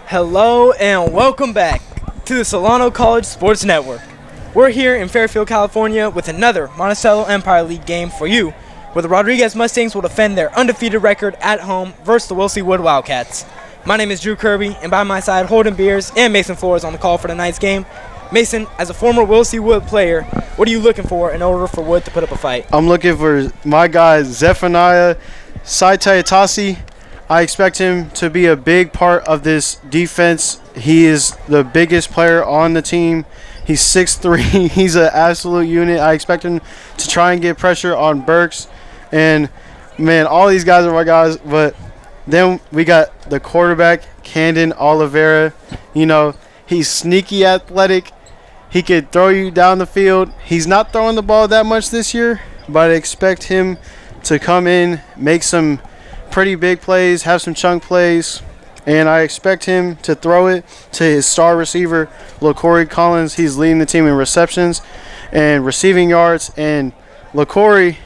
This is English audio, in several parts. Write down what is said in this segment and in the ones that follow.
Hello and welcome back to the Solano College Sports Network. We're here in Fairfield, California with another Monticello Empire League game for you, where the Rodriguez Mustangs will defend their undefeated record at home versus the Wilsey Wood Wildcats. My name is Drew Kirby, and by my side, Holden Beers and Mason Flores on the call for tonight's game. Mason, as a former Wilsey Wood player, what are you looking for in order for Wood to put up a fight? I'm looking for my guy, Zephaniah Saitayatasi. I expect him to be a big part of this defense. He is the biggest player on the team. He's 6'3". He's an absolute unit. I expect him to try and get pressure on Burks. And, man, all these guys are my guys. But then we got the quarterback, Camden Oliveira. You know, he's sneaky athletic. He could throw you down the field. He's not throwing the ball that much this year, but I expect him to come in, make some pretty big plays, have some chunk plays, and I expect him to throw it to his star receiver, LaCorey Collins. He's leading the team in receptions and receiving yards, and LaCorey,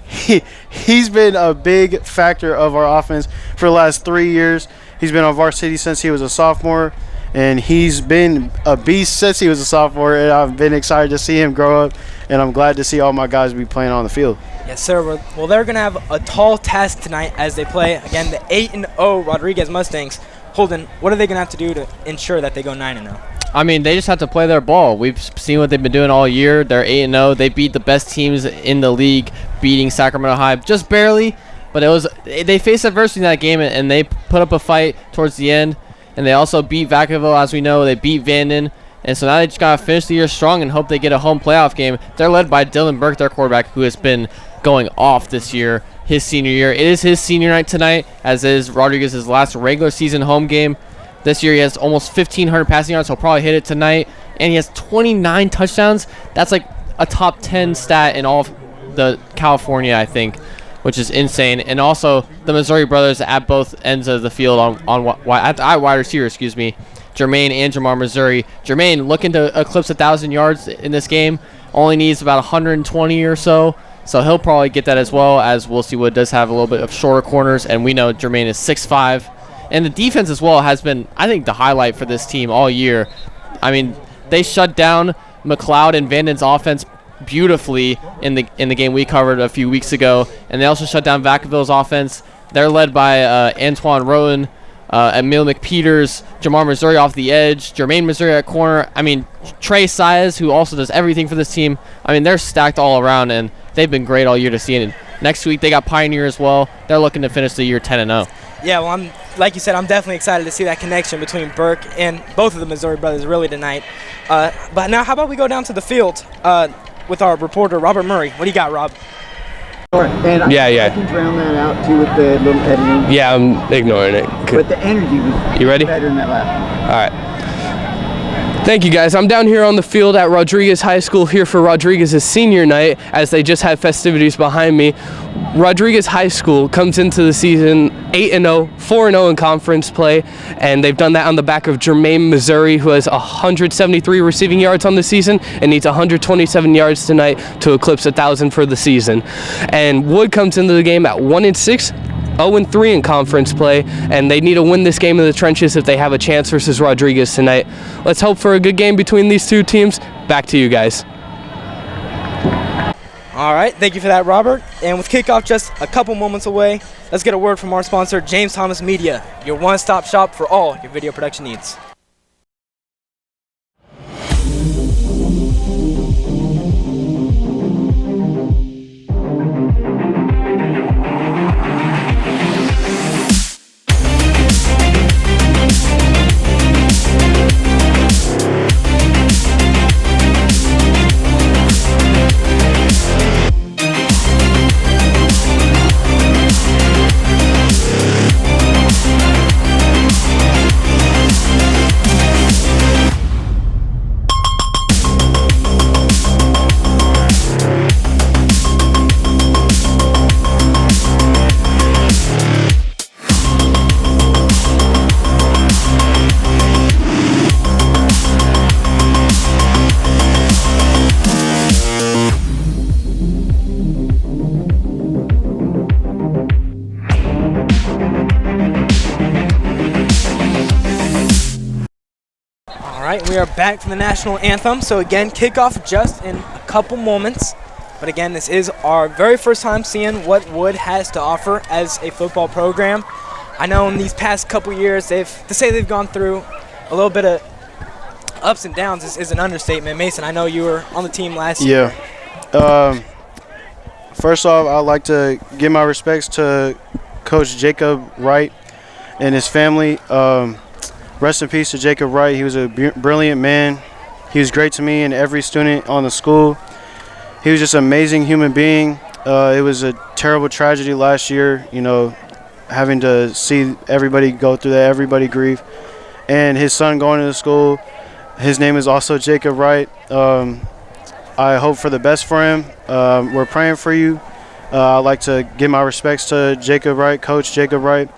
he's been a big factor of our offense for the last 3 years. He's been on varsity since he was a sophomore, and he's been a beast since he was a sophomore, and I've been excited to see him grow up, and I'm glad to see all my guys be playing on the field. Yes, sir. Well, they're going to have a tall task tonight as they play, again, the 8-0 Rodriguez Mustangs. Holden, what are they going to have to do to ensure that they go 9-0? I mean, they just have to play their ball. We've seen what they've been doing all year. They're 8-0. They beat the best teams in the league, beating Sacramento High just barely. But they faced adversity in that game, and they put up a fight towards the end. And they also beat Vacaville, as we know. They beat Vanden. And so now they just got to finish the year strong and hope they get a home playoff game. They're led by Dylan Burke, their quarterback, who has been going off this year, his senior year. It is his senior night tonight, as is Rodriguez's last regular season home game. This year he has almost 1,500 passing yards. He'll probably hit it tonight. And he has 29 touchdowns. That's like a top 10 stat in all of the California, I think, which is insane. And also the Missouri brothers at both ends of the field at wide receiver, Jermaine and Jamar Missouri. Jermaine looking to eclipse 1,000 yards in this game. Only needs about 120 or so. So he'll probably get that as well, as Wilsey Wood does have a little bit of shorter corners. And we know Jermaine is 6'5". And the defense as well has been, I think, the highlight for this team all year. I mean, they shut down McLeod and Vanden's offense beautifully in the game we covered a few weeks ago. And they also shut down Vacaville's offense. They're led by Antoine Rowan, Emil McPeters, Jamar Missouri off the edge, Jermaine Missouri at corner. I mean, Trey Saez, who also does everything for this team. I mean, they're stacked all around, and they've been great all year to see it. And next week they got Pioneer as well. They're looking to finish the year 10-0. Yeah, well, like you said, I'm definitely excited to see that connection between Burke and both of the Missouri brothers really tonight. But now how about we go down to the field with our reporter, Robert Murray. What do you got, Rob? And I can drown that out too with the little editing. Yeah, I'm ignoring it. But the energy was you ready? better than that last one. All right. Thank you, guys. I'm down here on the field at Rodriguez High School here for Rodriguez's senior night, as they just had festivities behind me. Rodriguez High School comes into the season 8-0, 4-0 in conference play, and they've done that on the back of Jermaine Missouri, who has 173 receiving yards on the season and needs 127 yards tonight to eclipse 1,000 for the season. And Wood comes into the game at 1-6. 0-3 in conference play, and they need to win this game in the trenches if they have a chance versus Rodriguez tonight. Let's hope for a good game between these two teams. Back to you guys. All right, thank you for that, Robert. And with kickoff just a couple moments away, let's get a word from our sponsor, James Thomas Media, your one-stop shop for all your video production needs. All right, we are back from the national anthem. So again, kickoff just in a couple moments. But again, this is our very first time seeing what Wood has to offer as a football program. I know in these past couple years, to say they've gone through a little bit of ups and downs is an understatement. Mason, I know you were on the team last year. Yeah. First off, I'd like to give my respects to Coach Jacob Wright and his family. Rest in peace to Jacob Wright. He was a brilliant man. He was great to me and every student on the school. He was just an amazing human being. It was a terrible tragedy last year, you know, having to see everybody go through that, everybody grieve. And his son going to school, his name is also Jacob Wright. I hope for the best for him. We're praying for you. I'd like to give my respects to Jacob Wright, Coach Jacob Wright.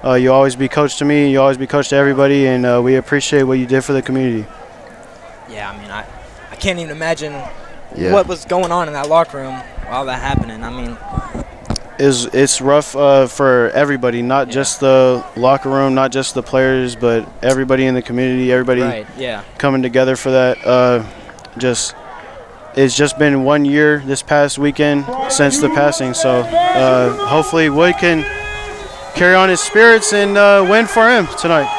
You always be coach to me. You always be coach to everybody, and we appreciate what you did for the community. Yeah, I mean, I can't even imagine what was going on in that locker room while that happening. I mean, it's rough for everybody, not just the locker room, not just the players, but everybody in the community, everybody coming together for that. It's just been 1 year this past weekend since the passing, so hopefully Wood can carry on his spirits and win for him tonight.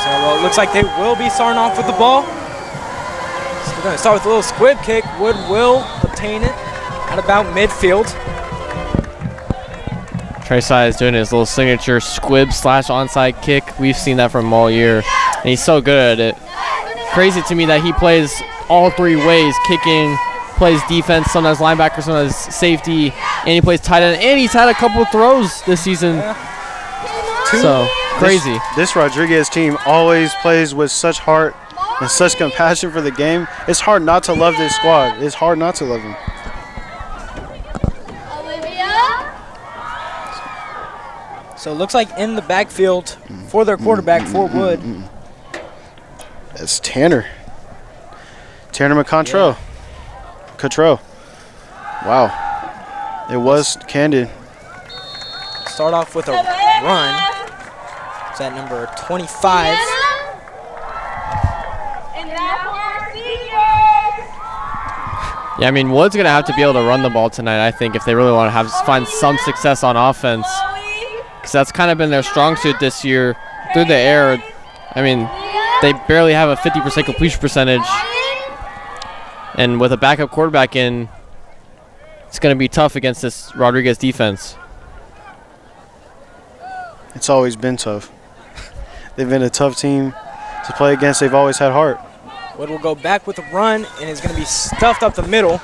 So well, it looks like they will be starting off with the ball. So we're going to start with a little squib kick. Wood will obtain it at about midfield. Trey Sy is doing his little signature squib / onside kick. We've seen that from him all year, and he's so good at it. Crazy to me that he plays all three ways, kicking, plays defense, sometimes linebacker, sometimes safety, and he plays tight end, and he's had a couple throws this season. So, crazy. This Rodriguez team always plays with such heart and such compassion for the game. It's hard not to love this squad. It's hard not to love them. So it looks like in the backfield for their quarterback, for Wood. It's Tanner. Tanner McContrell. Cottrell. Wow. It was candid. Start off with a run. Is that number 25? Yeah, I mean, Wood's going to have to be able to run the ball tonight, I think, if they really want to find some success on offense. Because that's kind of been their strong suit this year through the air. I mean, they barely have a 50% completion percentage. And with a backup quarterback in, it's going to be tough against this Rodriguez defense. It's always been tough. They've been a tough team to play against. They've always had heart. Wood will go back with a run and is going to be stuffed up the middle.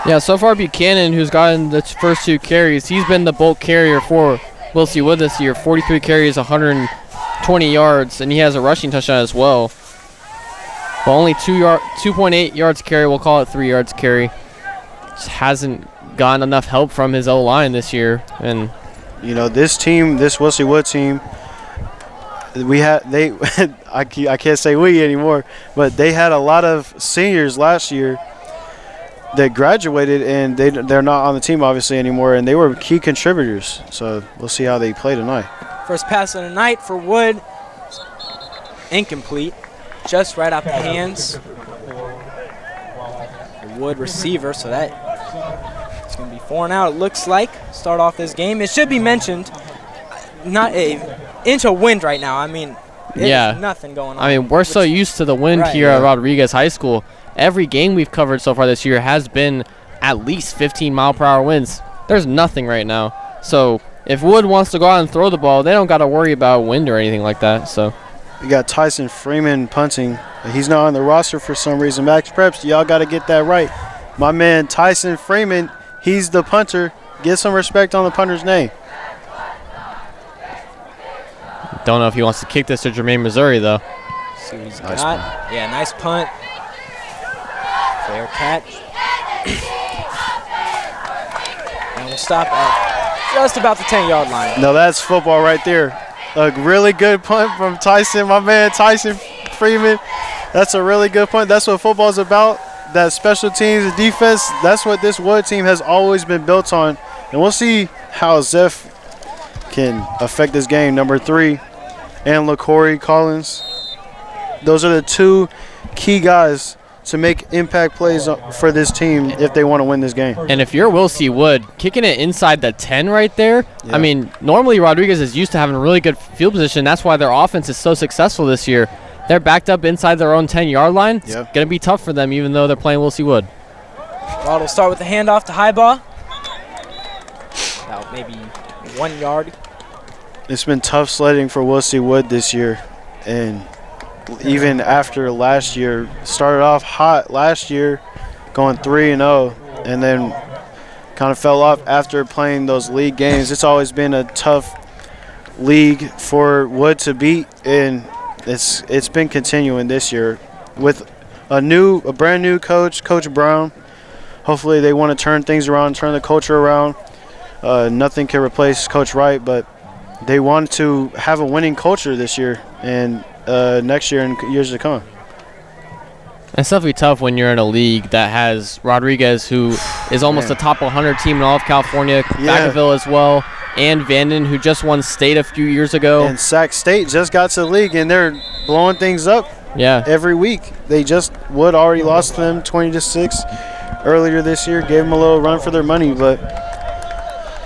Yeah, so far Buchanan, who's gotten the first 2 carries, he's been the bulk carrier for Wilcie Wood this year. 43 carries, 120 yards, and he has a rushing touchdown as well. But only 2.8 yards carry, we'll call it 3 yards carry. Just hasn't gotten enough help from his O-line this year. And you know, this team, this Wilcie Wood team, I can't say we anymore, but they had a lot of seniors last year that graduated, and they're not on the team obviously anymore, and they were key contributors. So we'll see how they play tonight. First pass of the night for Wood. Incomplete. Just right out the hands. The Wood receiver, so that it's going to be 4 and out, it looks like. Start off this game. It should be mentioned, not an inch of wind right now. I mean, there's nothing going on. I mean, we're so used to the wind here at Rodriguez High School. Every game we've covered so far this year has been at least 15-mile-per-hour winds. There's nothing right now. So if Wood wants to go out and throw the ball, they don't got to worry about wind or anything like that. So we got Tyson Freeman punting. He's not on the roster for some reason. Max Preps, y'all got to get that right. My man Tyson Freeman, he's the punter. Get some respect on the punter's name. Don't know if he wants to kick this to Jermaine, Missouri, though. See what he's got. Yeah, nice punt. Fair catch. And we'll stop at just about the 10-yard line. No, that's football right there. A really good punt from Tyson, my man Tyson Freeman. That's a really good punt. That's what football's about. That special teams, the defense, that's what this Wood team has always been built on. And we'll see how Zeph can affect this game. Number 3, and LaCorey Collins. Those are the 2 key guys to make impact plays for this team if they want to win this game. And if you're Will C. Wood, kicking it inside the 10 right there, Yeah. I mean, normally Rodriguez is used to having really good field position. That's why their offense is so successful this year. They're backed up inside their own 10-yard line. It's Yep. going to be tough for them, even though they're playing Will C. Wood. Rod will start with the handoff to Highball. About maybe 1 yard. It's been tough sledding for Will C. Wood this year, and even after last year, started off hot last year, going 3-0, and then kind of fell off after playing those league games. It's always been a tough league for Wood to beat, and it's been continuing this year with a brand new coach, Coach Brown. Hopefully they want to turn things around, turn the culture around. Nothing can replace Coach Wright, but they want to have a winning culture this year and next year and years to come. It's definitely tough when you're in a league that has Rodriguez, who is almost a top 100 team in all of California, Vacaville as well, and Vanden, who just won state a few years ago. And Sac State just got to the league, and they're blowing things up every week. Wood already lost to them 20-6 earlier this year, gave them a little run for their money,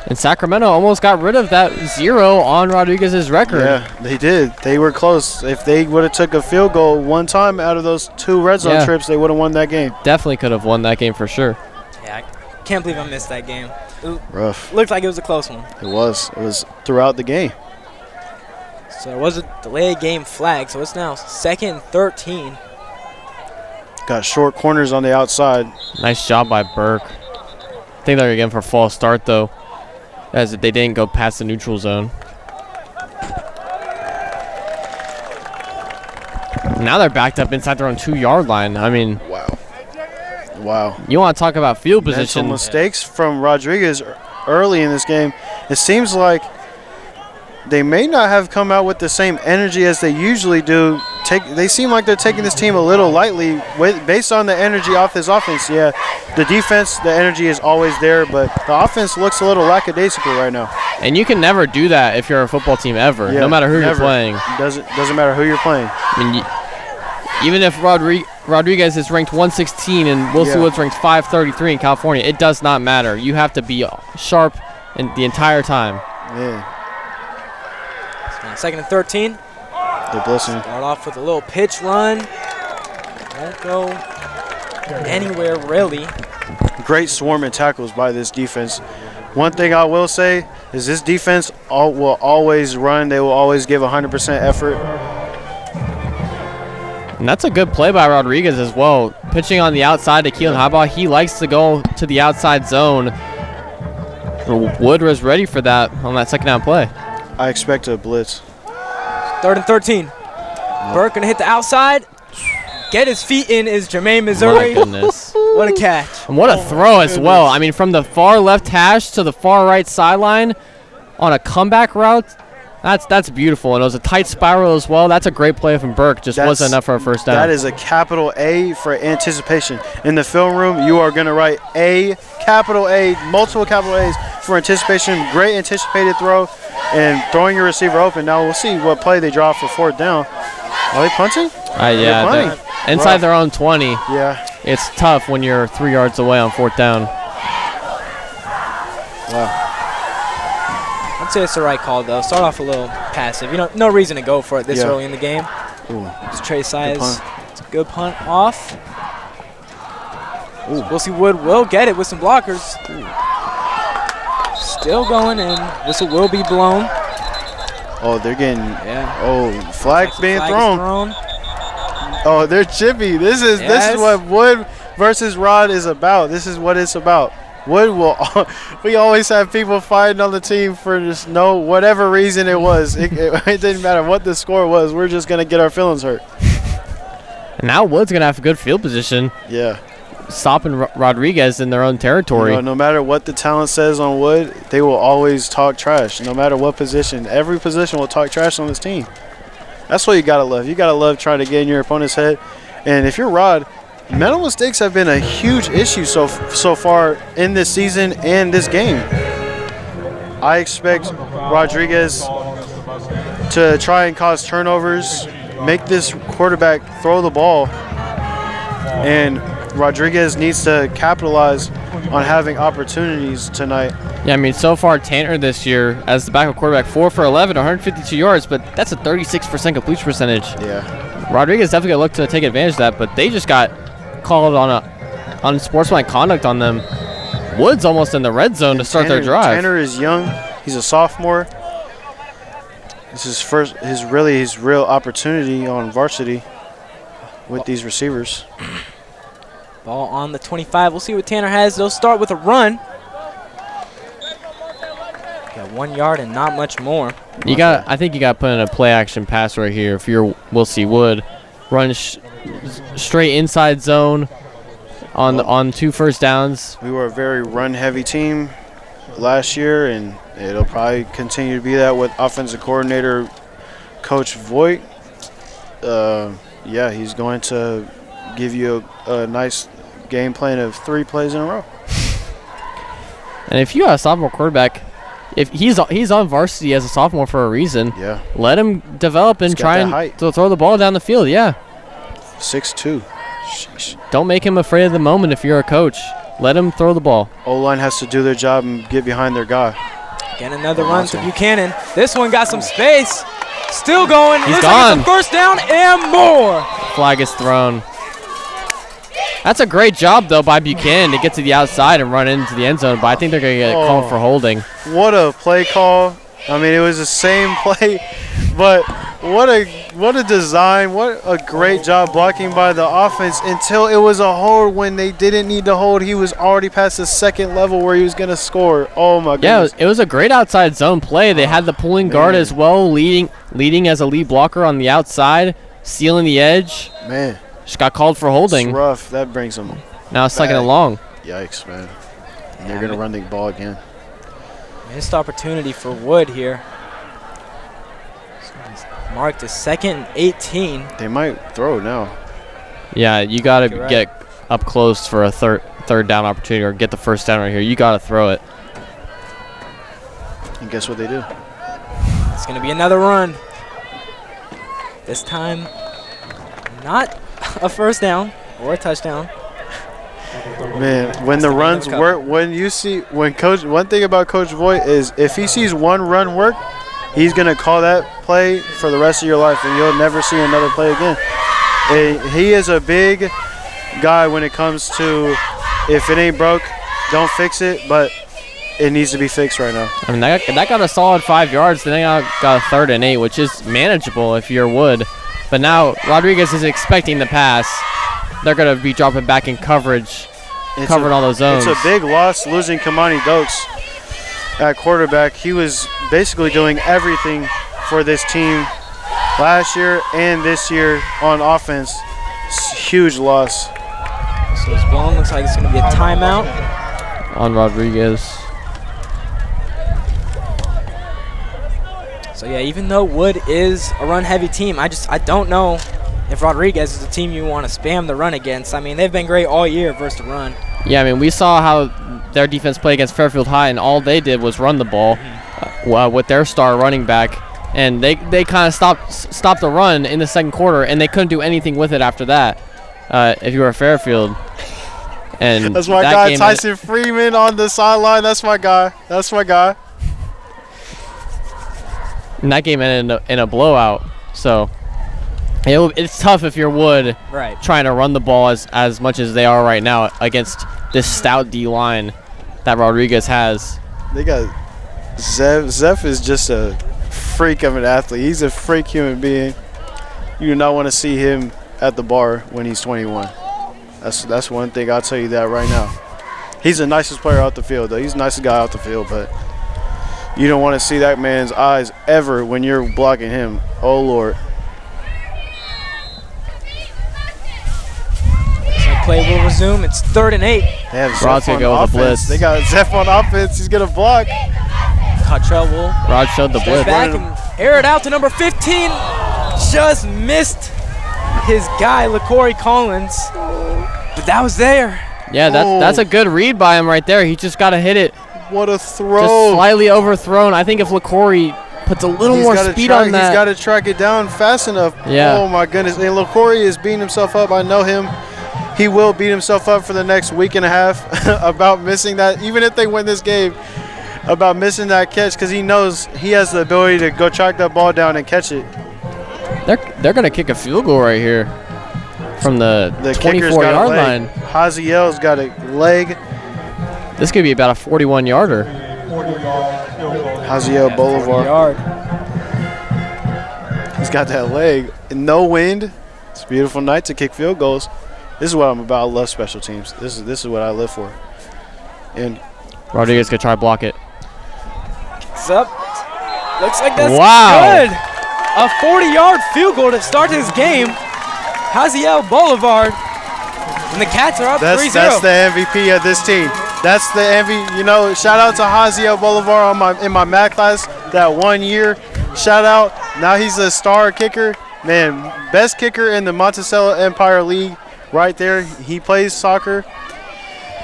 And Sacramento almost got rid of that 0 on Rodriguez's record. Yeah, they did. They were close. If they would have took a field goal one time out of those 2 red zone trips, they would have won that game. Definitely could have won that game for sure. Yeah, I can't believe I missed that game. Rough. Looked like it was a close one. It was. It was throughout the game. So there was a delayed game flag, so it's now 2nd and 13. Got short corners on the outside. Nice job by Burke. I think they're again for false start, though, as they didn't go past the neutral zone. Now they're backed up inside their own 2-yard line. I mean, Wow. you want to talk about field Mental position. mistakes from Rodriguez early in this game. It seems like they may not have come out with the same energy as they usually do. They seem like they're taking this team a little lightly based on the energy off this offense. Yeah, the defense, the energy is always there, but the offense looks a little lackadaisical right now. And you can never do that if you're a football team ever, Yeah, no matter who never. you're playing. Doesn't matter who you're playing. I mean, even if Rodriguez is ranked 116 and Wilson Woods ranked 533 in California, it does not matter. You have to be sharp the entire time. Yeah. 2nd and 13. They're blitzing. Start off with a little pitch run. Won't go anywhere really. Great swarm and tackles by this defense. One thing I will say is this defense will always run. They will always give 100% effort. And that's a good play by Rodriguez as well. Pitching on the outside to Keelan Highball. He likes to go to the outside zone. Wood was ready for that on that 2nd down play. I expect a blitz. 3rd and 13. Burke gonna hit the outside. Get his feet in is Jermaine My Missouri. goodness. What a catch. And what a throw as well. I mean, from the far left hash to the far right sideline on a comeback route, that's beautiful. And it was a tight spiral as well. That's a great play from Burke. Just wasn't enough for a first down. That is a capital A for anticipation. In the film room, you are going to write A, capital A, multiple capital A's for anticipation. Great anticipated throw and throwing your receiver open. Now we'll see what play they draw for 4th down. Are they punting? Yeah, punting. they're inside their own 20. Yeah. It's tough when you're 3 yards away on 4th down. Wow. I'd say it's the right call though. Start off a little passive. No reason to go for it this early in the game. Ooh. It's Trey Size. punt. It's a good punt off. We'll see Wood will get it with some blockers. Still going in. Whistle will be blown. Oh, they're getting. Yeah. Oh, flag being Flag is thrown. Oh, they're chippy. This is what Wood versus Rod is about. This is what it's about. Wood will. We always have people fighting on the team for just whatever reason it was. It didn't matter what the score was. We're just gonna get our feelings hurt. And now Wood's going to have a good field position. Yeah. Stopping Rodriguez in their own territory. No matter what the talent says on Wood, they will always talk trash. No matter what position, every position will talk trash on this team. That's what you gotta love. You gotta love trying to get in your opponent's head. And if you're Rod, mental mistakes have been a huge issue so far in this season and this game. I expect Rodriguez to try and cause turnovers, make this quarterback throw the ball, and Rodriguez needs to capitalize on having opportunities tonight. Yeah, I mean, so far Tanner this year as the backup quarterback, 4 for 11, 152 yards, but that's a 36% completion percentage. Yeah. Rodriguez definitely got to look to take advantage of that, but they just got called on sportsmanlike conduct on them. Woods almost in the red zone to start their drive. Tanner is young. He's a sophomore. This is his real opportunity on varsity with these receivers. Ball on the 25. We'll see what Tanner has. They'll start with a run. Got 1 yard and not much more. I think you got to put in a play action pass right here. If you're Wilsey Wood, run straight inside zone on 2 first downs. We were a very run-heavy team last year, and it'll probably continue to be that with offensive coordinator Coach Voigt. Yeah, he's going to give you a nice game plan of 3 plays in a row. And if you got a sophomore quarterback, if he's on varsity as a sophomore for a reason, yeah, let him develop and try and to throw the ball down the field. Yeah, 6'2". Sheesh. Don't make him afraid of the moment if you're a coach. Let him throw the ball. O-line has to do their job and get behind their guy. Again, another run to Buchanan. This one got some space. Still going. He's Looks gone. like it's a first down and more. Flag is thrown. That's a great job, though, by Buchanan to get to the outside and run into the end zone, but I think they're going to get called for holding. What a play call. I mean, it was the same play, but what a design. What a great job blocking by the offense until it was a hold when they didn't need to hold. He was already past the second level where he was going to score. Oh, my goodness. Yeah, it was a great outside zone play. They had the pulling guard as well, leading as a lead blocker on the outside, sealing the edge. Man. Just got called for holding. It's rough. That brings them now second and long. Yikes, man. And they're going to run the ball again. Missed opportunity for Wood here. Marked a 2nd and 18. They might throw now. Yeah, you got to get up close for a third down opportunity or get the first down right here. You got to throw it. And guess what they do? It's going to be another run. This time, not a first down or a touchdown. Man, when the runs work, one thing about Coach Voigt is if he sees one run work, he's going to call that play for the rest of your life, and you'll never see another play again. And he is a big guy when it comes to if it ain't broke, don't fix it, but it needs to be fixed right now. I mean, that got a solid 5 yards. Then they got a 3rd and 8, which is manageable if you're Wood. But now Rodriguez is expecting the pass. They're going to be dropping back in coverage, covering all those zones. It's a big loss losing Kamani Dokes at quarterback. He was basically doing everything for this team last year and this year on offense. It's a huge loss. So it's blown. Looks like it's going to be a timeout on Rodriguez. So yeah, even though Wood is a run-heavy team, I don't know if Rodriguez is the team you want to spam the run against. I mean, they've been great all year versus the run. Yeah, I mean, we saw how their defense played against Fairfield High, and all they did was run the ball with their star running back. And they kind of stopped the run in the second quarter, and they couldn't do anything with it after that if you were Fairfield. And that's my guy, Tyson Freeman on the sideline. That's my guy. And that game ended in a blowout. So it's tough if you're Wood trying to run the ball as much as they are right now against this stout D-line that Rodriguez has. They got Zeph is just a freak of an athlete. He's a freak human being. You do not want to see him at the bar when he's 21. That's one thing, I'll tell you that right now. He's the nicest player out the field, though. He's the nicest guy out the field, but you don't want to see that man's eyes ever when you're blocking him. Oh, Lord. Play will resume. It's 3rd and 8. They have Zeph on go with the blitz. They got Zeph on offense. He's going to block. Cottrell will Rod showed the blitz. Back and air it out to number 15. Just missed his guy, LaCorey Collins. But that was there. Yeah, that's a good read by him right there. He just got to hit it What a throw. Just slightly overthrown. I think if LaCory puts a little more speed on that. He's got to track it down fast enough. Yeah. Oh, my goodness. And LaCory is beating himself up. I know him. He will beat himself up for the next week and a half about missing that, even if they win this game, about missing that catch, because he knows he has the ability to go track that ball down and catch it. They're going to kick a field goal right here from the 24-yard line. Haziel's got a leg. This could be about a 41-yarder. Haziel Boulevard. He's got that leg. No wind. It's a beautiful night to kick field goals. This is what I'm about. I love special teams. This is what I live for. And Rodriguez could try to block it. It's up. Looks like that's wow. good. A 40-yard field goal to start this game. Haziel Boulevard. And the Cats are up 3-0. That's the MVP of this team. That's the MVP. You know, shout out to Haziel Boulevard in my math class that 1 year. Shout out. Now he's a star kicker. Man, best kicker in the Monticello Empire League right there. He plays soccer.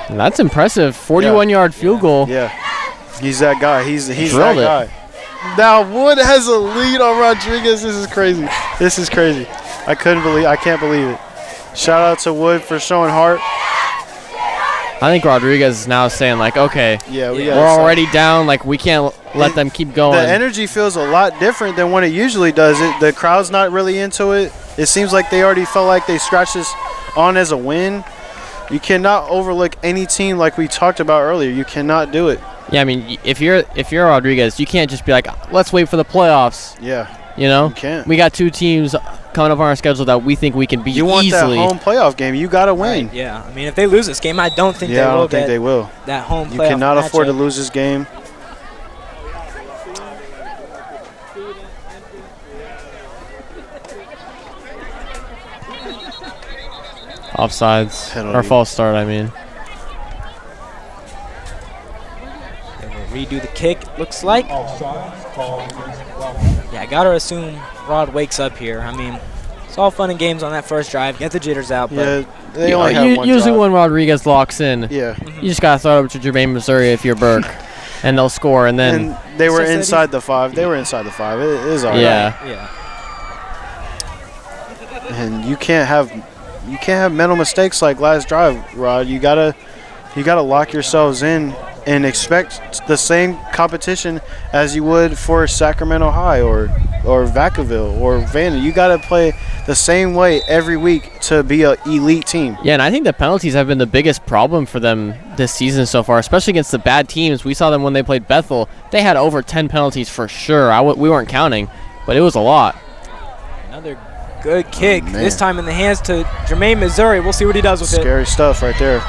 That's impressive. 41-yard field goal. Yeah. He's that guy. He's that Drilled it. guy. Now Wood has a lead on Rodriguez. This is crazy. This is crazy. I can't believe it. Shout out to Wood for showing heart. I think Rodriguez is now saying, like, okay, we're already down. Like, we can't let them keep going. The energy feels a lot different than when it usually does. The crowd's not really into it. It seems like they already felt like they scratched this on as a win. You cannot overlook any team like we talked about earlier. You cannot do it. Yeah, I mean, if you're Rodriguez, you can't just be like, let's wait for the playoffs. Yeah. You know? You can't. We got 2 teams coming up on our schedule that we think we can beat easily. You want that home playoff game. You got to win. Right, yeah. I mean, if they lose this game, I don't think I don't think they will. That home playoff You cannot afford to matchup. lose this game. Offsides. Penalty. Or false start, I mean. They will redo the kick, looks like. Yeah, I got to assume Rod wakes up here. I mean, it's all fun and games on that first drive. Get the jitters out. But they only have one usually drive. when Rodriguez locks in, Yeah. you just got to throw it over to Jermaine, Missouri if you're Burke. And they'll score, and then... And they were So inside the 5. They were inside the 5. It is all right. yeah. And you can't have mental mistakes like last drive, Rod. You gotta lock yourselves in and expect the same competition as you would for Sacramento High or Vacaville or Vandy. You gotta play the same way every week to be an elite team. Yeah, and I think the penalties have been the biggest problem for them this season so far, especially against the bad teams. We saw them when they played Bethel. They had over 10 penalties for sure. We weren't counting, but it was a lot. Another good kick. Man. This time in the hands to Jermaine, Missouri. We'll see what he does with it. Scary stuff right there.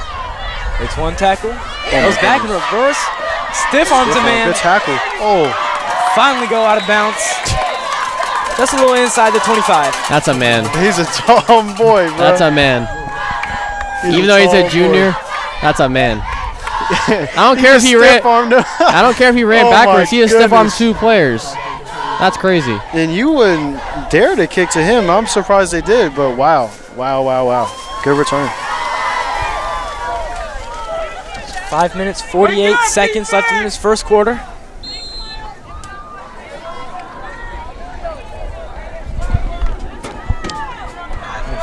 It's one tackle. Goes back in reverse. Stiff arms a man. Good tackle. Oh. Finally go out of bounds. Just a little inside the 25. That's a man. He's a tall boy, bro. That's a man. Even though he's a junior, that's a man. I don't care if he ran. I don't care if he ran backwards. He has stiff armed 2 players. That's crazy. And you wouldn't dare to kick to him. I'm surprised they did, but wow. Good return. 5 minutes, 48 seconds left in this first quarter.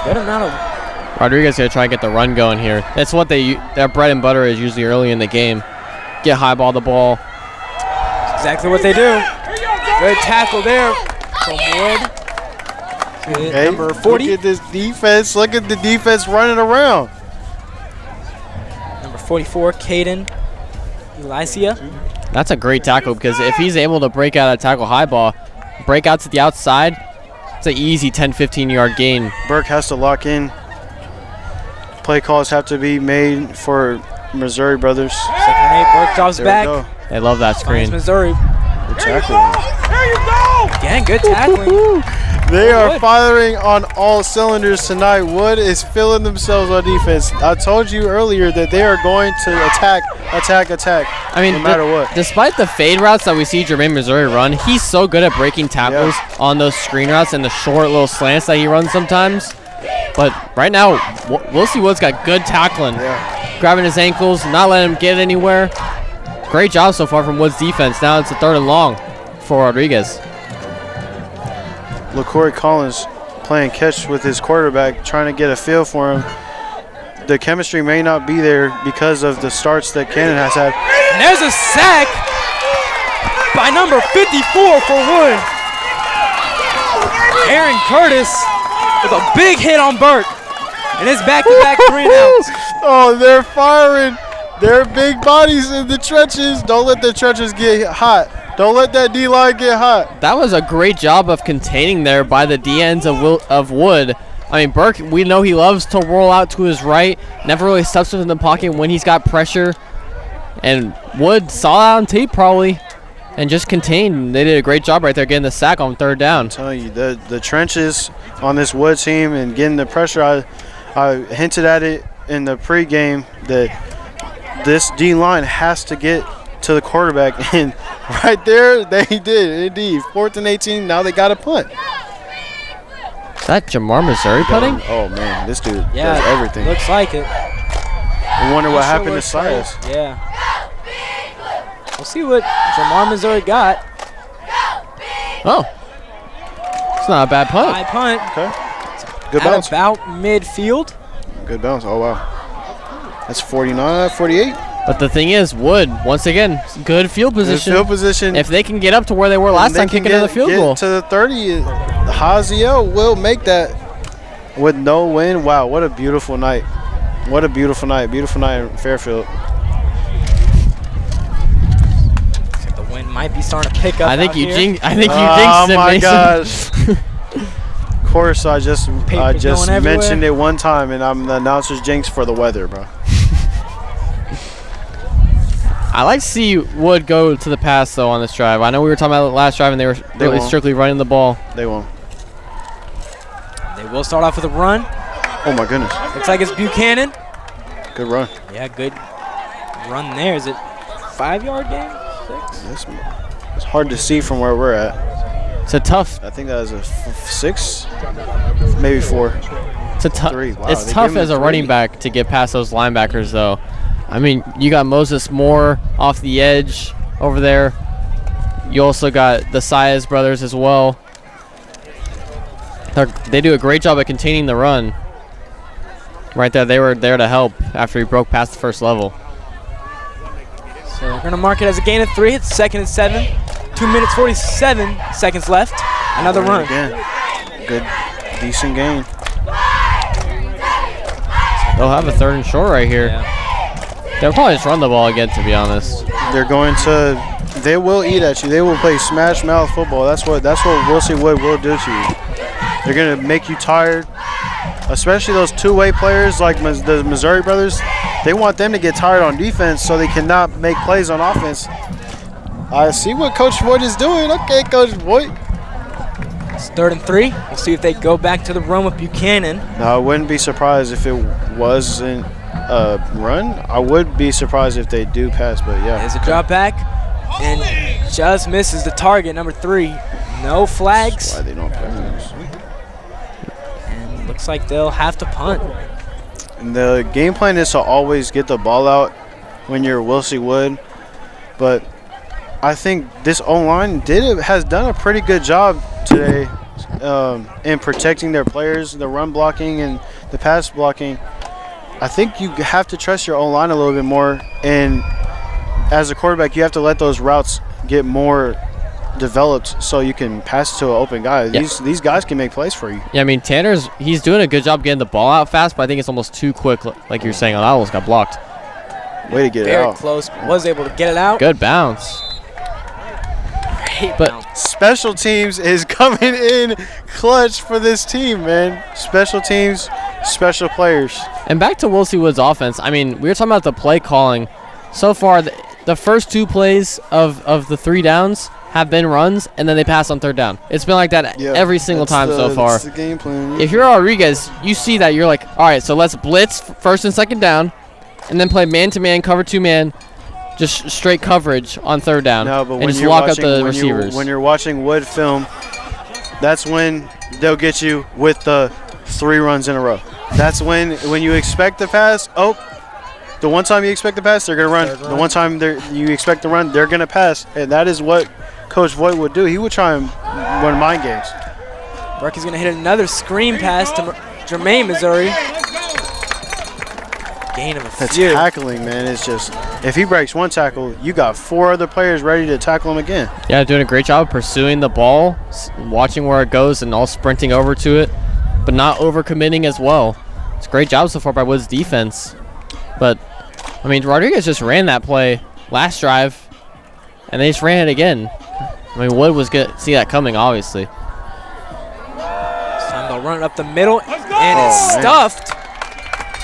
Good amount of... Rodriguez gonna try and get the run going here. That's what their bread and butter is usually early in the game. Get high ball the ball. Exactly what they do. Good tackle there from Wood. Hey, Number 40. Look at this defense. Look at the defense running around. Number 44, Caden Elysia. That's a great tackle because if he's able to break out a tackle high ball, break out to the outside, it's an easy 10, 15-yard gain. Burke has to lock in. Play calls have to be made for Missouri brothers. Second and 8, Burke drops There back. we go. They love that Finds screen. Missouri. Good tackling. Again, good tackling. They are Wood. firing on all cylinders tonight. Wood is filling themselves on defense. I told you earlier that they are going to attack. I mean, no matter what. Despite the fade routes that we see Jermaine Missouri run, he's so good at breaking tackles on those screen routes and the short little slants that he runs sometimes. But right now, we'll see Wood's got good tackling. Yeah. Grabbing his ankles, not letting him get anywhere. Great job so far from Wood's defense. Now it's a 3rd and long for Rodriguez. LaCory Collins playing catch with his quarterback, trying to get a feel for him. The chemistry may not be there because of the starts that Cannon has had. And there's a sack by number 54 for Wood. Aaron Curtis with a big hit on Burke. And it's back-to-back 3 and outs. Oh, they're firing their big bodies in the trenches. Don't let the trenches get hot. Don't let that D-line get hot. That was a great job of containing there by the D-ends of Wood. I mean, Burke, we know he loves to roll out to his right, never really steps within the pocket when he's got pressure. And Wood saw it on tape probably and just contained. They did a great job right there getting the sack on 3rd down. I'm telling you, the trenches on this Wood team and getting the pressure, I hinted at it in the pregame that this D-line has to get to the quarterback. And right there, they did, indeed. 4th and 18, now they got a punt. Is that Jamar Missouri punting? Oh, man, this dude does everything. Looks like it. I wonder what happened to Silas. Yeah. We'll see what Jamar Missouri got. Oh. It's not a bad punt. High punt. Okay. Good At bounce. about midfield. Good bounce. Oh, wow. That's 49, 48. But the thing is, Wood, once again, good field position. Good field position. If they can get up to where they were last time, kicking another field goal. To the 30, Haziel will make that with no win. Wow, what a beautiful night. What a beautiful night. Beautiful night in Fairfield. The wind might be starting to pick up. I think you jinxed it, Oh, my Mason. gosh. Of course, I just mentioned it one time, and I'm the announcer's jinx for the weather, bro. I like to see Wood go to the pass, though, on this drive. I know we were talking about the last drive, and they were really strictly running the ball. They won't. They will start off with a run. Oh, my goodness. Looks like it's Buchanan. Good run. Yeah, good run there. Is it 5-yard game? 6? It's hard to see from where we're at. It's a tough. I think that was a 6, maybe 4. It's a 3. Wow, it's they tough gave him as a 3. running back to get past those linebackers, though. I mean, you got Moses Moore off the edge over there. You also got the Saez brothers as well. They do a great job at containing the run. Right there, they were there to help after he broke past the first level. So they're going to mark it as a gain of 3. It's 2nd and 7. 2 minutes, 47 seconds left. Another run. Again. Good, decent gain. They'll have a 3rd and short right here. Yeah. They'll probably just run the ball again, to be honest. They're going to. They will eat at you. They will play smash mouth football. That's what Wilson Wood will do to you. They're going to make you tired, especially those two-way players like the Missouri brothers. They want them to get tired on defense so they cannot make plays on offense. I see what Coach Voigt is doing. Okay, Coach Voigt. It's 3rd and 3. We'll see if they go back to the run with Buchanan. Now, I wouldn't be surprised if it wasn't a run. I would be surprised if they do pass, but yeah. There's a drop back and just misses the target, number 3. No flags. That's why they don't pass. And looks like they'll have to punt. And the game plan is to always get the ball out when you're Wilson Wood, but I think this O-line has done a pretty good job today in protecting their players, the run blocking and the pass blocking. I think you have to trust your O-line a little bit more, and as a quarterback, you have to let those routes get more developed so you can pass to an open guy. Yeah. These guys can make plays for you. Yeah, I mean, he's doing a good job getting the ball out fast, but I think it's almost too quick, like you're saying. That almost got blocked. Way to get it Very out. close. Was able to get it out. Good bounce. Great But- bounce. Special teams is coming in clutch for this team, man. Special teams, special players. And back to Wilson Wood's offense. I mean, we were talking about the play calling. So far, the first 2 plays of the 3 downs have been runs, and then they pass on 3rd down. It's been like that every single time so far. That's the game plan. If you're Rodriguez, you see that, you're like, all right, so let's blitz 1st and 2nd down, and then play man-to-man, cover 2-man, just straight coverage on 3rd down, No, but and when just you're lock watching, up the receivers. when you're watching Wood film, that's when they'll get you with the 3 runs in a row. That's when you expect the pass. Oh, The one time you expect to pass, they're going to run. The one time you expect to run, they're going to pass. And that is what Coach Voigt would do. He would try and win mind games. Burke is going to hit another screen pass to Jermaine, Missouri. Gain of a That's few. tackling, man. It's just, if he breaks one tackle, you got 4 other players ready to tackle him again. Yeah, doing a great job of pursuing the ball, watching where it goes, and all sprinting over to it, but not overcommitting as well. It's a great job so far by Wood's defense. But, I mean, Rodriguez just ran that play last drive, and they just ran it again. I mean, Wood was good. See that coming, obviously. This time they'll run it up the middle, and it's stuffed.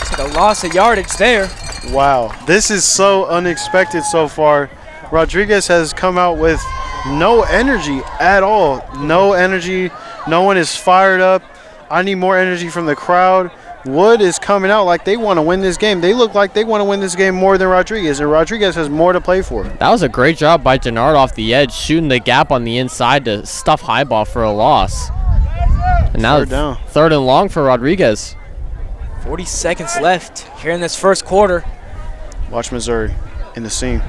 Took a loss of yardage there. Wow. This is so unexpected so far. Rodriguez has come out with no energy at all. No energy. No one is fired up. I need more energy from the crowd. Wood is coming out like they want to win this game. They look like they want to win this game more than Rodriguez, and Rodriguez has more to play for. That was a great job by Gennard off the edge, shooting the gap on the inside to stuff Highball for a loss. And now third and long for Rodriguez. 40 seconds left here in this first quarter. Watch Missouri in the seam.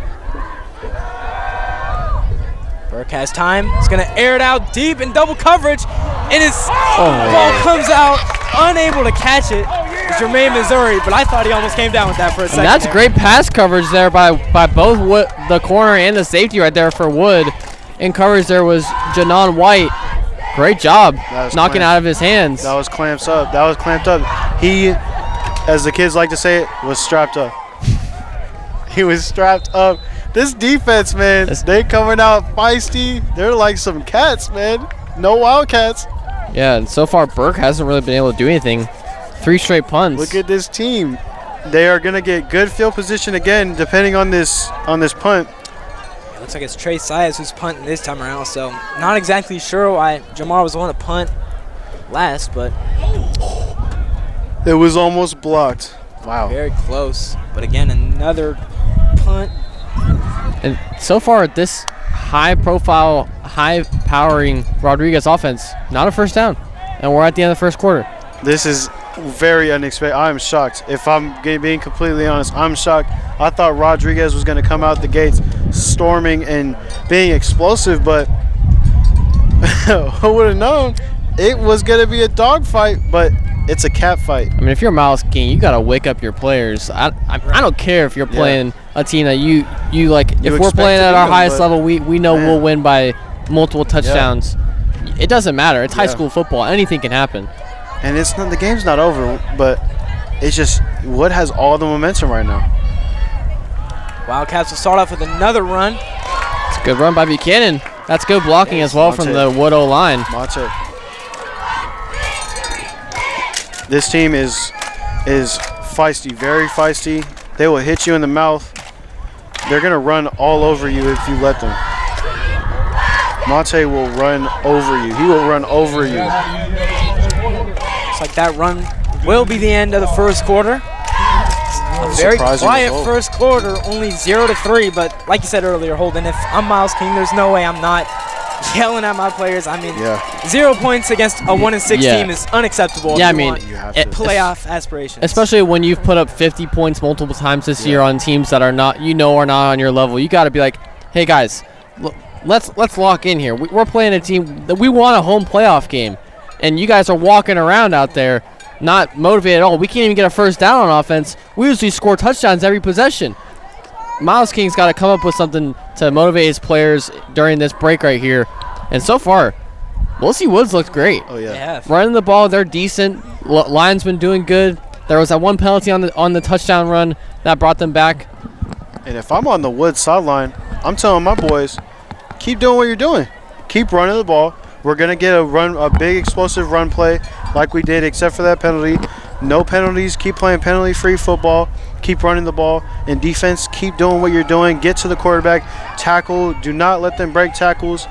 Burke has time. He's going to air it out deep in double coverage, and his ball comes out, unable to catch it. It's Jermaine, Missouri, but I thought he almost came down with that for a second. And that's great pass coverage there by both Wood, the corner and the safety right there for Wood. In coverage there was Janon White. Great job knocking out of his hands. That was clamps up. That was clamped up. He, as the kids like to say it, was strapped up. He was strapped up. This defense, man, they coming out feisty. They're like some cats, man. No Wildcats. Yeah, and so far Burke hasn't really been able to do anything. 3 straight punts. Look at this team. They are going to get good field position again, depending on this punt. It looks like it's Trey Sias who's punting this time around, so not exactly sure why Jamar was the one to punt last, but it was almost blocked. Wow. Very close. But again, another punt. And so far, this high-profile, high-powering Rodriguez offense, not a first down. And we're at the end of the first quarter. This is very unexpected. I'm shocked. If I'm being completely honest, I'm shocked. I thought Rodriguez was going to come out the gates storming and being explosive, but who would have known it was going to be a dogfight, but it's a cat fight. I mean, if you're Miles King, you got to wake up your players. I don't care if you're playing a team that you like. If we're playing at our highest level, we know we'll win by multiple touchdowns. It doesn't matter. It's high school football. Anything can happen. And it's not, the game's not over, but it's just Wood has all the momentum right now. Wildcats will start off with another run. It's a good run by Buchanan. That's good blocking as well from the Wood O-line. Monte. This team is feisty, very feisty. They will hit you in the mouth. They're going to run all over you if you let them. Monte will run over you. He will run over you. Looks like that run will be the end of the first quarter. A very quiet first quarter, only 0-3, but like you said earlier, Holden, if I'm Miles King, there's no way I'm not yelling at my players. I mean, 0 points against a 1-6 team is unacceptable. Yeah, I mean, playoff aspirations. Especially when you've put up 50 points multiple times this year on teams that are not, are not on your level. You got to be like, hey guys, let's lock in here. We're playing a team that we want a home playoff game, and you guys are walking around out there not motivated at all. We can't even get a first down on offense. We usually score touchdowns every possession. Miles King's got to come up with something to motivate his players during this break right here. And so far, Wilsey Woods looked great. Oh, yeah. Running the ball, they're decent. Line's been doing good. There was that one penalty on the touchdown run that brought them back. And if I'm on the Woods sideline, I'm telling my boys, keep doing what you're doing. Keep running the ball. We're going to get a big explosive run play like we did, except for that penalty. No penalties. Keep playing penalty-free football. Keep running the ball. And defense, keep doing what you're doing. Get to the quarterback. Tackle. Do not let them break tackles.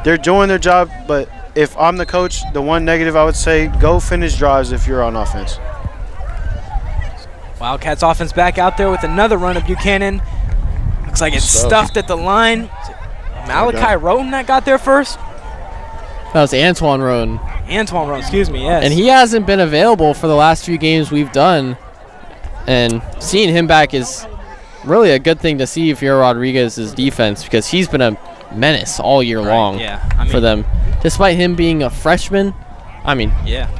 They're doing their job, but if I'm the coach, the one negative I would say, go finish drives if you're on offense. Wildcats offense back out there with another run of Buchanan. Looks like it's stuffed at the line. Malachi Roten that got there first? That was Antoine Roten. Antoine Roten, excuse me, yes. And he hasn't been available for the last few games we've done. And seeing him back is really a good thing to see if you're Rodriguez's defense, because he's been a menace all year long for them. Despite him being a freshman, I mean,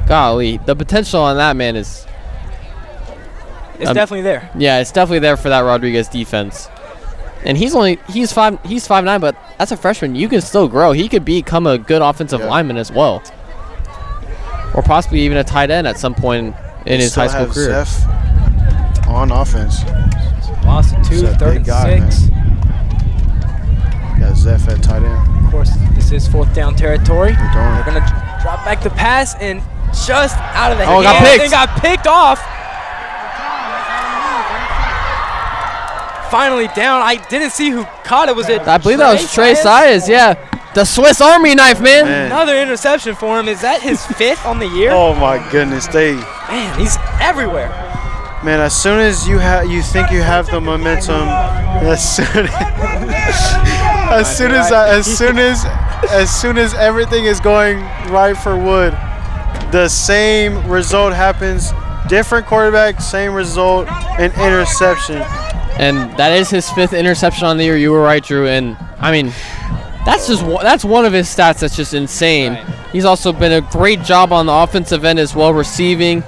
golly, the potential on that man is... It's definitely there. Yeah, it's definitely there for that Rodriguez defense. And he's 5'9", but that's a freshman. You can still grow. He could become a good offensive lineman as well, or possibly even a tight end at some point in his high school career. Zeph on offense. Lost to 2, third and 6. Got Zeph at tight end. Of course, this is 4th down territory. They're going to drop back the pass, and just out of the hand. Got picked. They got picked off. Finally down. I didn't see who caught it. Was it? I believe that was Trey Saez. Yeah, the Swiss Army knife, man. Another interception for him. Is that his 5th on the year? Oh my goodness, man, he's everywhere. Man, as soon as you think you have the momentum, as soon as everything is going right for Wood, the same result happens. Different quarterback, same result, an interception. And that is his 5th interception on the year. You were right, Drew. And I mean, that's one of his stats that's just insane. Right. He's also been a great job on the offensive end as well, receiving.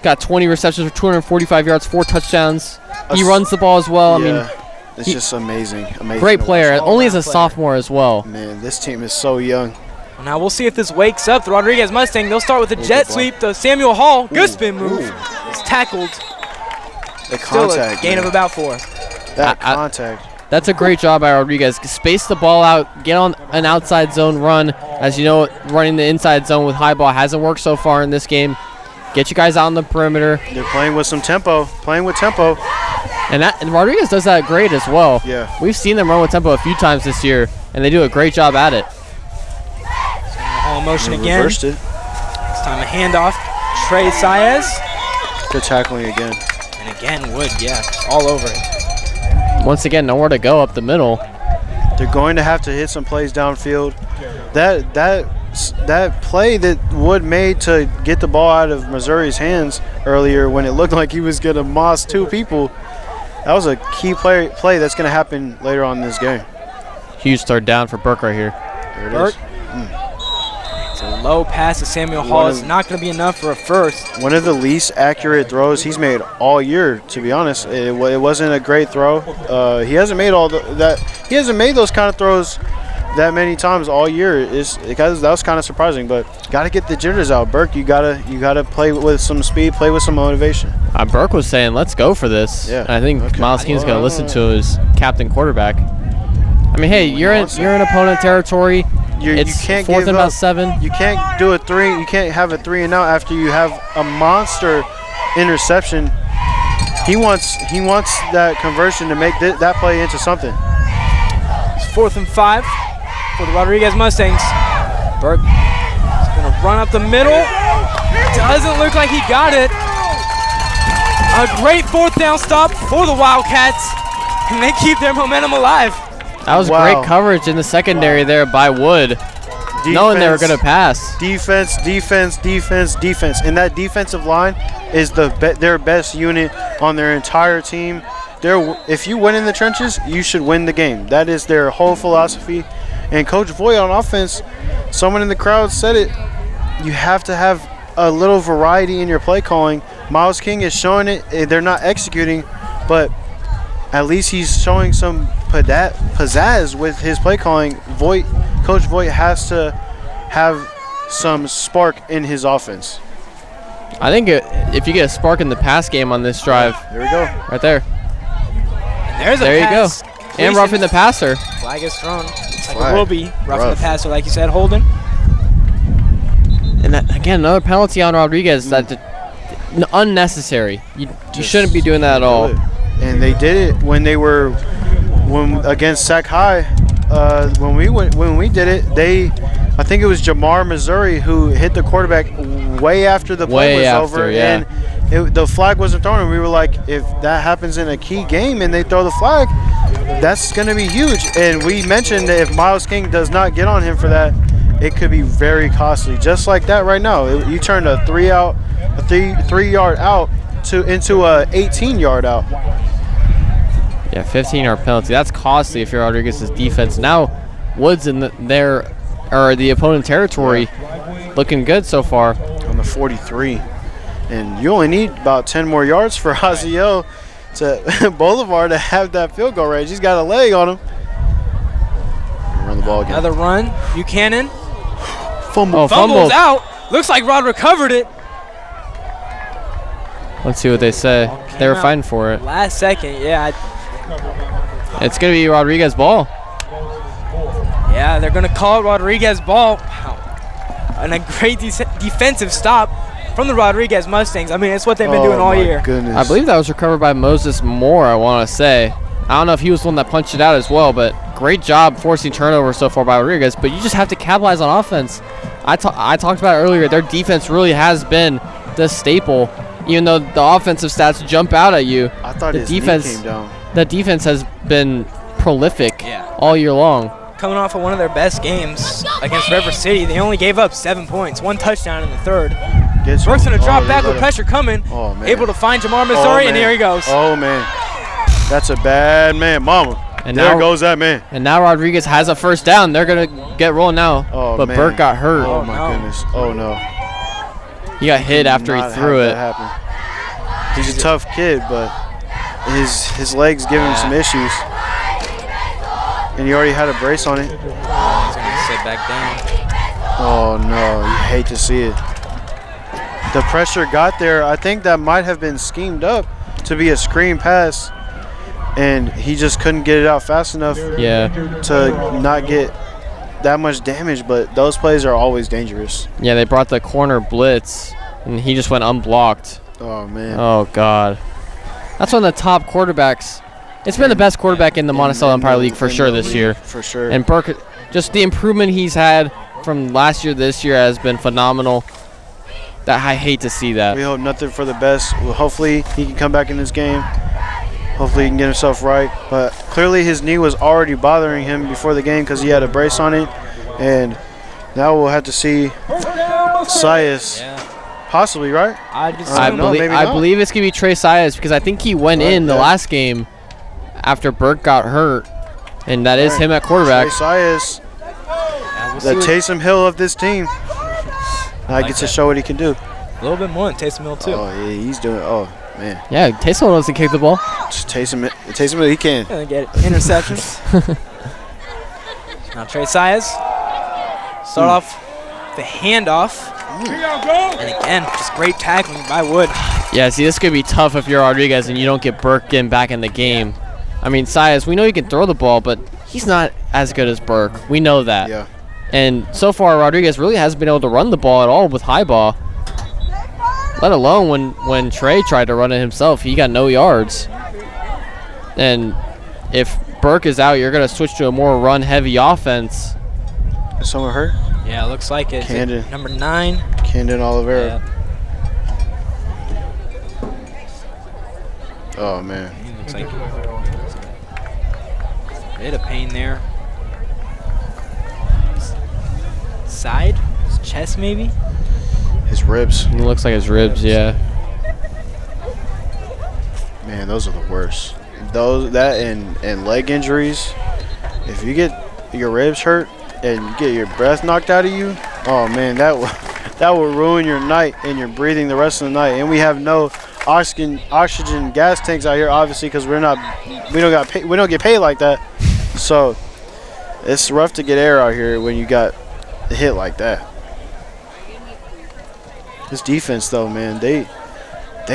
Got 20 receptions for 245 yards, 4 touchdowns. He runs the ball as well. Yeah, I mean, it's just amazing. Great player, only as a sophomore as well. Man, this team is so young. Well, now we'll see if this wakes up the Rodriguez Mustang. They'll start with a jet sweep to Samuel Hall. Good spin move. It's tackled. The contact. Still a gain of about 4. That contact. That's a great job by Rodriguez. Space the ball out, get on an outside zone run. As you know, running the inside zone with high ball hasn't worked so far in this game. Get you guys out on the perimeter. They're playing with some tempo. And Rodriguez does that great as well. Yeah. We've seen them run with tempo a few times this year, and they do a great job at it. All in motion again. Reversed it. It's time a handoff. Trey Saez. Good tackling again. And again, Wood, all over it. Once again, nowhere to go up the middle. They're going to have to hit some plays downfield. That play that Wood made to get the ball out of Missouri's hands earlier when it looked like he was going to moss 2 people, that was a key play that's going to happen later on in this game. Huge third down for Burke right here. There it Burke. is. It's a low pass to Samuel Hall. It's not going to be enough for a first. One of the least accurate throws he's made all year, to be honest. It wasn't a great throw. He hasn't made He hasn't made those kind of throws that many times all year. That was kind of surprising, but got to get the jitters out. Burke, you gotta play with some speed, play with some motivation. Burke was saying, "Let's go for this." Yeah. And I think Miles Keene's going to listen to his captain quarterback. I mean, hey, you're in opponent territory. It's you can't 4th give and about up. 7. You can't do a 3. You can't have a 3 and out after you have a monster interception. He wants that conversion to make that play into something. It's 4th and 5 for the Rodriguez Mustangs. Burke is going to run up the middle. Doesn't look like he got it. A great 4th down stop for the Wildcats, and they keep their momentum alive. That was great coverage in the secondary there by Wood, knowing they were going to pass. Defense. And that defensive line is their best unit on their entire team. If you win in the trenches, you should win the game. That is their whole philosophy. And Coach Voigt on offense, someone in the crowd said it, you have to have a little variety in your play calling. Miles King is showing it. They're not executing, but at least he's showing some pizzazz with his play calling. Coach Voigt has to have some spark in his offense. I think if you get a spark in the pass game on this drive, there we go, right there. And there you go. And roughing the passer. Flag is thrown. It's like it will be roughing the passer, like you said, holding. And that, again, another penalty on Rodriguez that unnecessary. You shouldn't be doing that at all. And they did it when against Sac High. When we did it, I think it was Jamar, Missouri, who hit the quarterback way after the play was over, and the flag wasn't thrown. And we were like, if that happens in a key game and they throw the flag, that's going to be huge. And we mentioned that if Miles King does not get on him for that, it could be very costly. Just like that right now, you turned a 3-yard out into a 18-yard out. Yeah, 15-yard penalty. That's costly if you're Rodriguez's defense. Now, Woods in the opponent territory, looking good so far. On the 43. And you only need about 10 more yards for Haziel to Boulevard to have that field goal range. He's got a leg on him. Run the ball again. Another run. Buchanan. Fumble. Oh, Fumbles out. Looks like Rod recovered it. Let's see what they say. They were fighting for it. Last second, yeah. It's going to be Rodriguez ball. Yeah, they're going to call it Rodriguez ball. Wow. And a great defensive stop from the Rodriguez Mustangs. I mean, it's what they've been doing all year. Goodness. I believe that was recovered by Moses Moore, I want to say. I don't know if he was the one that punched it out as well, but great job forcing turnover so far by Rodriguez. But you just have to capitalize on offense. I talked about it earlier. Their defense really has been the staple, even though the offensive stats jump out at you. I thought the his defense knee came down. The defense has been prolific all year long. Coming off of one of their best games against River City, they only gave up 7 points, 1 touchdown in the third. Burke's going to drop back with pressure coming. Oh, man. Able to find Jamar Missouri, and here he goes. Oh, man. That's a bad man, mama. And there now, goes that man. And now Rodriguez has a first down. They're going to get rolling now. Oh, but man. Burke got hurt. Oh, my goodness. Oh, no. He got hit after he threw it. He's a tough kid, but his legs give him some issues. And he already had a brace on it. He's going to sit back down. Oh, no. You hate to see it. The pressure got there. I think that might have been schemed up to be a screen pass, and he just couldn't get it out fast enough to not get that much damage. But those plays are always dangerous. Yeah, they brought the corner blitz, and he just went unblocked. Oh, man. Oh, God. That's one of the top quarterbacks. It's been the best quarterback in the Monticello Empire League for sure this year. For sure. And Burke, just the improvement he's had from last year this year has been phenomenal. That I hate to see that. We hope nothing for the best. Well, hopefully he can come back in this game. Hopefully he can get himself right. But clearly his knee was already bothering him before the game because he had a brace on it. And now we'll have to see Sias possibly, right? I believe it's going to be Trey Sias because I think he went in the last game after Burke got hurt. And that is him at quarterback. Trey Sias, the Taysom Hill of this team. Now he gets to show what he can do. A little bit more than Taysom Hill, too. Oh, yeah, he's doing it. Oh, man. Yeah, Taysom wants to kick the ball. Just Taysom Hill, he can. Gonna get interceptions. Now Trey Sias. Start off the handoff. And again, just great tackling by Wood. Yeah, see, this could be tough if you're Rodriguez and you don't get Burke in back in the game. I mean, Sias, we know he can throw the ball, but he's not as good as Burke. We know that. Yeah. And so far, Rodriguez really hasn't been able to run the ball at all with high ball. Let alone when Trey tried to run it himself, he got no yards. And if Burke is out, you're going to switch to a more run-heavy offense. Is someone hurt? Yeah, it looks like it. Camden. Number 9. Camden Oliveira. Yeah. Oh, man. Looks like a bit of pain there. Side? His chest, maybe? His ribs. It looks like his ribs, yeah. Man, those are the worst. That and leg injuries. If you get your ribs hurt and you get your breath knocked out of you, oh man, that will ruin your night and your breathing the rest of the night. And we have no oxygen gas tanks out here, obviously, because we don't get paid like that. So it's rough to get air out here when you got hit like that. This defense, though, man, they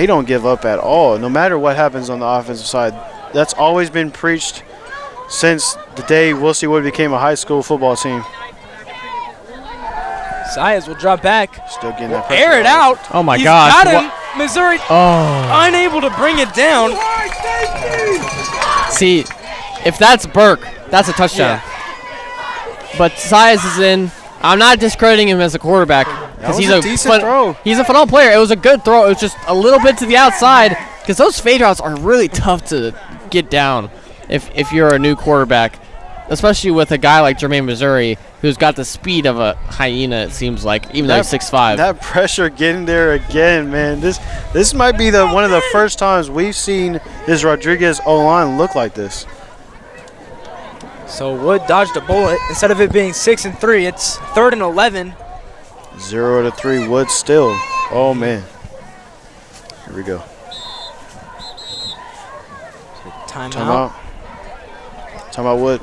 don't give up at all, no matter what happens on the offensive side. That's always been preached since the day Wilsey Wood became a high school football team. Sias will drop back. Still getting that pressure. Air it out. Oh, my He's gosh. got him. Missouri unable to bring it down. See, if that's Burke, that's a touchdown. Yeah. But Sias is in. I'm not discrediting him as a quarterback because he's a decent throw. He's a phenomenal player. It was a good throw. It was just a little bit to the outside because those fade routes are really tough to get down if you're a new quarterback, especially with a guy like Jermaine Missouri who's got the speed of a hyena, it seems like, even though he's 6'5". That pressure getting there again, man. This might be one of the first times we've seen this Rodriguez O-line look like this. So Wood dodged a bullet. Instead of it being 6 and 3, it's 3rd and 11. 0 to 3, Wood still. Oh, man. Here we go. Timeout. Timeout, Wood.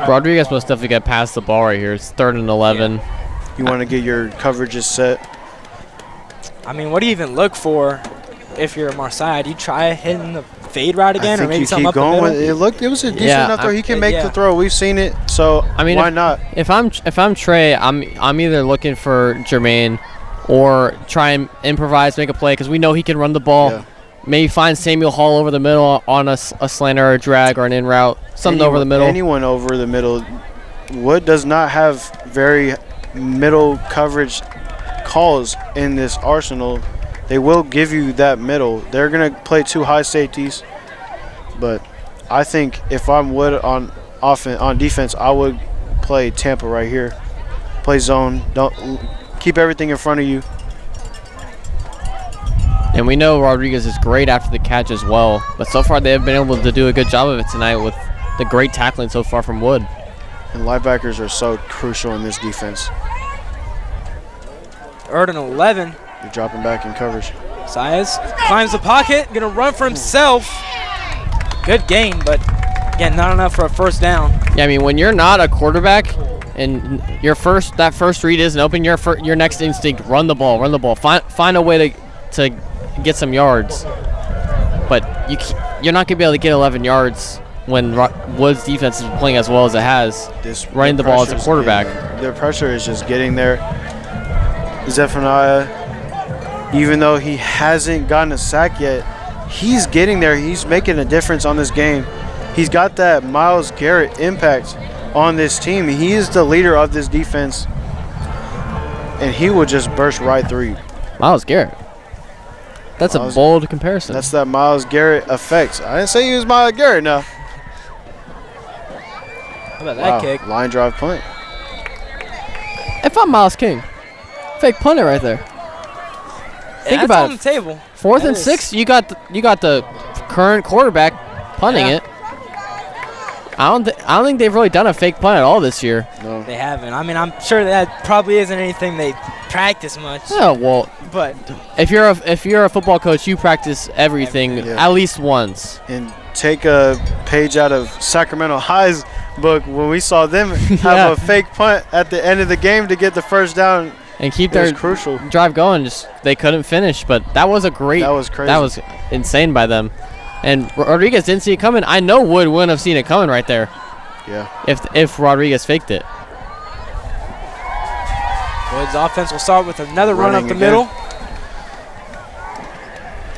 Rodriguez must definitely get past the ball right here. It's 3rd and 11. You want to get your coverages set. I mean, what do you even look for if you're Marseille? Do you try hitting the fade route again, or maybe something up the middle? It was a decent enough throw. He can make the throw. We've seen it, so I mean, why not? If I'm Trey, I'm either looking for Jermaine or try and improvise, make a play, because we know he can run the ball. Yeah. Maybe find Samuel Hall over the middle on a slant or a drag or an in route, something over the middle. Anyone over the middle. Wood does not have very middle coverage calls in this arsenal. They will give you that middle. They're going to play 2 high safeties, but I think if I'm Wood on defense, I would play Tampa right here. Play zone. Don't keep everything in front of you. And we know Rodriguez is great after the catch as well, but so far they have been able to do a good job of it tonight with the great tackling so far from Wood. And linebackers are so crucial in this defense. 3rd and 11. You're dropping back in coverage. Saez climbs the pocket, gonna run for himself. Good gain, but again, not enough for a first down. Yeah, I mean, when you're not a quarterback and that first read isn't open, your next instinct, run the ball. Find a way to get some yards. But you're not gonna be able to get 11 yards when Wood's defense is playing as well as it has. Running the ball as a quarterback. Their pressure is just getting there. Zephaniah, even though he hasn't gotten a sack yet, he's getting there. He's making a difference on this game. He's got that Myles Garrett impact on this team. He is the leader of this defense, and he will just burst right through you. Myles Garrett. That's a bold comparison. That's that Myles Garrett effect. I didn't say he was Myles Garrett now. How about that kick? Line drive punt. If I'm Miles King, fake punt it right there. Think That's about on the table. 4th and 6. You got the current quarterback punting it. I don't think they've really done a fake punt at all this year. No, they haven't. I mean, I'm sure that probably isn't anything they practice much. Yeah, well, but if you're a football coach, you practice everything at least once. And take a page out of Sacramento High's book when we saw them have a fake punt at the end of the game to get the first down and keep their crucial drive going. Just they couldn't finish, but that was crazy. That was insane by them. And Rodriguez didn't see it coming. I know Wood wouldn't have seen it coming right there. Yeah. If Rodriguez faked it. Wood's offense will start with another run up the middle.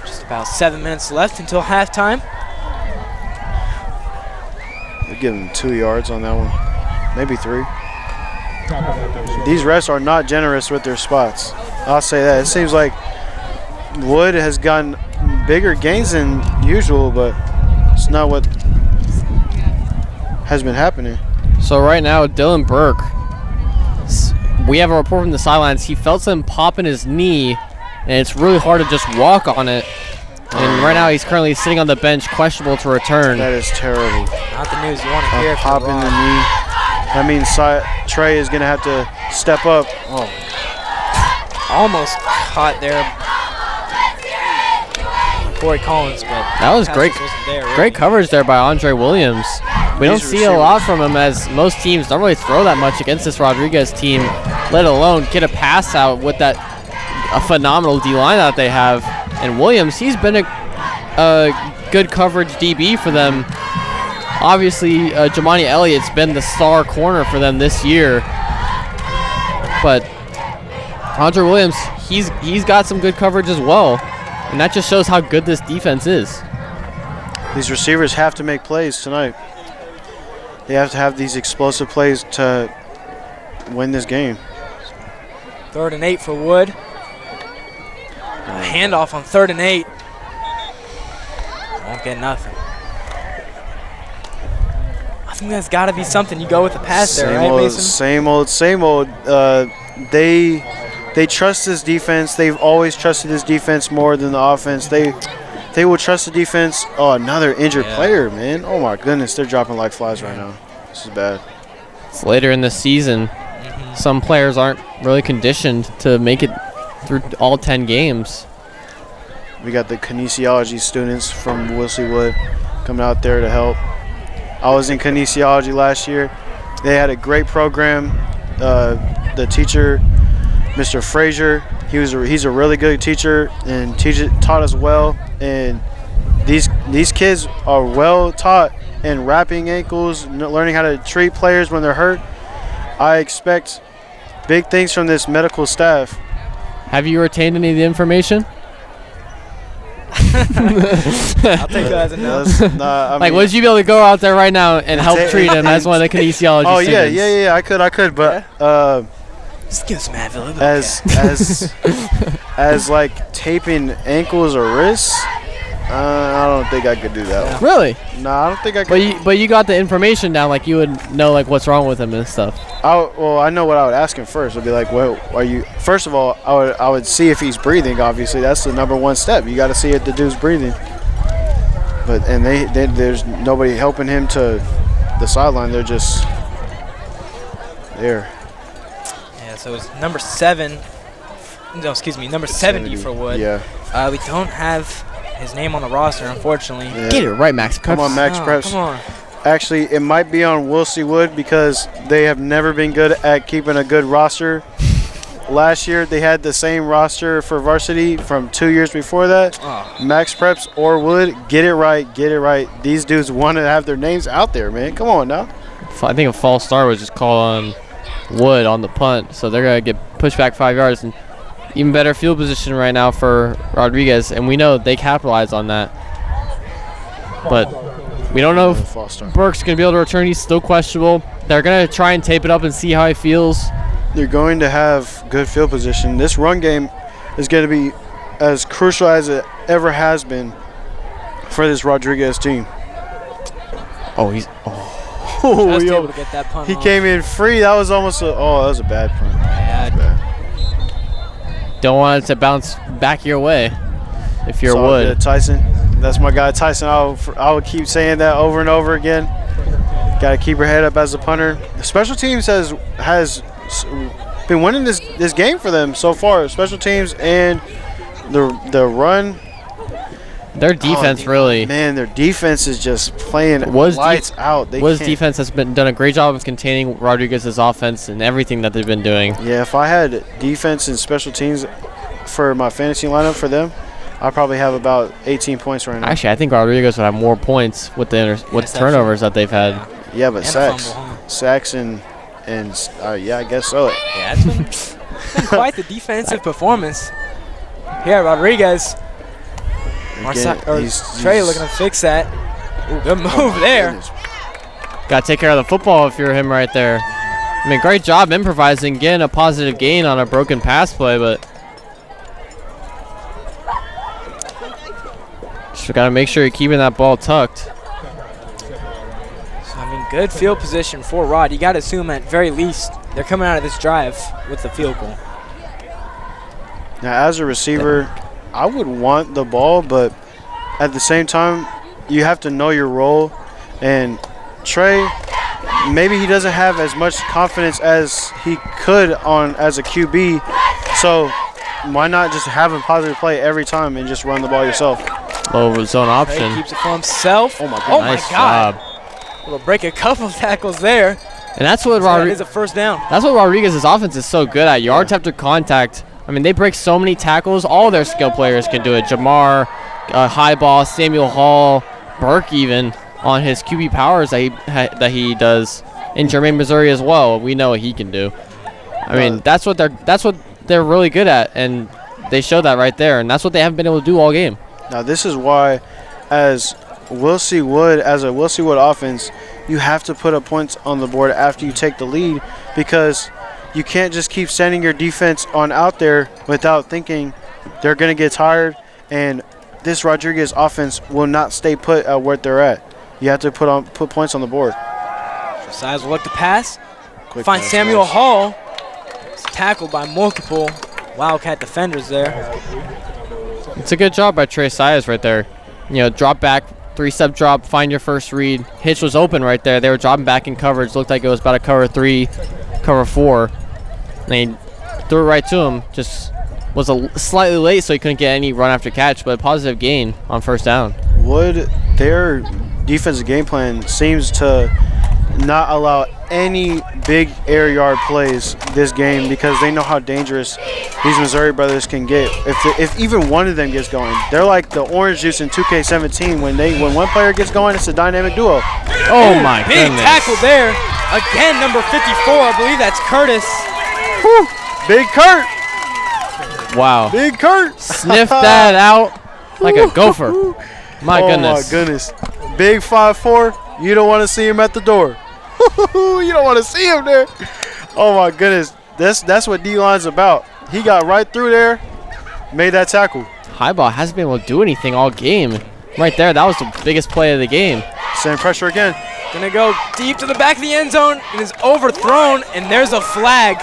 Just about 7 minutes left until halftime. They're giving 2 yards on that one, maybe 3. These refs are not generous with their spots. I'll say that. It seems like Wood has gotten bigger gains than usual, but it's not what has been happening. So right now, Dylan Burke, we have a report from the sidelines. He felt something pop in his knee, and it's really hard to just walk on it. And right now, he's currently sitting on the bench, questionable to return. That is terrible. Not the news you want to hear. A pop in the knee. That means Trey is going to have to step up. Oh. Almost caught there. Corey Collins, but that was great. Great coverage there by Andre Williams. We don't see a lot from him, as most teams don't really throw that much against this Rodriguez team, let alone get a pass out with a phenomenal D-line that they have. And Williams, he's been a good coverage DB for them. Obviously, Jamani Elliott's been the star corner for them this year. But Andre Williams, he's got some good coverage as well. And that just shows how good this defense is. These receivers have to make plays tonight. They have to have these explosive plays to win this game. 3rd and 8 for Wood. A handoff on 3rd and 8. Won't get nothing. A think that's got to be something. You go with the pass there, right, old, Mason? Same old. They trust this defense. They've always trusted this defense more than the offense. They will trust the defense. Oh, another injured player, man. Oh, my goodness. They're dropping like flies right now. This is bad. It's later in the season. Some players aren't really conditioned to make it through all 10 games. We got the kinesiology students from Wilson Wood coming out there to help. I was in kinesiology last year. They had a great program. The teacher, Mr. Frazier, he's a really good teacher and taught us well. And these kids are well taught in wrapping ankles, learning how to treat players when they're hurt. I expect big things from this medical staff. Have you retained any of the information? I'll take that as a no. Would you be able to go out there right now and help treat him as one of the kinesiology students? Yeah, I could, but just give some Advil. as like taping ankles or wrists, I don't think I could do that one. Really? No, I don't think I could. But you got the information down, like you would know like what's wrong with him and stuff. I know what I would ask him first. I'd be like, well, are you? First of all, I would see if he's breathing. Obviously, that's the number one step. You got to see if the dude's breathing. But there's nobody helping him to the sideline. They're just there. Yeah. So it's number 7. No, excuse me, number 70 for Wood. Yeah. We don't have his name on the roster, unfortunately. Yeah. Get it right, Max Preps. Come on, Max Preps. Come on. Actually, it might be on Wilson Wood because they have never been good at keeping a good roster. Last year, they had the same roster for varsity from 2 years before that. Max Preps or Wood, get it right. These dudes want to have their names out there, man. Come on now. I think a false start was just called on Wood on the punt, so they're going to get pushed back 5 yards. And even better field position right now for Rodriguez, and we know they capitalize on that. But we don't know if Burke's going to be able to return. He's still questionable. They're going to try and tape it up and see how he feels. They're going to have good field position. This run game is going to be as crucial as it ever has been for this Rodriguez team. Just able to get that punt he off. came in free. That was almost that was a bad punt. Yeah. Don't want it to bounce back your way if you're Wood. Good, Tyson. That's my guy, Tyson. I would keep saying that over and over again. Got to keep your head up as a punter. The special teams has been winning this game for them so far. Special teams and the run. Their defense really. Man, their defense is just playing lights out. Wood's defense has done a great job of containing Rodriguez's offense and everything that they've been doing. Yeah, if I had defense and special teams for my fantasy lineup for them, I probably have about 18 points right now. Actually, I think Rodriguez would have more points with with turnovers that they've had. Yeah, but sacks and I guess so. Yeah, it's been quite the defensive performance here at Rodriguez. Trey looking to fix that. Ooh, good move there. Got to take care of the football if you're him right there. I mean, great job improvising, getting a positive gain on a broken pass play, but just got to make sure you're keeping that ball tucked. So, I mean, good field position for Rod. You got to assume at very least they're coming out of this drive with the field goal. Now, as a receiver, I would want the ball, but at the same time, you have to know your role. And Trey, maybe he doesn't have as much confidence as he could as a QB. So why not just have a positive play every time and just run the ball yourself? Low zone option. Trey keeps it for himself. Oh, my God. Oh, my Nice God. job. We'll break a couple tackles there. And that's what That is a first down. That's what Rodriguez's offense is so good at. Yards after contact. I mean, they break so many tackles. All their skill players can do it. Jamar, Highball, Samuel Hall, Burke even on his QB powers that he does. In Jermaine, Missouri as well. We know what he can do. I mean, that's what they're really good at, and they show that right there. And that's what they haven't been able to do all game. Now, this is why, as a Wilson Wood offense, you have to put up points on the board after you take the lead, because you can't just keep sending your defense on out there without thinking they're going to get tired, and this Rodriguez offense will not stay put at where they're at. You have to put points on the board. Size will look to pass. Quick Find pass, Samuel nice. Hall. It's tackled by multiple Wildcat defenders there. It's a good job by Trey Sias right there. You know, drop back, 3-step drop, find your first read. Hitch was open right there. They were dropping back in coverage. Looked like it was about a cover 3, cover 4. And they threw it right to him. Just was slightly late, so he couldn't get any run after catch, but a positive gain on first down. Would their defensive game plan seems to not allow any big air yard plays this game because they know how dangerous these Missouri brothers can get. If even one of them gets going, they're like the orange juice in 2K17. When one player gets going, it's a dynamic duo. Oh my Big goodness. tackle there. Again, number 54. I believe that's Curtis. Whew. Big Kurt. Wow. Big Kurt. Sniffed that out like a gopher. My goodness. Oh my goodness. Big 5'4". You don't want to see him at the door. You don't want to see him there. Oh my goodness. That's what D-line's about. He got right through there, made that tackle. Highball hasn't been able to do anything all game. Right there, that was the biggest play of the game. Send pressure again. Gonna go deep to the back of the end zone and is overthrown, and there's a flag.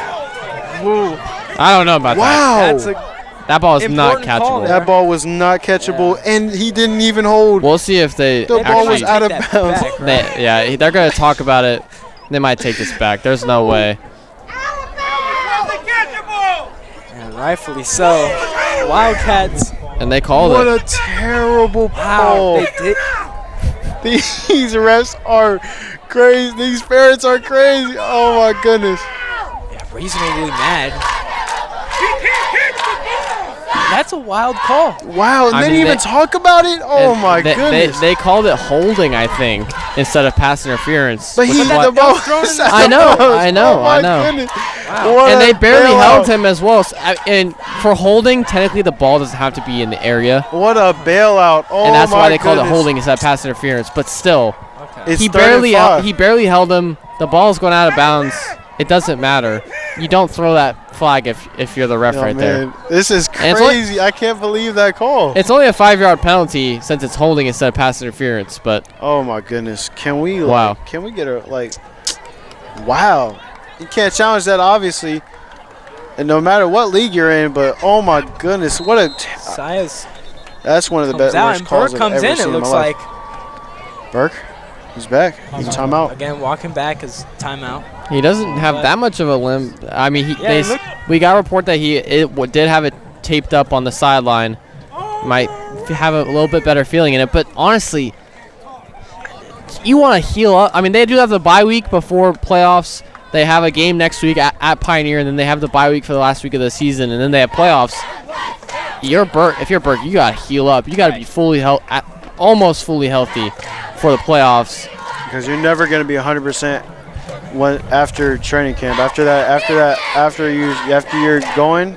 Woo. I don't know about that. That's That ball is not important call catchable. there. That ball was not catchable, and he didn't even hold. We'll see if they The ball was actually. out of Take that bounds. back, right? They're going to talk about it. They might take this back. There's no way. And rightfully so. Wildcats. And they called What it. a terrible Wow, ball. they did. These refs are crazy. These parents are crazy. Oh my goodness. Yeah, reasonably mad. That's a wild call. Wow, and I they mean, didn't even they- talk about it? Oh And my they, goodness. They called it holding, I think, instead of pass interference. But which he is did what- the ball. was thrown in the- I know, Oh my I know. goodness. What And a they barely bailout. held him as well. And for holding, technically the ball doesn't have to be in the area. What a bailout. Oh And that's my why they called it goodness. holding instead of pass interference. But still, It's he 3rd and 5. barely held him. The ball's going out of bounds. It doesn't matter. You don't throw that flag if you're the ref Oh, right there. man. This is And it's only- crazy. I can't believe that call. It's only a 5-yard penalty since it's holding instead of pass interference. But Oh my goodness. Can we Wow. Can we get a wow. You can't challenge that obviously. And no matter what league you're in, but oh my goodness, what a Sias that's one of the comes best out worst and calls Burke I've comes ever in, seen it in looks my life. like. Burke, he's back. He's timeout. Again, walking back is timeout. he doesn't have that much of a limb. I mean, Yeah, look- we got a report that did have it taped up on the sideline. Might have a little bit better feeling in it. But honestly, you want to heal up. I mean, they do have the bye week before playoffs. They have a game next week at Pioneer, and then they have the bye week for the last week of the season, and then they have playoffs. If you're Burke, you got to heal up. You got to be almost fully healthy for the playoffs. Because you're never going to be 100% after training camp. After you're going,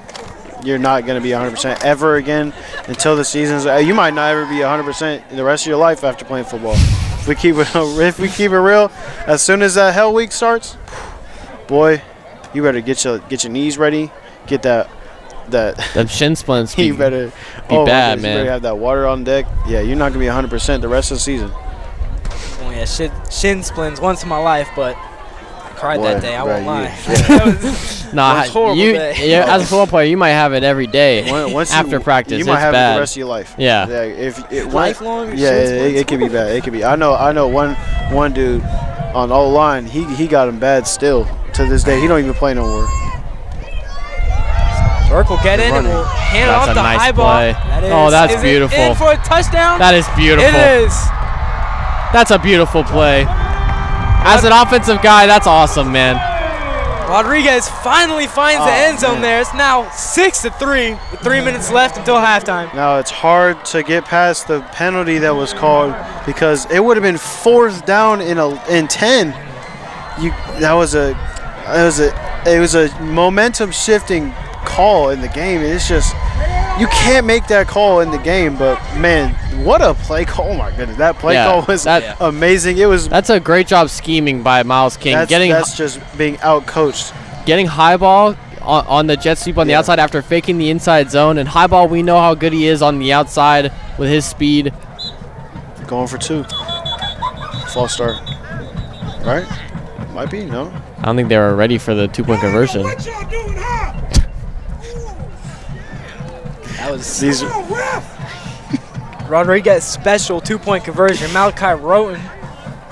you're not going to be 100% ever again until the season's. You might not ever be 100% the rest of your life after playing football. If we keep it real, as soon as that hell week starts, boy, you better get your knees ready. Get that. The shin splints You better be my bad, goodness, man. You better have that water on deck. Yeah, you're not gonna be 100% the rest of the season. Oh yeah, shin splints once in my life, but I cried that day. I won't lie. Nah, It's a horrible day. yeah, as a football player, you might have it every day Once after practice. you might it's have bad. it the rest of your life. Yeah. If it Lifelong Yeah, shin splints? it can be bad. It can be. I know one dude on O line. He got him bad still to this day. He don't even play no more. Burke will get in and running. will hand That's off a the nice high ball. play. That Oh, that's is beautiful. It in for a touchdown? That is beautiful. It is. That's a beautiful play. As an offensive guy, that's awesome, man. Rodriguez finally finds the end zone there. It's now 6-3 with 3 minutes left until halftime. Now it's hard to get past the penalty that was called because it would have been 4th down in 10. It was a momentum shifting call in the game. It's just you can't make that call in the game. But man, what a play call! Oh my goodness, that play Yeah, call was that- amazing. It was. That's a great job scheming by Miles King. That's just being out coached. Getting high ball on the jet sweep on the Yeah. outside after faking the inside zone. And high ball, we know how good he is on the outside with his speed. Going for 2. False start. Right? Might be, no. I don't think they were ready for the 2-point conversion. That was These Rodriguez special 2-point conversion. Malachi Roten.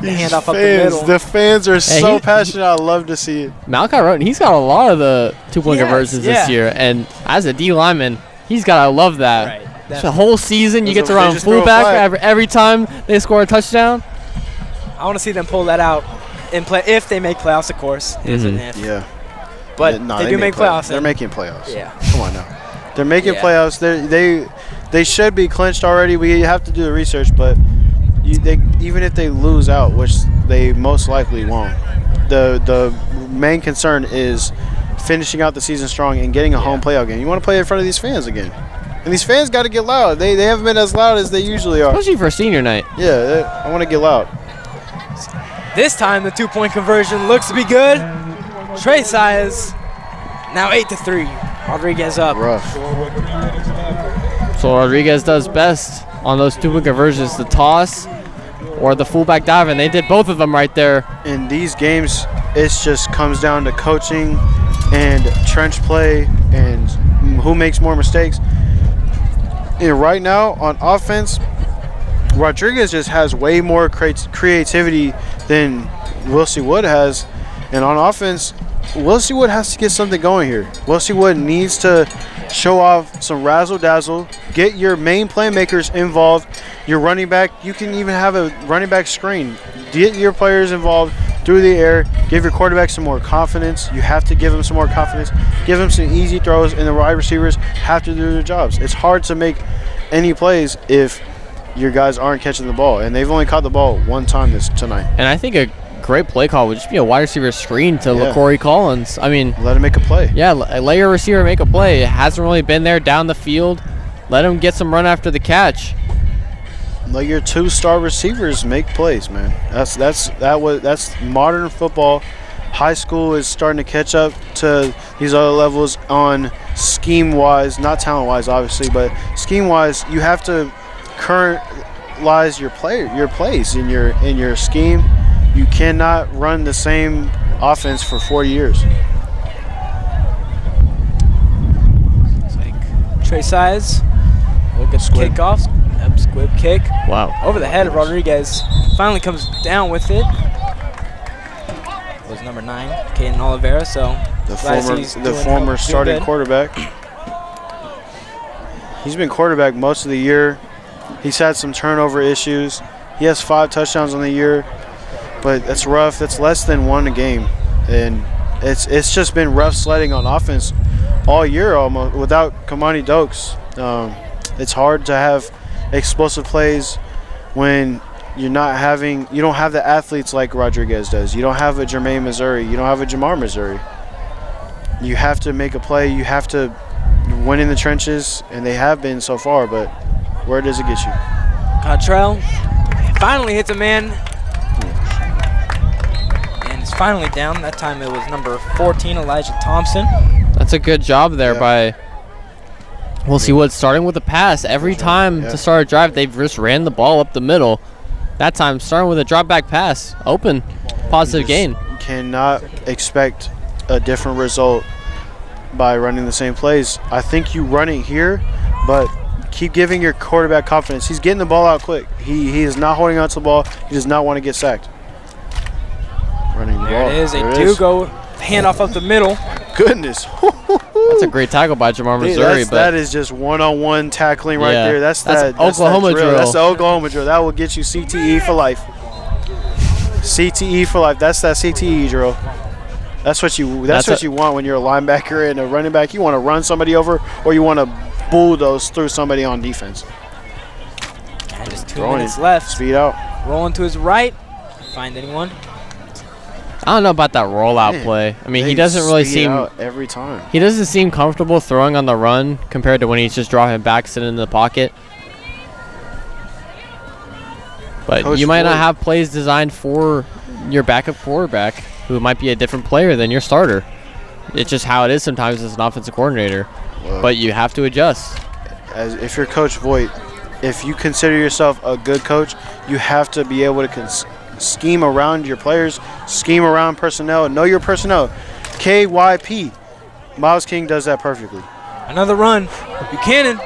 The handoff up the middle. The fans are so he- passionate. I love to see it. Malachi Roten, he's got a lot of the 2-point Yes, conversions yeah. this year. And as a D lineman, he's got to love that. Right. The whole season, you get to They run just throw a fullback flag. every time they score a touchdown. I want to see them pull that out in play if they make playoffs, of course. Is an if. Yeah. But No, they do make playoffs. They're and- making playoffs. Yeah. Come on now. They're making Yeah. playoffs. They should be clinched already. We have to do the research, but even if they lose out, which they most likely won't, the main concern is finishing out the season strong and getting a home playoff game. You want to play in front of these fans again. And these fans got to get loud. They haven't been as loud as they usually are. Especially for senior night. Yeah, I want to get loud. This time the 2-point conversion looks to be good. Trey Size now 8-3. Rodriguez up. Rough. So Rodriguez does best on those 2-point conversions, the toss or the fullback dive, and they did both of them right there. In these games, it just comes down to coaching and trench play and who makes more mistakes. And right now on offense, Rodriguez just has way more creativity than Wilcie Wood has. And on offense, Wilcie Wood has to get something going here. Wilcie Wood needs to show off some razzle-dazzle, get your main playmakers involved. Your running back, you can even have a running back screen. Get your players involved through the air. Give your quarterback some more confidence. You have to give him some more confidence. Give him some easy throws, and the wide receivers have to do their jobs. It's hard to make any plays if your guys aren't catching the ball, and they've only caught the ball one time tonight. And I think a great play call would just be a wide receiver screen to Yeah. LaCorey Collins. I mean, Let him make a play. yeah, let your receiver make a play. It hasn't really been there down the field. Let him get some run after the catch. Let your 2-star receivers make plays, man. That's modern football. High school is starting to catch up to these other levels on scheme-wise, not talent-wise, obviously, but scheme-wise, you have to currentlize your plays in your scheme. You cannot run the same offense for 4 years. Trey Size. We'll get Squib. kickoffs. Yep, squib kick. Wow. Over the head of Rodriguez. Finally comes down with it. Was number 9, Caden Oliveira. So The glad to see he's doing former starting good. quarterback. He's been quarterback most of the year. He's had some turnover issues. He has 5 touchdowns on the year, but that's rough. That's less than 1 a game, and it's just been rough sledding on offense all year almost without Kamani Dokes. It's hard to have explosive plays when you don't have the athletes like Rodriguez does. You don't have a Jermaine Missouri. You don't have a Jamar Missouri. You have to make a play. You have to win in the trenches, and they have been so far, but where does it get you? Cottrell finally hits a man. And it's finally down. That time it was number 14, Elijah Thompson. That's a good job there Yeah. by Wilcie Wood, starting with a pass. Every time Yeah. to start a drive, they've just ran the ball up the middle. That time, starting with a drop back pass. Open, positive gain. You cannot expect a different result by running the same plays. I think you run it here, but keep giving your quarterback confidence. He's getting the ball out quick. He is not holding on to the ball. He does not want to get sacked. Running the There ball. it is. They There it do is. go handoff up the middle. Goodness. That's a great tackle by Jamar Missouri, but that is just one-on-one tackling right Yeah, there. That's Oklahoma that drill. That's the Oklahoma drill. That will get you CTE for life. CTE for life. That's that CTE drill. That's what you want when you're a linebacker and a running back. You want to run somebody over, or you want to bulldoze through somebody on defense. And just 2 Throwing minutes it. left. Speed out. Rolling to his right. Find anyone. I don't know about that rollout Man, play. I mean, he They doesn't really speed seem out every time. he doesn't seem comfortable throwing on the run compared to when he's just dropping back, sitting in the pocket. But Coach you might not Floyd. have plays designed for your backup quarterback, who might be a different player than your starter. It's just how it is sometimes as an offensive coordinator. Well, But you have to adjust. if you're Coach Voigt, if you consider yourself a good coach, you have to be able to scheme around your players, scheme around personnel, know your personnel. KYP. Miles King does that perfectly. Another run. Buchanan.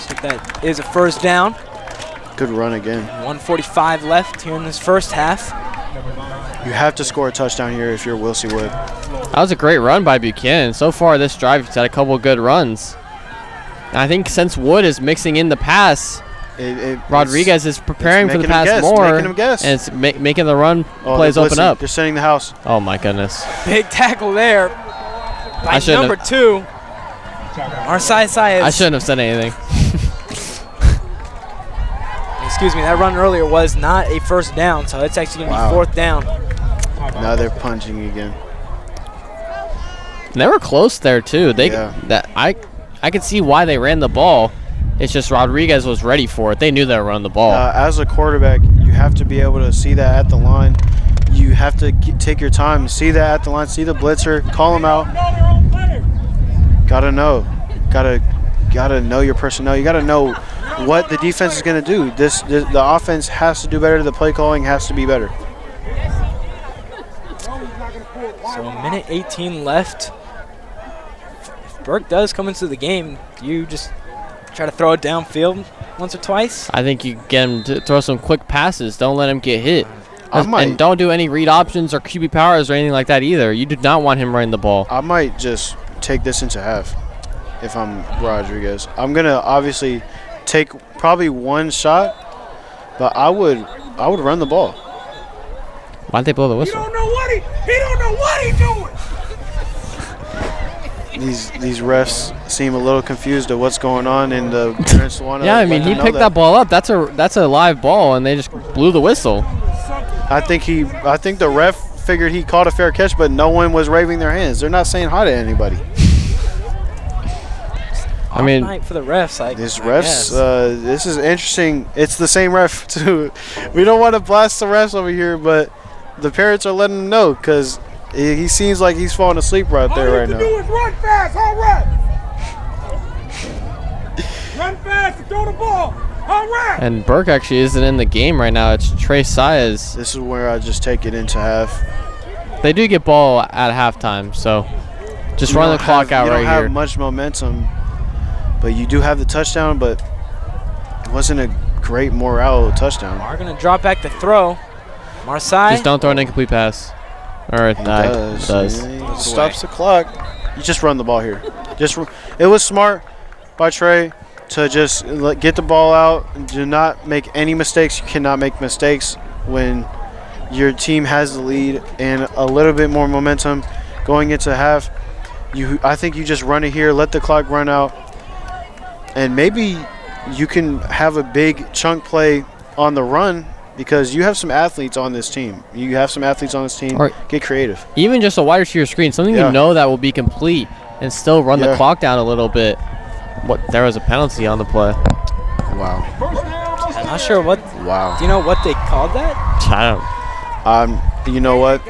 So that is a first down. Good run again. 1:45 left here in this first half. You have to score a touchdown here if you're Wilsey Wood. That was a great run by Buchanan. So far this drive, he's had a couple of good runs. And I think since Wood is mixing in the pass, Rodriguez is preparing for the pass more. Making him guess. And it's making the run plays open up. They're sending the house. Oh, my goodness. Big tackle there by number 2. Marcai Saez. I shouldn't have said anything. Excuse me, that run earlier was not a first down, so it's actually going to be fourth down. Now they're punching again. And they were close there too. I could see why they ran the ball. It's just Rodriguez was ready for it. They knew they were running the ball. As a quarterback, you have to be able to see that at the line. You have to take your time, see that at the line, see the blitzer, call him out. Gotta know. Gotta know your personnel. You gotta know what the defense is going to do. The offense has to do better. The play calling has to be better. So a minute 18 left. If Burke does come into the game, do you just try to throw it downfield once or twice? I think you get him to throw some quick passes. Don't let him get hit. And don't do any read options or QB powers or anything like that either. You do not want him running the ball. I might just take this into half if I'm Rodriguez. I'm going to obviously take probably one shot, but I would run the ball. Why'd they blow the whistle? He don't know what he doing. These refs seem a little confused at what's going on in the Solano. Yeah, I mean he picked that ball up. That's a live ball, and they just blew the whistle. I think the ref figured he caught a fair catch, but no one was waving their hands. They're not saying hi to anybody. I mean, night for the refs. This is interesting. It's the same ref too. We don't want to blast the refs over here, but the parents are letting him know because he seems like he's falling asleep right there right now. All you have to do is run fast. All right. Run fast and throw the ball. All right. And Burke actually isn't in the game right now. It's Trey Saez. This is where I just take it into half. They do get ball at halftime, so just run the clock out right here. You don't have much momentum. But you do have the touchdown, but it wasn't a great morale touchdown. Are going to drop back to throw. Marcai. Just don't throw an incomplete pass. Or it does. It stops the clock. You just run the ball here. It was smart by Trey to just get the ball out. Do not make any mistakes. You cannot make mistakes when your team has the lead and a little bit more momentum going into half. I think you just run it here, let the clock run out. And maybe you can have a big chunk play on the run because you have some athletes on this team. Or get creative. Even just a wide receiver screen, something you know that will be complete and still run the clock down a little bit. There was a penalty on the play. Wow. I'm not sure what. Wow. Do you know what they called that? I don't. You know what?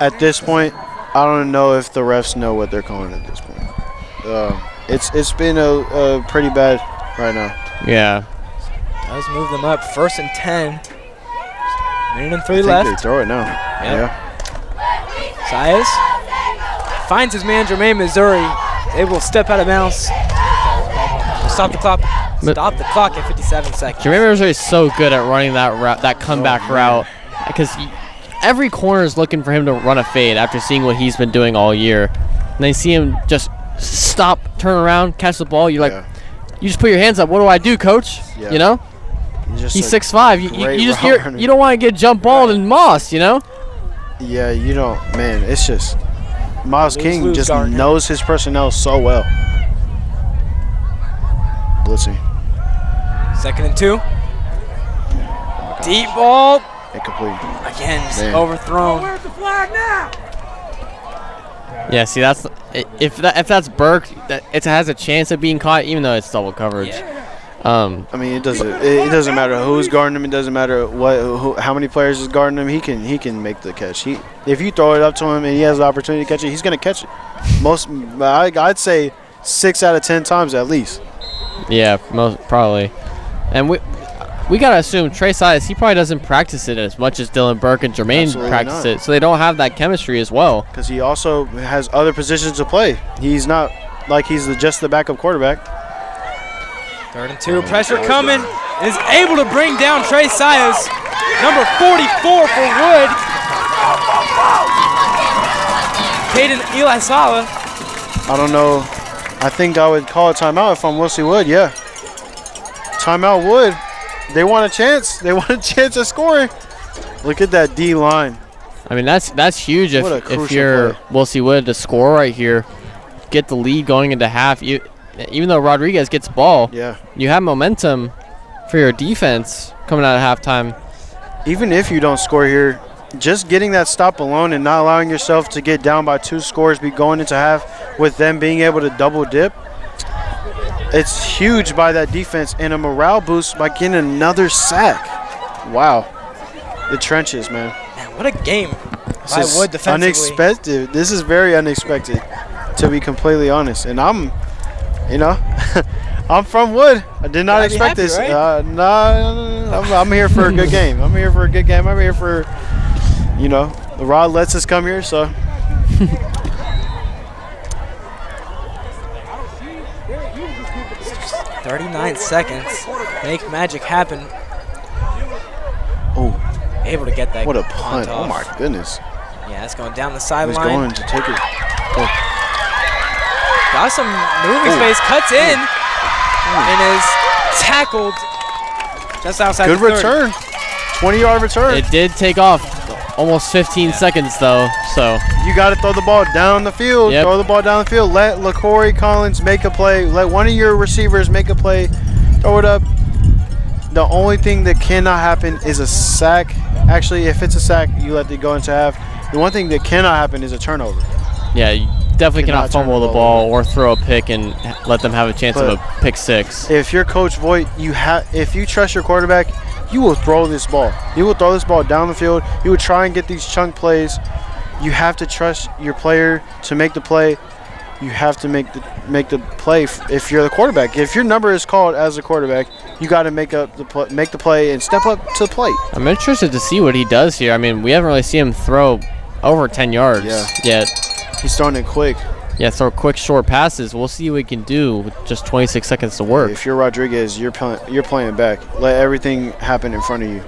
At this point, I don't know if the refs know what they're calling at this point. It's been a pretty bad right now. Yeah. Does move them up. 1st and 10. Minute and 3 I left. think they throw it now. Yep. Saez finds his man Jermaine Missouri. Able to step out of bounds. Stop the clock. Stop the clock at 57 seconds. Jermaine Missouri is so good at running that route, that comeback route, because every corner is looking for him to run a fade after seeing what he's been doing all year. And they see him just stop, turn around, catch the ball. You're like, you just put your hands up. What do I do, coach? Yeah. You know? He's 6'5". You don't want to get jump balled and mossed, you know? Yeah, you don't. Man, it's just Miles King just Gardner knows his personnel so well. Blitzing. 2nd and 2. Deep ball. Incomplete. Again, just overthrown. Where's the flag now? Yeah, see, that's if that's Burke, it has a chance of being caught, even though it's double coverage. Yeah. I mean, it doesn't matter who's guarding him. It doesn't matter how many players is guarding him. He can make the catch. If you throw it up to him and he has the opportunity to catch it, he's gonna catch it. I'd say 6 out of 10 times at least. Yeah, most probably. And we got to assume Trey Sias, he probably doesn't practice it as much as Dylan Burke and Jermaine Absolutely practice not. it, so they don't have that chemistry as well. Because he also has other positions to play. He's not like he's just the backup quarterback. 3rd and 2, pressure coming. Is able to bring down Trey Sias. Number 44 for Wood. Caden Eli Sala. I don't know. I think I would call a timeout if I'm Wilson Wood. Yeah. Timeout Wood. They want a chance. They want a chance of scoring. Look at that D line. I mean, that's huge What a if crucial you're play. Wilson Wood to score right here, get the lead going into half. Even though Rodriguez gets the ball, Yeah. you have momentum for your defense coming out of halftime. Even if you don't score here, just getting that stop alone and not allowing yourself to get down by 2 scores, be going into half with them being able to double dip, it's huge by that defense and a morale boost by getting another sack. Wow. The trenches, man. Man, what a game This by is Wood defensively. unexpected. This is very unexpected, to be completely honest. And I'm from Wood. I did not Gotta be expect happy, this. right? No, I'm here for a good game. I'm here for a good game. I'm here for, the Rod lets us come here, so. 39 seconds. Make magic happen. Oh, Able to get that. what a punt. Oh, my goodness. Yeah, it's going down the He was sideline. going to take it. Got some moving space. Cuts in. And is tackled just outside Good the 30. return. 20-yard return. It did take off almost 15 seconds though, so You got to throw the ball down the field. Yep. Throw the ball down the field. Let LaCorey Collins make a play. Let one of your receivers make a play. Throw it up. The only thing that cannot happen is a sack. Actually, if it's a sack, you let it go into half. The one thing that cannot happen is a turnover. yeah, you definitely Cannot cannot turn fumble the the ball ball or throw a pick and let them have a chance of But a pick six. If you're Coach Voigt, if you trust your quarterback, you will throw this ball. You will throw this ball down the field. You will try and get these chunk plays. You have to trust your player to make the play. You have to make the play if you're the quarterback. If your number is called as a quarterback, you got to make the play and step up to the plate. I'm interested to see what he does here. I mean, we haven't really seen him throw over 10 yards yet. He's throwing it quick. Yeah, throw quick short passes. We'll see what he can do with just 26 seconds to work. If you're Rodriguez, you're playing back. Let everything happen in front of you.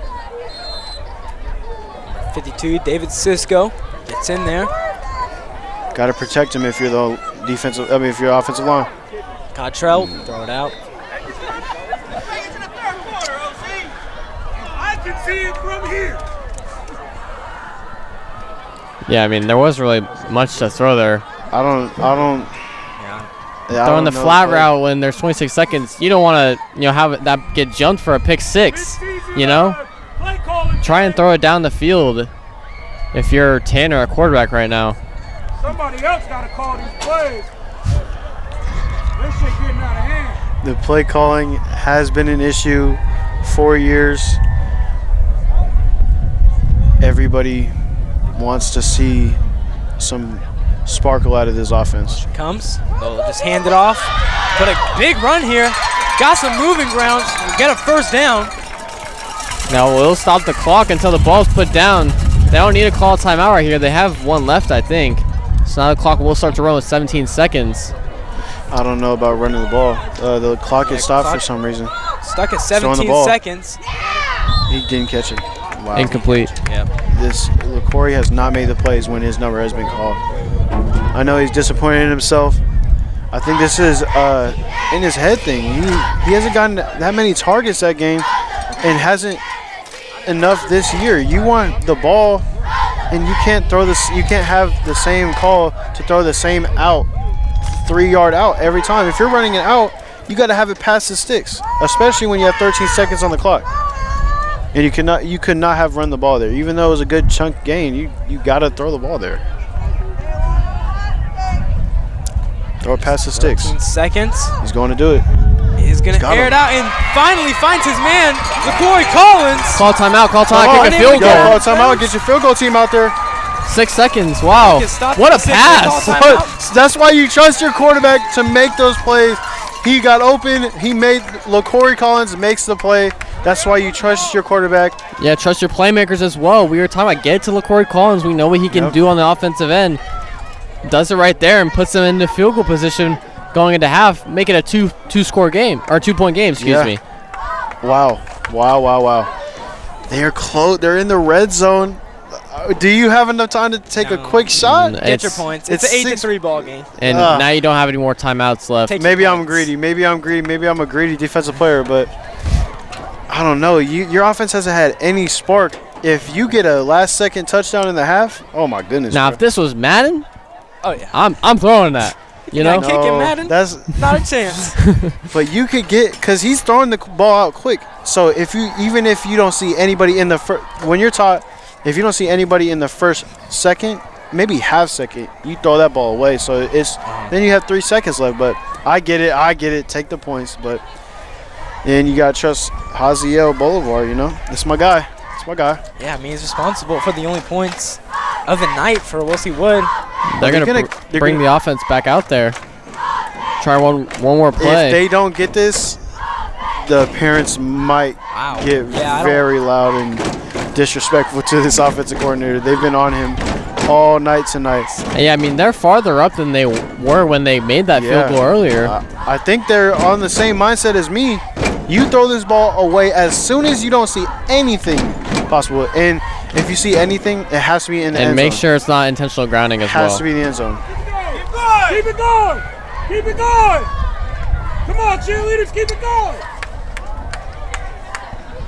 52, David Sisko gets in there. Got to protect him if you're the if you're offensive line. Cottrell, throw it out. I can see it from here. Yeah, I mean, there wasn't really much to throw there. I don't. Yeah. Yeah, I Throwing the don't know flat play. route when there's 26 seconds, you don't want to, have that get jumped for a pick six. Play calling. Try and throw it down the field if you're Tanner, a quarterback right now. Somebody else got to call these plays. This shit getting out of hand. The play calling has been an issue for years. Everybody wants to see some sparkle out of this offense. Comes. They'll just hand it off. Put a big run here. Got some moving grounds. Get a first down. Now we'll stop the clock until the ball's put down. They don't need to call a timeout right here. They have one left, I think. So now the clock will start to run with 17 seconds. I don't know about running the ball. The clock is stopped for some reason. Stuck at Throwing the 17 ball. seconds. He didn't catch it. Wow. Incomplete. This LaCorey has not made the plays when his number has been called. I know he's disappointed in himself. I think this is in his head thing. He hasn't gotten that many targets that game and hasn't enough this year. You want the ball, and you can't throw this. You can't have the same call to throw the same out, 3-yard out every time. If you're running it out, you got to have it past the sticks, especially when you have 13 seconds on the clock. And you could not have run the ball there, even though it was a good chunk gain. You got to throw the ball there. Throw it past the sticks. 13 seconds. He's going to do it. He's going to got air him. it out and finally finds his man, LaCorey Collins. Call timeout. Call timeout. Oh, Kick a field Yo, goal. call timeout. Get your field goal team out there. 6 seconds. Wow. What a pass. Timeout. That's why you trust your quarterback to make those plays. He got open. He made LaCorey Collins makes the play. That's why you trust your quarterback. Yeah, trust your playmakers as well. We were talking about get to LaCroix Collins. We know what he can do on the offensive end. Does it right there and puts them into field goal position going into half, make it a two-score game, or 2-point game, excuse me. Wow. They're close. They're in the red zone. Do you have enough time to take a quick shot? Get your points. It's an 8-3 ball game. And now you don't have any more timeouts left. Maybe I'm greedy. Maybe I'm a greedy defensive player, but I don't know. Your offense hasn't had any spark. If you get a last-second touchdown in the half, oh my goodness. Now, bro. if this was Madden, oh yeah, I'm throwing that. You know, kick it, Madden. That's not a chance. But you could get, because he's throwing the ball out quick. So even if you don't see anybody in the when you're taught, if you don't see anybody in the first second, maybe half second, you throw that ball away. So then you have 3 seconds left. But I get it. Take the points. But then you gotta trust Haziel Bolivar. You know, it's my guy. Yeah, I mean he's responsible for the only points of the night for Wilsey Wood. They're gonna bring the offense back out there. Try one more play. If they don't get this, the parents might get very loud and disrespectful to this offensive coordinator. They've been on him all night tonight. Yeah, I mean they're farther up than they were when they made that field goal earlier. I think they're on the same mindset as me. You throw this ball away as soon as you don't see anything possible. And if you see anything, it has to be in the end zone. And make sure it's not intentional grounding as well. It has to be the end zone. Keep it going! Keep it going! Come on, cheerleaders, keep it going!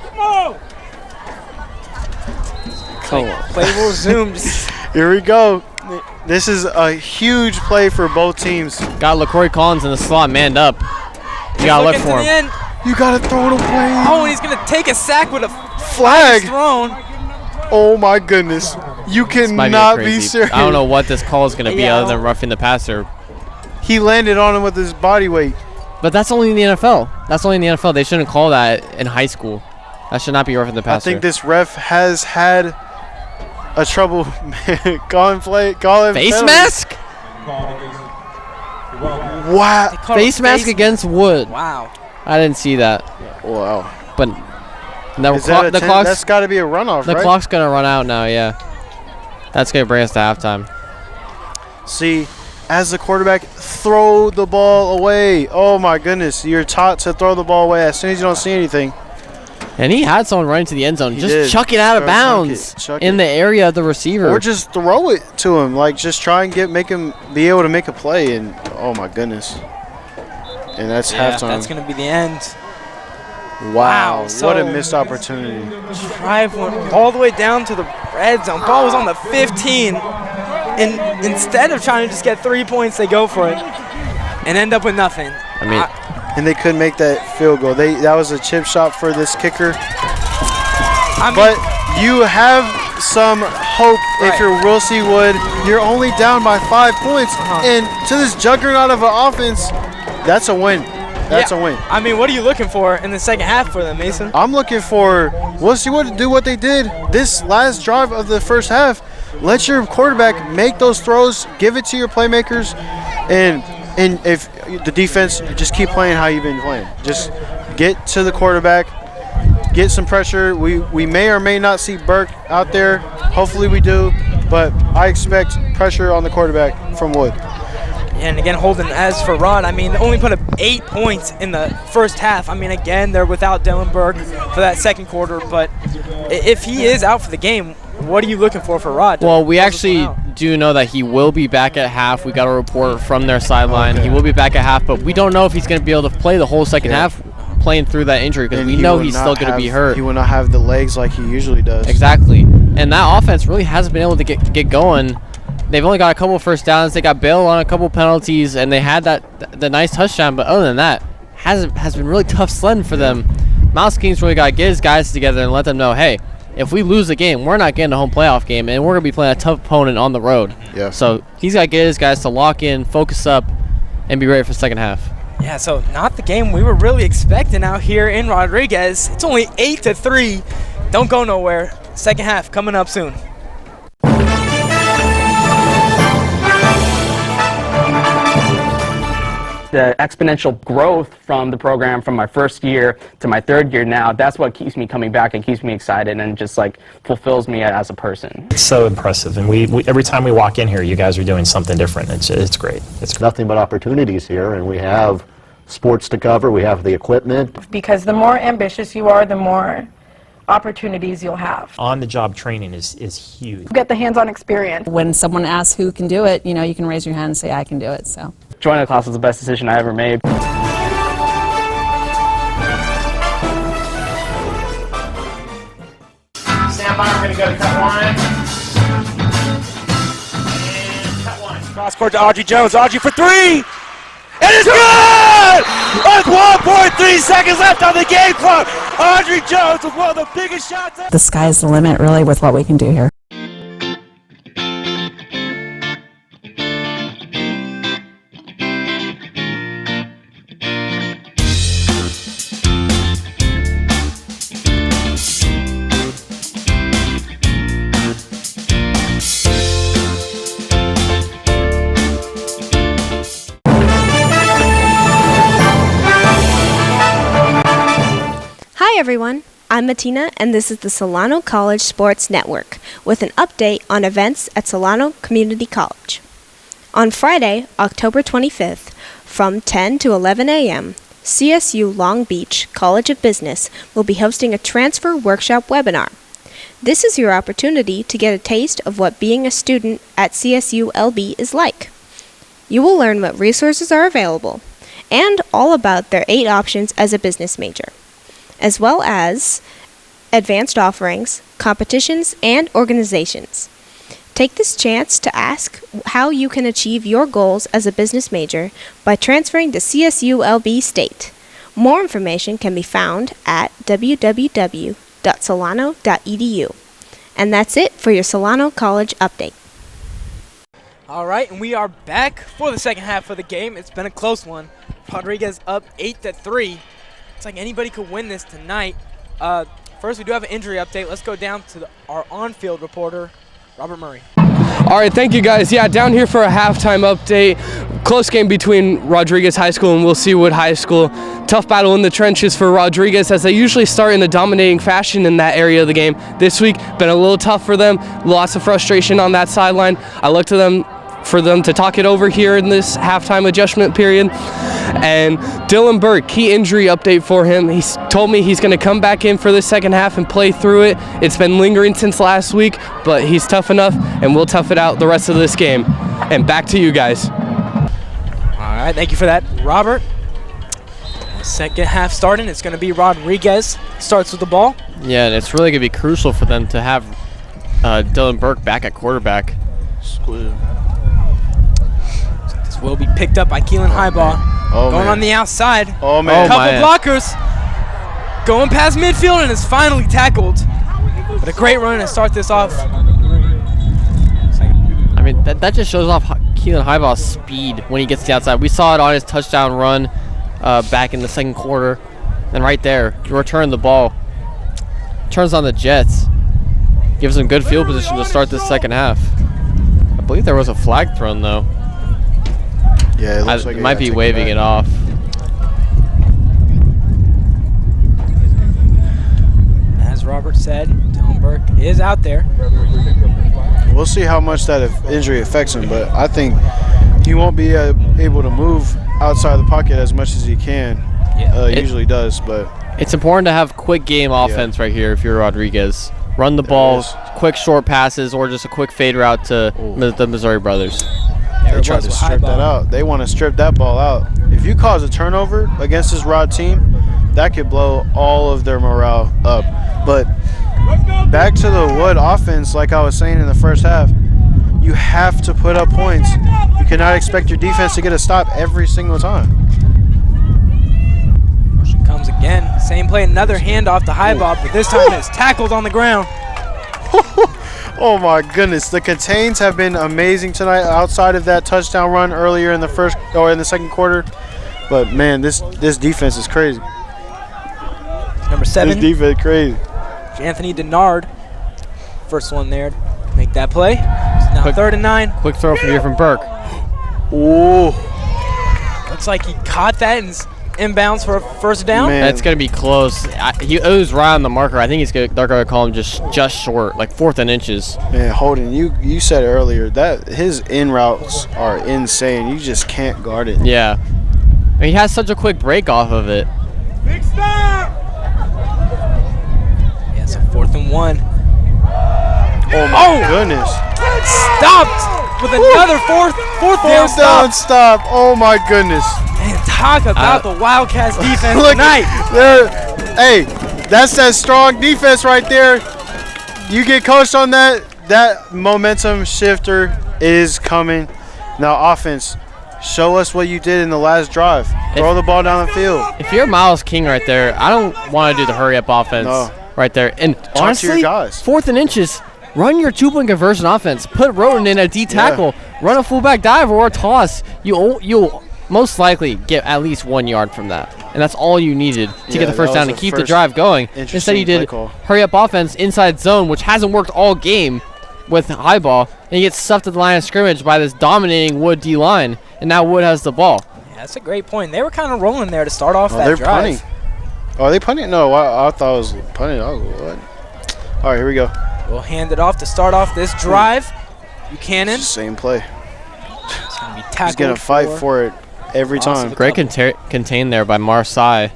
Come on! Play will zoom. Here we go. This is a huge play for both teams. Got LaCroix Collins in the slot, manned up. You gotta look for him. You gotta throw it away. Oh, and he's gonna take a sack with a flag thrown. Oh my goodness! You cannot be serious. I don't know what this call is gonna be other than roughing the passer. He landed on him with his body weight. But that's only in the NFL. That's only in the NFL. They shouldn't call that in high school. That should not be roughing the passer. I think this ref has had a trouble calling face mask. Wow. Face mask against Wood. Wow. I didn't see that. Wow. But the clock's, that's got to be a runoff, right? The clock's going to run out now, yeah. That's going to bring us to halftime. See, as the quarterback, throw the ball away. Oh, my goodness. You're taught to throw the ball away as soon as you don't see anything. And he had someone running to the end zone. Just chuck it out of bounds in the area of the receiver. Or just throw it to him. Like, just try and make him be able to make a play. And, oh, my goodness. And that's halftime. That's going to be the end. Wow. What a missed opportunity. Drive went all the way down to the red zone. Ball was on the 15. And instead of trying to just get 3 points, they go for it and end up with nothing. I mean, and they couldn't make that field goal. That was a chip shot for this kicker. But you have some hope if you're Wilsey Wood. You're only down by 5 points. And to this juggernaut of an offense, that's a win. That's a win. I mean, what are you looking for in the second half for them, Mason? I'm looking for Wilsey Wood to do what they did this last drive of the first half. Let your quarterback make those throws. Give it to your playmakers. And if the defense, just keep playing how you've been playing. Just get to the quarterback. Get some pressure. We may or may not see Burke out there. Hopefully we do. But I expect pressure on the quarterback from Wood. And again, Holden, as for Rod, I mean, they only put up 8 points in the first half. I mean, again, they're without Dylan Burke for that second quarter. But if he is out for the game, what are you looking for Rod? Well, we actually do know that he will be back at half. We got a report from their sideline. He will be back at half, but we don't know if he's going to be able to play the whole second half playing through that injury because we know he's still going to be hurt. He will not have the legs like he usually does. Exactly. And that offense really hasn't been able to get going. They've only got a couple first downs. They got bailed on a couple penalties, and they had the nice touchdown. But other than that, has been really tough sledding for them. Miles King's really got to get his guys together and let them know, hey, if we lose the game, we're not getting a home playoff game, and we're going to be playing a tough opponent on the road. Yeah. So he's got to get his guys to lock in, focus up, and be ready for the second half. Yeah, so not the game we were really expecting out here in Rodriguez. It's only 8-3. Don't go nowhere. Second half coming up soon. The exponential growth from the program from my first year to my third year now, that's what keeps me coming back and keeps me excited and just like fulfills me as a person. It's so impressive, and we every time we walk in here, you guys are doing something different. It's great. It's nothing but opportunities here, and we have sports to cover, we have the equipment. Because the more ambitious you are, the more opportunities you'll have. On-the-job training is huge. Get the hands-on experience. When someone asks who can do it, you can raise your hand and say, I can do it. So Joining the class was the best decision I ever made. Stand by, we're going to go to cut one. And cut one. Cross court to Audrey Jones. Audrey for three. It is good! With 1.3 seconds left on the game clock. Audrey Jones with one of the biggest shots ever. the sky's the limit, really, with what we can do here. Hi everyone, I'm Matina and this is the Solano College Sports Network with an update on events at Solano Community College. On Friday, October 25th, from 10 to 11 a.m., CSU Long Beach College of Business will be hosting a transfer workshop webinar. This is your opportunity to get a taste of what being a student at CSU LB is like. You will learn what resources are available and all about their 8 options as a business major, as well as advanced offerings, competitions, and organizations. Take this chance to ask how you can achieve your goals as a business major by transferring to CSU LB State. More information can be found at www.solano.edu. And that's it for your Solano College update. All right, and we are back for the second half of the game. It's been a close one. Rodriguez up 8-3. It's like anybody could win this tonight. First, we do have an injury update. Let's go down to our on-field reporter, Robert Murray. All right, thank you guys. Yeah, down here for a halftime update. Close game between Rodriguez High School and Willsiewood High School. Tough battle in the trenches for Rodriguez as they usually start in a dominating fashion in that area of the game. This week, been a little tough for them. Lots of frustration on that sideline. I look to them for them to talk it over here in this halftime adjustment period. And Dylan Burke, key injury update for him. He's told me he's going to come back in for the second half and play through it. It's been lingering since last week, but he's tough enough, and we'll tough it out the rest of this game. And back to you guys. All right, thank you for that, Robert. The second half starting. It's going to be Rodriguez. Starts with the ball. Yeah, and it's really going to be crucial for them to have Dylan Burke back at quarterback. This will be picked up by Keelan Highball. Going on the outside. Oh, man. Couple blockers. Going past midfield and is finally tackled. But a great run to start this off. I mean, that just shows off Keelan Highball's speed when he gets to the outside. We saw it on his touchdown run back in the second quarter. And right there, you return the ball. Turns on the Jets. Gives them good field position to start this second half. I believe there was a flag thrown, though. Yeah, it looks like it might be waving it off. As Robert said, Dylan Burke is out there. We'll see how much that injury affects him, but I think he won't be able to move outside the pocket as much as he can. Usually does, but it's important to have quick game offense right here if you're Rodriguez. Run the ball, quick short passes, or just a quick fade route to the Missouri brothers. They try to strip that out. They want to strip that ball out. If you cause a turnover against this Rod team, that could blow all of their morale up. But back to the Wood offense, like I was saying in the first half, you have to put up points. You cannot expect your defense to get a stop every single time. Motion comes again. Same play, another handoff to Highball, but this time it's tackled on the ground. Oh my goodness, the contains have been amazing tonight outside of that touchdown run earlier in the second quarter. But man, this defense is crazy. Number 7. This defense crazy. Anthony Denard, first one there to make that play. It's now 3rd and 9. Quick throw from here from Burke. Ooh. Looks like he caught that and is inbounds for a first down. Man. That's going to be close. It was right on the marker. I think they're going to call him just short, like 4th and inches. Man, Holden, you said earlier that his in routes are insane. You just can't guard it. Yeah. And he has such a quick break off of it. Big stop! Yeah, so 4th and 1. Oh my goodness. Stopped with another fourth down stop. Oh my goodness. And talk about the Wildcats defense Look, tonight. Hey, that's that strong defense right there. You get coached on that. That momentum shifter is coming. Now offense, show us what you did in the last drive. Throw the ball down the field. If you're Miles King right there, I don't want to do the hurry-up offense right there. And honestly, to your guys. 4th and inches, run your 2-point conversion offense. Put Roten in a D tackle. Run a fullback dive or a toss. You'll most likely get at least 1 yard from that. And that's all you needed to get the first down and keep the drive going. Instead you did hurry-up offense inside zone, which hasn't worked all game with high ball. And you get stuffed at the line of scrimmage by this dominating Wood D-line. And now Wood has the ball. Yeah, that's a great point. They were kind of rolling there to start off that they're drive. Punting. Oh, are they punting? No, I thought it was punting. Oh, what? All right, here we go. We'll hand it off to start off this drive. Buchanan. Same play. It's going to be tackled. He's going to fight for it every time. Great contained there by Marseille,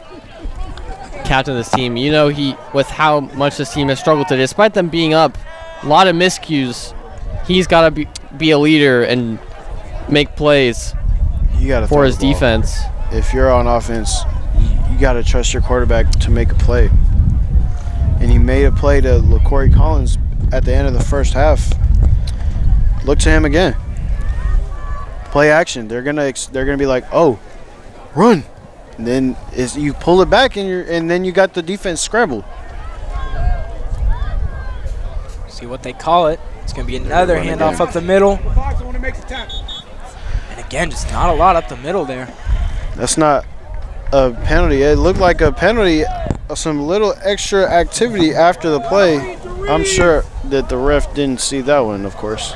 captain of this team. You know, with how much this team has struggled today, despite them being up, a lot of miscues, he's got to be a leader and make plays for his defense. If you're on offense, you got to trust your quarterback to make a play. And he made a play to LaCorey Collins at the end of the first half. Look to him again. Play action. They're gonna be like, oh, run. And then you pull it back and then you got the defense scrambled. See what they call it. It's gonna be another handoff up the middle. And again, just not a lot up the middle there. That's not a penalty. It looked like a penalty. Some little extra activity after the play. I'm sure that the ref didn't see that one, of course.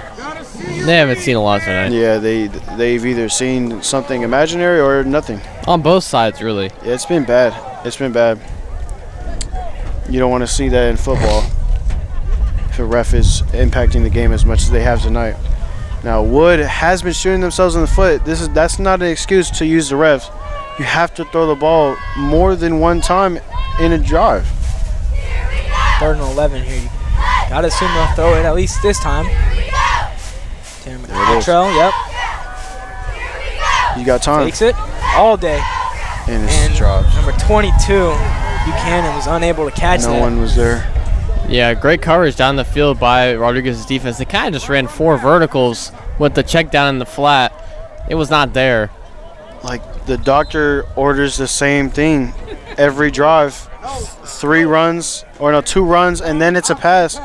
They haven't seen a lot tonight. Yeah, they've either seen something imaginary or nothing. On both sides, really. Yeah, it's been bad. It's been bad. You don't want to see that in football if a ref is impacting the game as much as they have tonight. Now, Wood has been shooting themselves in the foot. That's not an excuse to use the refs. You have to throw the ball more than one time in a drive. 3rd and 11 here. You gotta assume they'll throw it at least this time. Cantrell, yep. You got time. Takes it all day. And it's dropped. Number 22, Buchanan, was unable to catch that. No one was there. Yeah, great coverage down the field by Rodriguez's defense. They kind of just ran 4 verticals with the check down in the flat. It was not there. Like, the doctor orders the same thing every drive. 2 runs, and then it's a pass.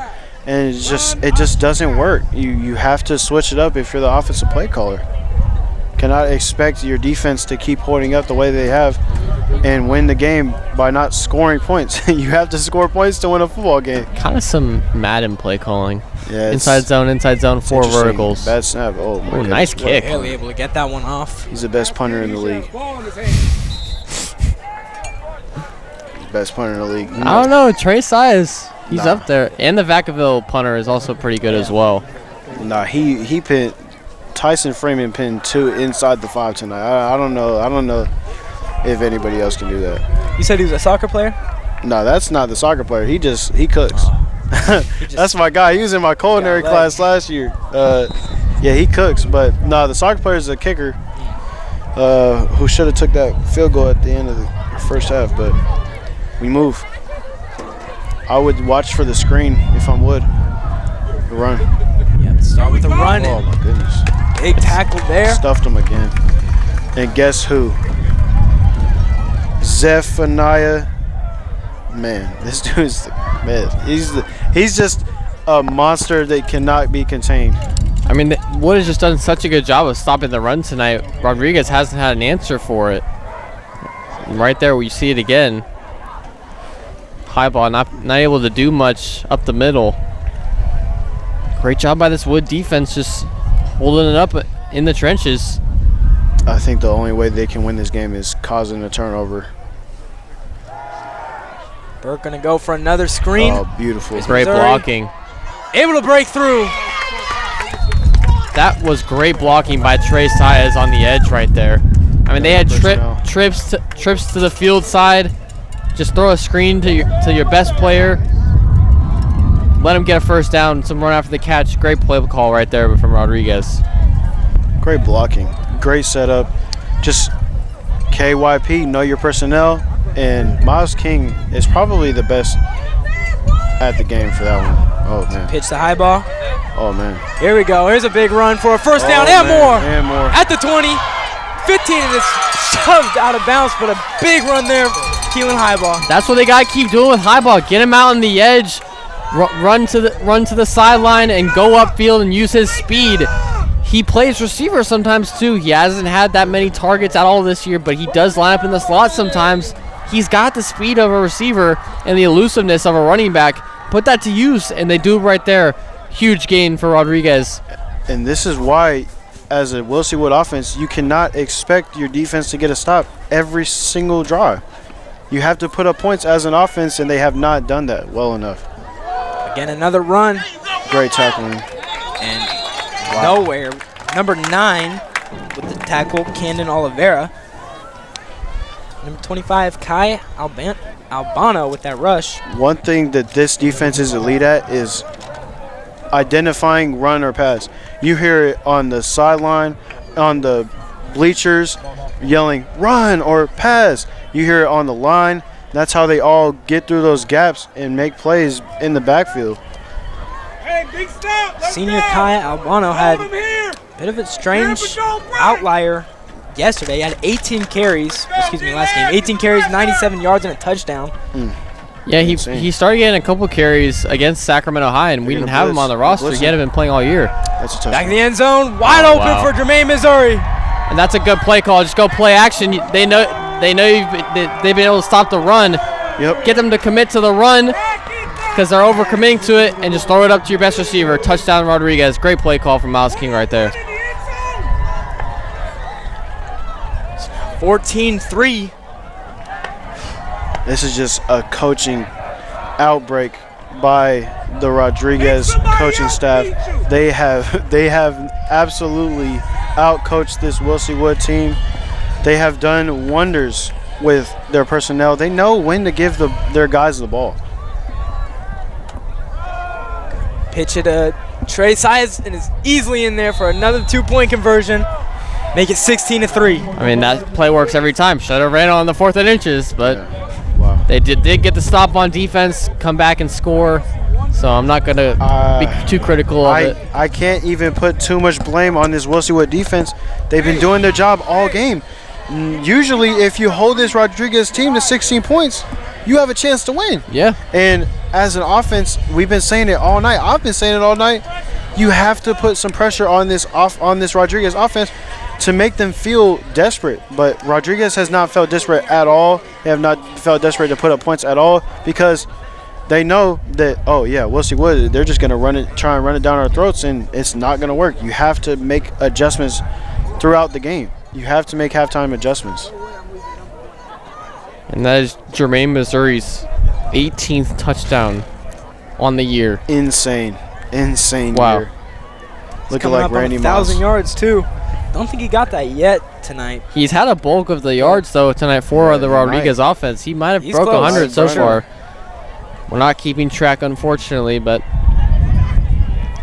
And it just doesn't work. You have to switch it up if you're the offensive play caller. Cannot expect your defense to keep holding up the way they have and win the game by not scoring points. You have to score points to win a football game. Kind of some Madden play calling. Yeah, inside zone, 4 verticals. Bad snap. Oh, my goodness. Nice kick. Barely able to get that one off. He's the best punter in the league. Best punter in the league. I don't know. Trey Size, he's up there. And the Vacaville punter is also pretty good as well. Nah, he pinned. Tyson Freeman pinned 2 inside the 5 tonight. I don't know if anybody else can do that. You said he was a soccer player? No, that's not the soccer player. He cooks. That's my guy. He was in my culinary class last year. Yeah, he cooks. But no, the soccer player is a kicker who should have took that field goal at the end of the first half. But we move. I would watch for the screen if I'm Wood. The run. Yeah, start with the run. Oh my goodness. Big tackle there. Stuffed him again. And guess who? Zephaniah. Man, this dude is he's just a monster that cannot be contained. I mean, Wood has just done such a good job of stopping the run tonight. Rodriguez hasn't had an answer for it. And right there, we see it again. High ball, not able to do much up the middle. Great job by this Wood defense, just holding it up in the trenches. I think the only way they can win this game is causing a turnover. Burke going to go for another screen. Oh, beautiful. Great blocking. Able to break through. That was great blocking by Trey Saez on the edge right there. I mean, they had trips to the field side. Just throw a screen to your best player. Let him get a first down. Some run after the catch. Great play call right there from Rodriguez. Great blocking. Great setup. Just KYP, know your personnel. And Miles King is probably the best at the game for that one. Oh, man. Pitch the high ball. Oh, man. Here we go. Here's a big run for a first down and man. more. And more. At the 20. 15 and it's shoved out of bounds, but a big run there. Keelan Highball. That's what they got to keep doing with Highball. Get him out on the edge. Run to the sideline and go upfield and use his speed. He plays receiver sometimes too. He hasn't had that many targets at all this year, but he does line up in the slot sometimes. He's got the speed of a receiver and the elusiveness of a running back. Put that to use, and they do right there. Huge gain for Rodriguez. And this is why, as a Will C. Wood offense, you cannot expect your defense to get a stop every single drive. You have to put up points as an offense, and they have not done that well enough. Again, another run. Great tackling. And nowhere. Number 9 with the tackle, Camden Oliveira. Number 25, Kai Albano with that rush. One thing that this defense is elite at is identifying run or pass. You hear it on the sideline, on the bleachers, yelling run or pass. You hear it on the line. That's how they all get through those gaps and make plays in the backfield. Senior Kai Albano had a bit of a strange outlier yesterday. He had 18 carries, last game. 18 carries, 97 yards, and a touchdown. Yeah, he started getting a couple carries against Sacramento High, and we didn't have him on the roster. He hadn't been playing all year. That's a touchdown. Back in the end zone, wide open for Jermaine Missouri. And that's a good play call. Just go play action. They know they've been able to stop the run. Yep. Get them to commit to the run because they're overcommitting to it, and just throw it up to your best receiver. Touchdown, Rodriguez. Great play call from Miles King right there. 14-3. This is just a coaching outbreak by the Rodriguez coaching staff. They have absolutely outcoached this Will C. Wood team. They have done wonders with their personnel. They know when to give their guys the ball. Pitch it to Trey Saez, and is easily in there for another 2-point conversion. Make it 16-3. I mean, that play works every time. Should have ran on the 4th and inches, but Wow. they did get the stop on defense, come back and score. So I'm not going to be too critical of it. I can't even put too much blame on this Will C. Wood defense. They've been doing their job all game. Usually, if you hold this Rodriguez team to 16 points, you have a chance to win. Yeah. And as an offense, we've been saying it all night. I've been saying it all night. You have to put some pressure on this Rodriguez offense to make them feel desperate. But Rodriguez has not felt desperate at all. They have not felt desperate to put up points at all because they know that, oh, yeah, Will C. Wood, they're just going to try and run it down our throats, and it's not going to work. You have to make adjustments throughout the game. You have to make halftime adjustments. And that is Jermaine Missouri's 18th touchdown on the year. Insane wow. year. Looking like Randy Moss. 1,000 yards, too. Don't think he got that yet tonight. He's had a bulk of the yards, though, tonight for the Rodriguez offense. He might have broke 100 so far. We're not keeping track, unfortunately, but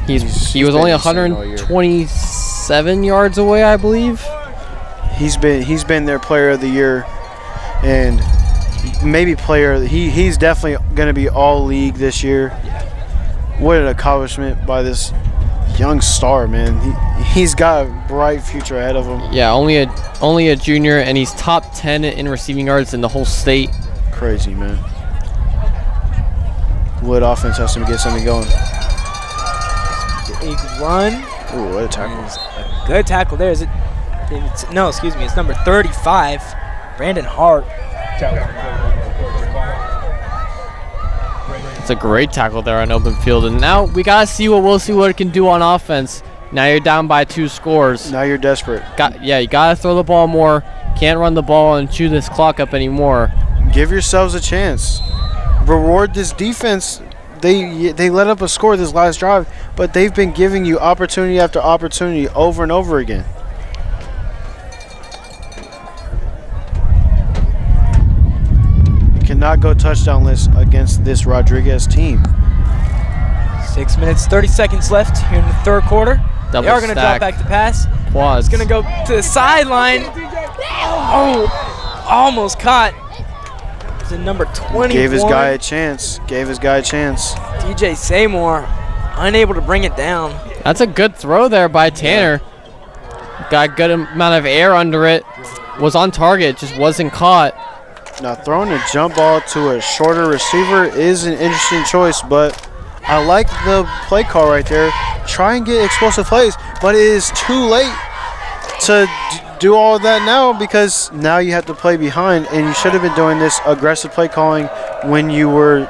he was only 127 yards away, I believe. He's been their player of the year, and maybe player. He's definitely going to be all league this year. What an accomplishment by this young star, man. He's got a bright future ahead of him. Yeah, only a junior, and he's top 10 in receiving yards in the whole state. Crazy, man. Wood offense has to get something going. Big run. Ooh, what a tackle. A good tackle there. No, excuse me. It's number 35, Brandon Hart. It's a great tackle there on open field. And now we got to see what Will C. Wood can do on offense. Now you're down by 2 scores. Now you're desperate. You got to throw the ball more. Can't run the ball and chew this clock up anymore. Give yourselves a chance. Reward this defense. They let up a score this last drive, but they've been giving you opportunity after opportunity over and over again. You cannot go touchdownless against this Rodriguez team. 6 minutes, 30 seconds left here in the third quarter. They are going to drop back to pass. Quads. It's going to go to the sideline. Oh, almost caught. It's a number 21. Gave his guy a chance. DJ Seymour unable to bring it down. That's a good throw there by Tanner. Got a good amount of air under it. Was on target, just wasn't caught. Now throwing a jump ball to a shorter receiver is an interesting choice, but I like the play call right there. Try and get explosive plays, but it is too late to do all of that now because now you have to play behind, and you should have been doing this aggressive play calling when you were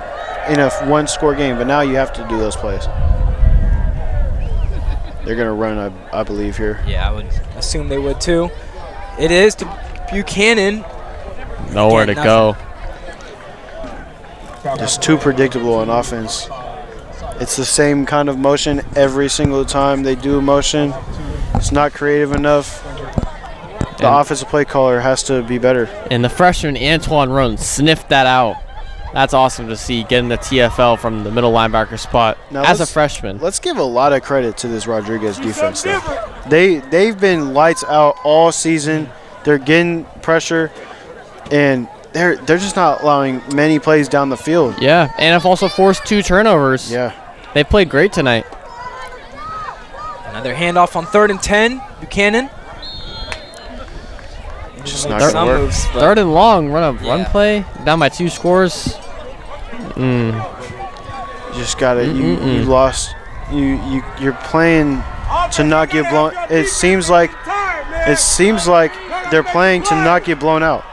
in a one-score game, but now you have to do those plays. They're going to run, I believe, here. Yeah, I would assume they would too. It is to Buchanan. Nowhere to go. Just too predictable on offense. It's the same kind of motion every single time they do a motion. It's not creative enough. The offensive play caller has to be better. And the freshman Antoine Roan sniffed that out. That's awesome to see, getting the TFL from the middle linebacker spot now as a freshman. Let's give a lot of credit to this Rodriguez defense, though. They've been lights out all season. They're getting pressure, and they're just not allowing many plays down the field. Yeah, and have also forced 2 turnovers. Yeah. They played great tonight. Another handoff on 3rd and 10. Buchanan. Just not gonna work. Moves, 3rd and long, run play, down by 2 scores. You just gotta. You lost. You're playing to not get blown. It seems like they're playing to not get blown out,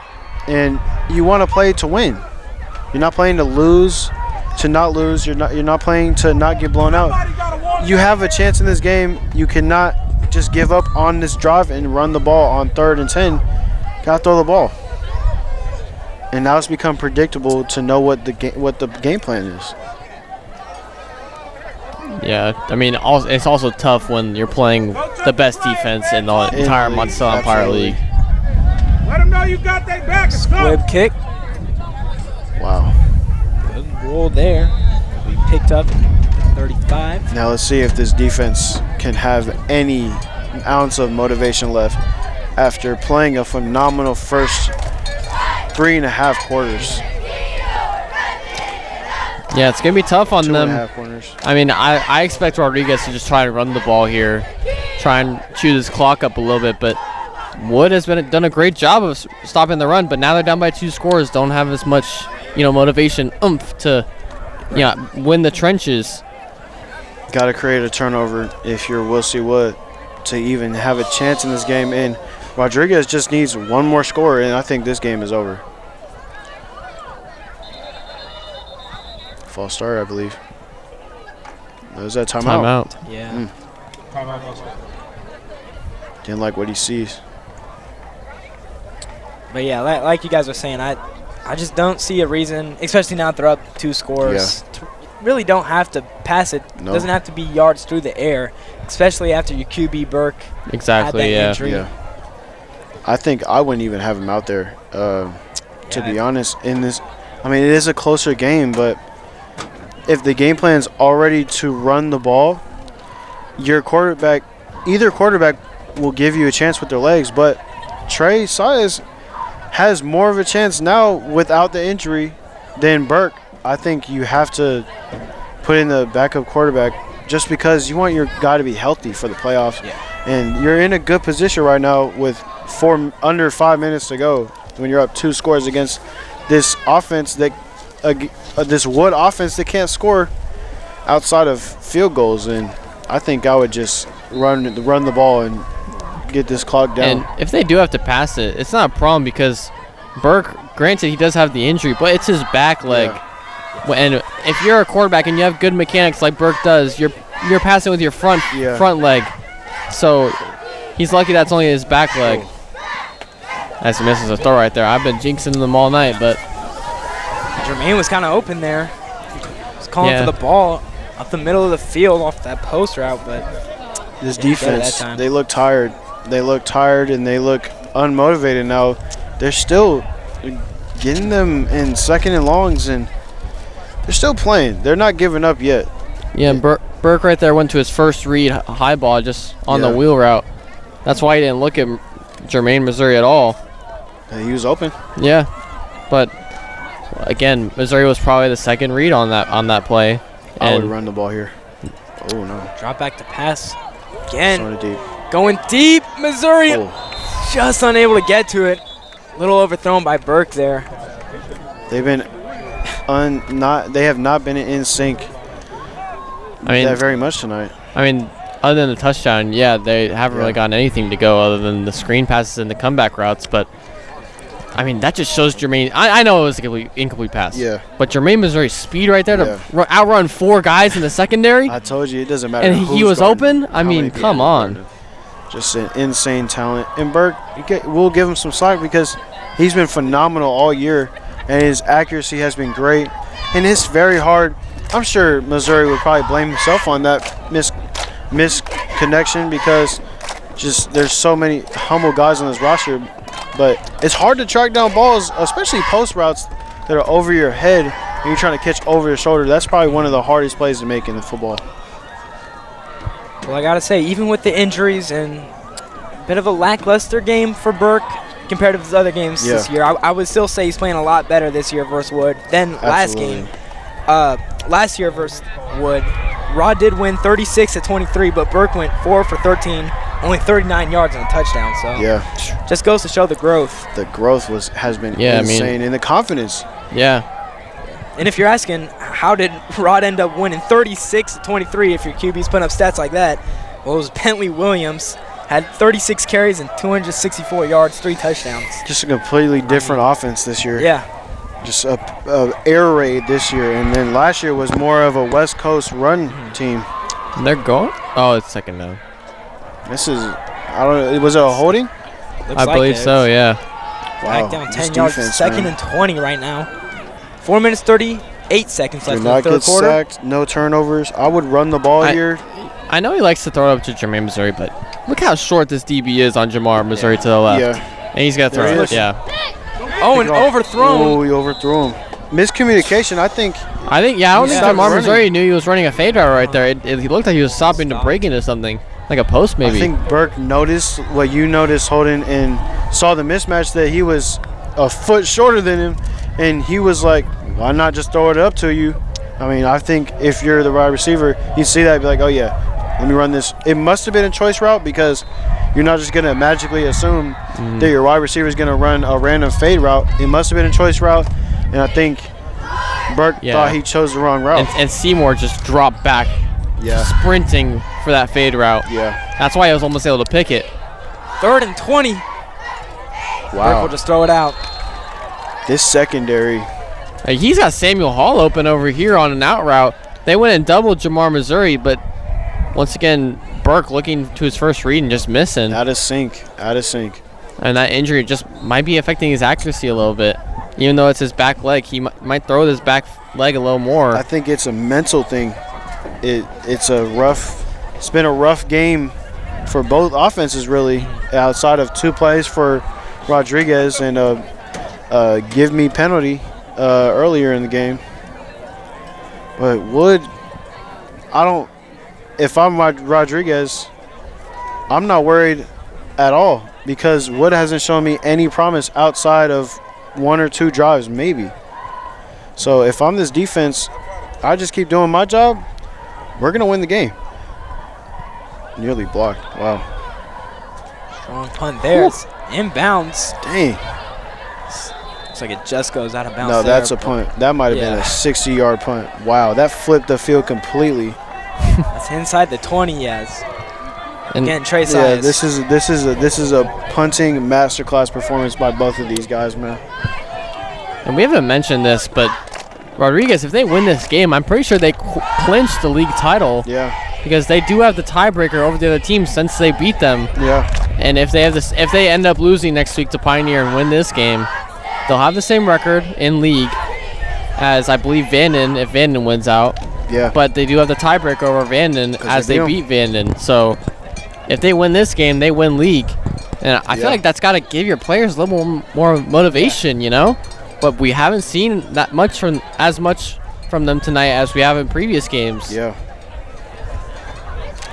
and you want to play to win. You're not playing to lose. To not lose, you're not playing to not get blown out. You have a chance in this game. You cannot just give up on this drive and run the ball on 3rd and 10. Gotta throw the ball. And now it's become predictable to know what the game plan is. Yeah, I mean, it's also tough when you're playing the best defense in the entire Monticello Empire League. Let them know you got that back. Squib kick. Wow. Good roll there. We picked up 35. Now let's see if this defense can have any ounce of motivation left after playing a phenomenal first 3.5 quarters. Yeah, it's going to be tough on them. 2.5 quarters. I mean, I expect Rodriguez to just try to run the ball here, try and chew this clock up a little bit, but Wood has done a great job of stopping the run, but now they're down by 2 scores, don't have as much, motivation, oomph to, win the trenches. Got to create a turnover if you're Wilsey Wood to even have a chance in this game, and Rodriguez just needs one more score, and I think this game is over. False start, I believe. Was that timeout? Yeah. Didn't like what he sees. But yeah, like you guys were saying, I just don't see a reason, especially now they're up 2 scores. Yeah. Really don't have to pass it. No. Doesn't have to be yards through the air, especially after your QB Burke had that injury. Yeah. I think I wouldn't even have him out there, to be honest. In this, I mean, it is a closer game, but if the game plan is already to run the ball, either quarterback will give you a chance with their legs, but Trey Sias has more of a chance now without the injury than Burke. I think you have to put in the backup quarterback just because you want your guy to be healthy for the playoffs. Yeah. And you're in a good position right now with under 5 minutes to go when you're up 2 scores against this offense this Wood offense that can't score outside of field goals. And I think I would just run the ball and get this clock down. And if they do have to pass it, it's not a problem because Burke, granted, he does have the injury, but it's his back leg. Yeah. And if you're a quarterback and you have good mechanics like Burke does, you're passing with your front leg. So he's lucky that's only his back leg. As he misses a throw right there. I've been jinxing them all night, but Jermaine was kind of open there. He was calling for the ball up the middle of the field off that post route, but this defense, they look tired. They look tired and they look unmotivated now. They're still getting them in 2nd and longs, and they're still playing. They're not giving up yet. Yeah, and Burke right there went to his first read high ball just on the wheel route. That's why he didn't look at Jermaine Missouri at all. He was open. Yeah, but again, Missouri was probably the 2nd read on that play. I would run the ball here. Oh no! Drop back to pass again. Going deep. Going deep, Missouri. Just unable to get to it. A little overthrown by Burke there. They've been they have not been in sync. That very much tonight. I mean, other than the touchdown, they haven't really gotten anything to go other than the screen passes and the comeback routes. But I mean, that just shows Jermaine. I know it was an incomplete pass. Yeah. But Jermaine Missouri's speed right there to outrun 4 guys in the secondary. I told you, it doesn't matter. And he was open. I mean, come on. Just an insane talent. And Burke, we'll give him some slack because he's been phenomenal all year, and his accuracy has been great. And it's very hard. I'm sure Missouri would probably blame himself on that misconnection because just there's so many humble guys on this roster. But it's hard to track down balls, especially post routes that are over your head and you're trying to catch over your shoulder. That's probably one of the hardest plays to make in the football. Well, I got to say, even with the injuries and a bit of a lackluster game for Burke compared to his other games this year, I would still say he's playing a lot better this year versus Wood than last game. Last year versus Wood, Rod did win 36-23, but Burke went 4 for 13, only 39 yards and a touchdown. So just goes to show the growth. The growth has been insane, and the confidence. Yeah. And if you're asking, how did Rod end up winning 36-23 if your QB's putting up stats like that? Well, it was Bentley Williams, had 36 carries and 264 yards, 3 touchdowns. Just a completely different offense this year. Yeah. Just a air raid this year, and then last year was more of a West Coast run team. And they're going? Oh, it's 2nd down. This is, I don't know, was it a holding? I believe so, yeah. Wow. Back down 10 yards, defense, 2nd and 20 right now. 4 minutes, 38 seconds left in the third quarter. Sacked, no turnovers. I would run the ball here. I know he likes to throw it up to Jermaine Missouri, but look how short this DB is on Jamar Missouri to the left. Yeah. And he's got to throw it. Yeah. Oh, and overthrown. Oh, he overthrew him. Miscommunication, I think. I don't think Jamar Missouri knew he was running a fade route right there. He looked like he was stopping to break into something, like a post maybe. I think Burke noticed what you noticed, Holden, and saw the mismatch that he was a foot shorter than him, and he was like, why not just throw it up to you? I mean, I think if you're the wide receiver, you see that and be like, oh, yeah, let me run this. It must have been a choice route because you're not just going to magically assume that your wide receiver is going to run a random fade route. It must have been a choice route, and I think Burke thought he chose the wrong route. And Seymour just dropped back, sprinting for that fade route. Yeah. That's why he was almost able to pick it. 3rd and 20. Wow. Burke will just throw it out. This secondary. Hey, he's got Samuel Hall open over here on an out route. They went and doubled Jamar Missouri, but once again, Burke looking to his first read and just missing. Out of sync. And that injury just might be affecting his accuracy a little bit. Even though it's his back leg, he might throw with his back leg a little more. I think it's a mental thing. It's been a rough game for both offenses, really, outside of 2 plays for Rodriguez and a give me penalty earlier in the game. But Wood, if I'm Rodriguez, I'm not worried at all because Wood hasn't shown me any promise outside of 1 or 2 drives, maybe. So if I'm this defense, I just keep doing my job. We're going to win the game. Nearly blocked. Wow. Strong punt there. It's inbounds. Dang. Looks like it just goes out of bounds. No, that's a punt. That might have been a 60-yard punt. Wow, that flipped the field completely. That's inside the 20, yes. And again, Trey Size. Yeah, this is a punting masterclass performance by both of these guys, man. And we haven't mentioned this, but Rodriguez, if they win this game, I'm pretty sure they clinch the league title. Yeah. because they do have the tiebreaker over the other team since they beat them. Yeah. And if they end up losing next week to Pioneer and win this game, they'll have the same record in league as, I believe, Vanden, if Vanden wins out. Yeah. But they do have the tiebreaker over Vanden as they beat Vanden. So if they win this game, they win league. And I feel like that's got to give your players a little more motivation, you know? But we haven't seen as much from them tonight as we have in previous games. Yeah.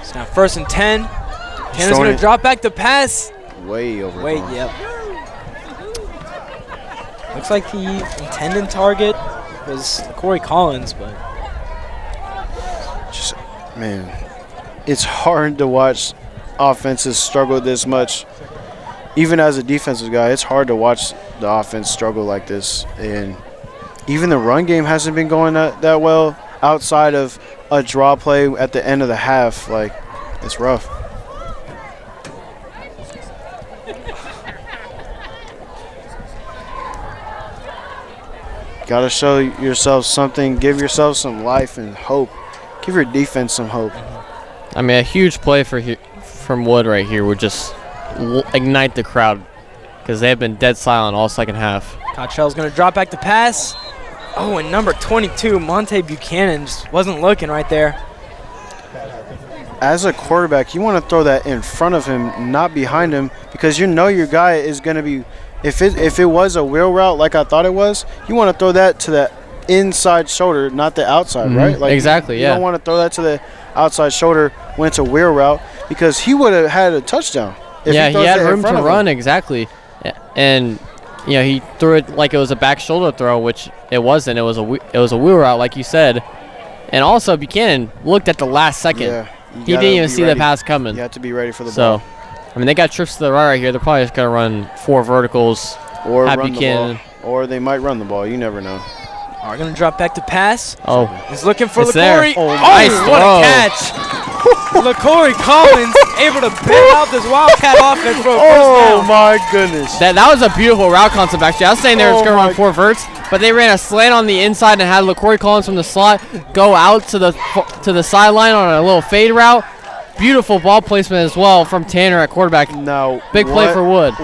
It's now 1st and 10. Buchanan's going to drop back the pass. Way over. Yep. Looks like the intended target was Corey Collins, but just, man, it's hard to watch offenses struggle this much. Even as a defensive guy, it's hard to watch the offense struggle like this. And even the run game hasn't been going that well outside of a draw play at the end of the half. Like, it's rough. Got to show yourself something, give yourself some life and hope. Give your defense some hope. I mean, a huge play from Wood right here would just ignite the crowd because they have been dead silent all second half. Cottrell's going to drop back the pass. Oh, and number 22, Monte Buchanan, just wasn't looking right there. As a quarterback, you want to throw that in front of him, not behind him, because you know your guy is going to be, if it was a wheel route like I thought it was, you want to throw that to the inside shoulder, not the outside, right? Like exactly, you don't want to throw that to the outside shoulder when it's a wheel route, because he would have had a touchdown. He had room to run, exactly. And you know, he threw it like it was a back shoulder throw, which it wasn't. It was a wheel route, like you said. And also Buchanan looked at the last second. Yeah, he didn't even see the pass coming. You have to be ready for the ball. I mean, they got trips to the right here. They're probably just gonna run 4 verticals or have run Buchanan. the ball, or they might run the ball. You never know. Are going to drop back to pass. Oh, he's looking for LaCorey. Oh, nice what throw. a catch! LaCorey Collins able to bail out this Wildcat offense for a first down. Oh my goodness! That was a beautiful route concept. Actually, I was saying they were going to run 4 verts, but they ran a slant on the inside and had LaCorey Collins from the slot go out to the sideline on a little fade route. Beautiful ball placement as well from Tanner at quarterback. Now, big play for Wood.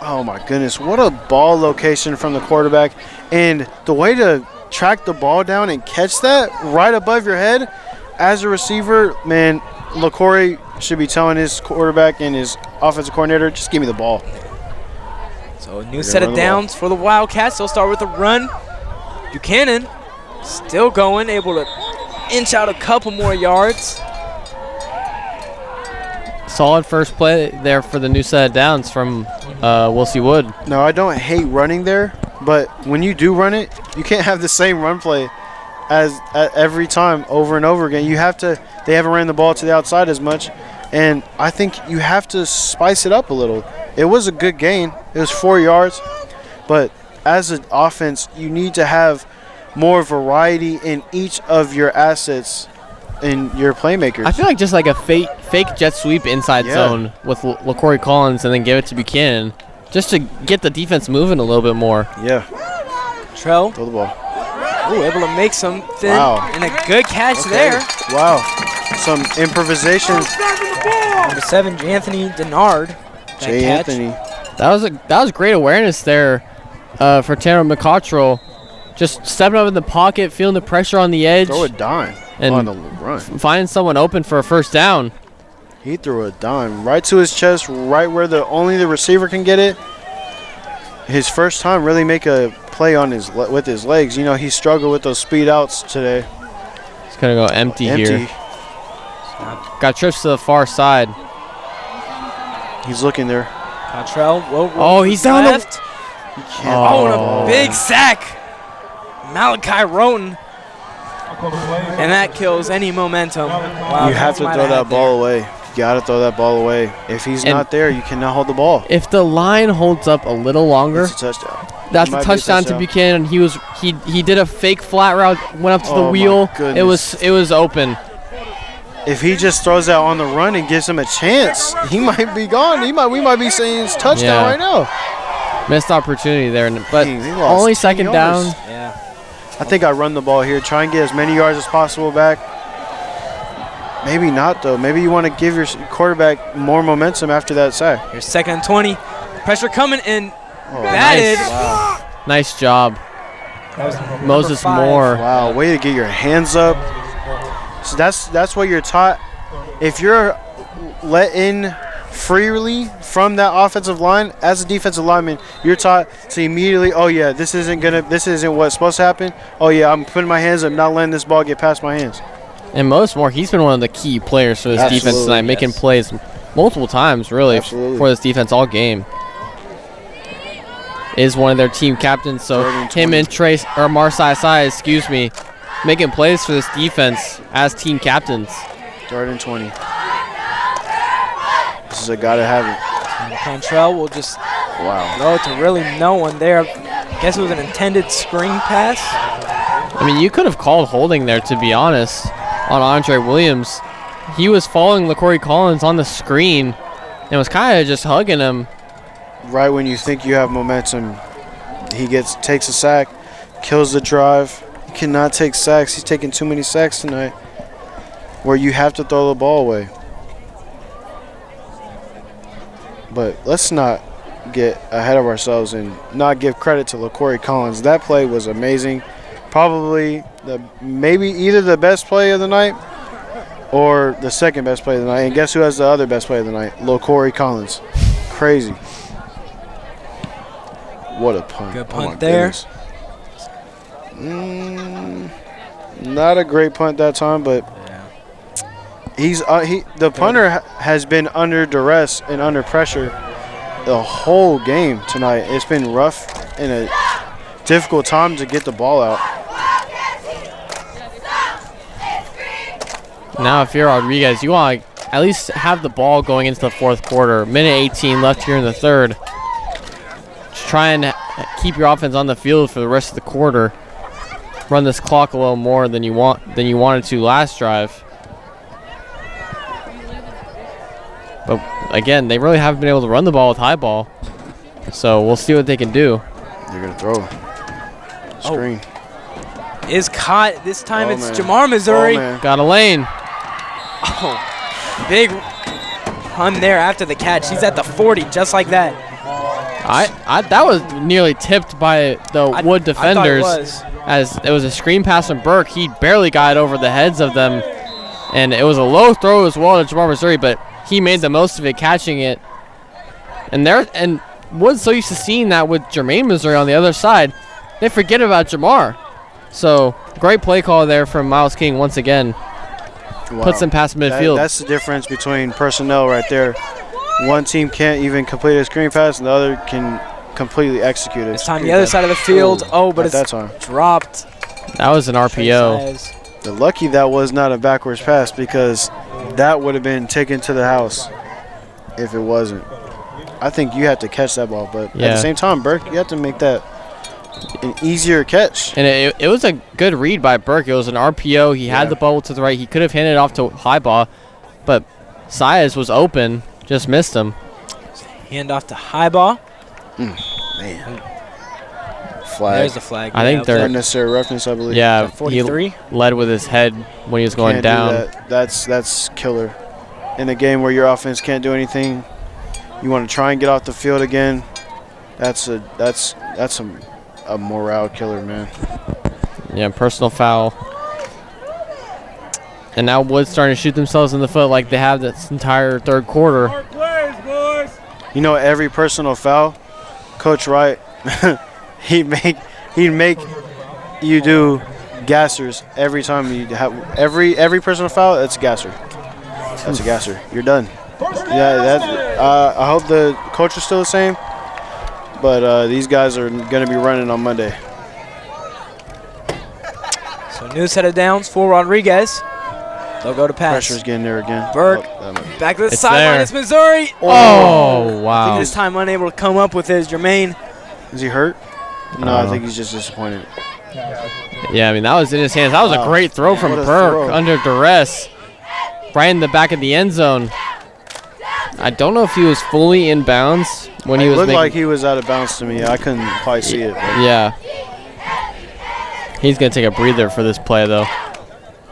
Oh my goodness, what a ball location from the quarterback. And the way to track the ball down and catch that right above your head as a receiver, man, LaCorey should be telling his quarterback and his offensive coordinator, just give me the ball. So a new set of downs for the Wildcats. They'll start with a run. Buchanan still going, able to inch out a couple more yards. Solid first play there for the new set of downs from Wilsey Wood. No, I don't hate running there, but when you do run it, you can't have the same run play as every time over and over again. They haven't ran the ball to the outside as much, and I think you have to spice it up a little. It was a good gain. It was 4 yards, but as an offense, you need to have more variety in each of your assets and your playmakers. I feel like just like a fake jet sweep inside zone with LaCorey Collins and then give it to Buchanan just to get the defense moving a little bit more. Yeah. Trell. Throw the ball. Ooh, able to make something. Wow. And a good catch there. Wow. Some improvisation. Number 7, Anthony Denard. Anthony. That was great awareness there for Tanner McCottrell. Just stepping up in the pocket, feeling the pressure on the edge. Throw a dime and on the run. Finding someone open for a first down. He threw a dime right to his chest, right where only the receiver can get it. His first time really make a play on with his legs. You know, he struggled with those speed outs today. He's going to go empty here. Got trips to the far side. He's looking there. Cottrell. Oh, he's down left. And a big sack. Malachi Roten. And that kills any momentum. Wow, you have to throw that ball away. You got to throw that ball away. If he's not there, you cannot hold the ball. If the line holds up a little longer, it's a touchdown. That's a touchdown to Buchanan. He did a fake flat route, went up to the wheel. It was open. If he just throws that on the run and gives him a chance, he might be gone. We might be saying it's touchdown right now. Missed opportunity there, but only second down. Yeah. I think I run the ball here, try and get as many yards as possible back. Maybe not, though. Maybe you want to give your quarterback more momentum after that sack. Here's 2nd and 20. Pressure coming and batted. Nice. Wow. Nice job. Moses Moore. Wow, way to get your hands up. So that's what you're taught. If you're let in freely from that offensive line, as a defensive lineman, you're taught to immediately, oh yeah, this isn't what's supposed to happen. Oh yeah, I'm putting my hands up, not letting this ball get past my hands. And Moses Moore, he's been one of the key players for this defense tonight, making plays multiple times, really, for this defense all game. Is one of their team captains, so him and Marsai Sai, making plays for this defense as team captains. 3rd and 20. This is a gotta have it. And Cantrell will just throw it to really no one there. Guess it was an intended screen pass. I mean, you could have called holding there, to be honest, on Andre Williams. He was following LaCorey Collins on the screen and was kind of just hugging him. Right when you think you have momentum, he takes a sack, kills the drive. He cannot take sacks. He's taking too many sacks tonight where you have to throw the ball away. But let's not get ahead of ourselves and not give credit to LaCorey Collins. That play was amazing. Probably maybe either the best play of the night or the second best play of the night. And guess who has the other best play of the night? LaCorey Collins. Crazy. What a punt. Good punt there. Not a great punt that time, but the punter has been under duress and under pressure the whole game tonight. It's been rough and a difficult time to get the ball out. Now, if you're Rodriguez, you want to at least have the ball going into the 4th quarter. Minute 18 left here in the 3rd. Just try and keep your offense on the field for the rest of the quarter. Run this clock a little more than you wanted to last drive. But again, they really haven't been able to run the ball with high ball. So we'll see what they can do. They're going to throw. Screen. Is caught. This time it's Jamar Missouri. Got a lane. Oh, big run there after the catch. He's at the 40, just like that. That was nearly tipped by the Wood defenders. I thought it was. As it was a screen pass from Burke. He barely got over the heads of them. And it was a low throw as well to Jamar Missouri, but he made the most of it, catching it. And Wood's so used to seeing that with Jermaine Missouri on the other side, they forget about Jamar. So, great play call there from Miles King once again. Wow. Puts them past midfield. That's the difference between personnel right there. One team can't even complete a screen pass, and the other can completely execute it. This time the other side of the field. But it's dropped. That was an RPO. The lucky that was not a backwards pass, because that would have been taken to the house if it wasn't. I think you have to catch that ball, but at the same time, Burke, you have to make that an easier catch. And it was a good read by Burke. It was an RPO. He had the ball to the right. He could have handed it off to Highball, but Saez was open, just missed him. Hand off to Highball. Man. Flag. There's the flag. I think they're unnecessary roughness, I believe. Yeah, 43. He led with his head when he was going down. That's killer. In a game where your offense can't do anything, you want to try and get off the field again. That's a morale killer, man. Yeah, personal foul. And now Wood's starting to shoot themselves in the foot like they have this entire 3rd quarter. You know, every personal foul, Coach Wright, he'd make you do gassers every time you have every personal foul. That's a gasser. That's a gasser. You're done. Yeah, I hope the coach is still the same, but these guys are going to be running on Monday. So new set of downs for Rodriguez. They'll go to pass. Pressure's getting there again. Burke back to the sideline. It's Missouri. Oh, wow. I think this time unable to come up with his Jermaine. Is he hurt? No, I think he's just disappointed. Yeah, I mean, that was in his hands. That was a great throw from Burke under duress. Right in the back of the end zone. I don't know if he was fully in bounds when he was looked like he was out of bounds to me. I couldn't quite see it. Yeah. He's going to take a breather for this play, though.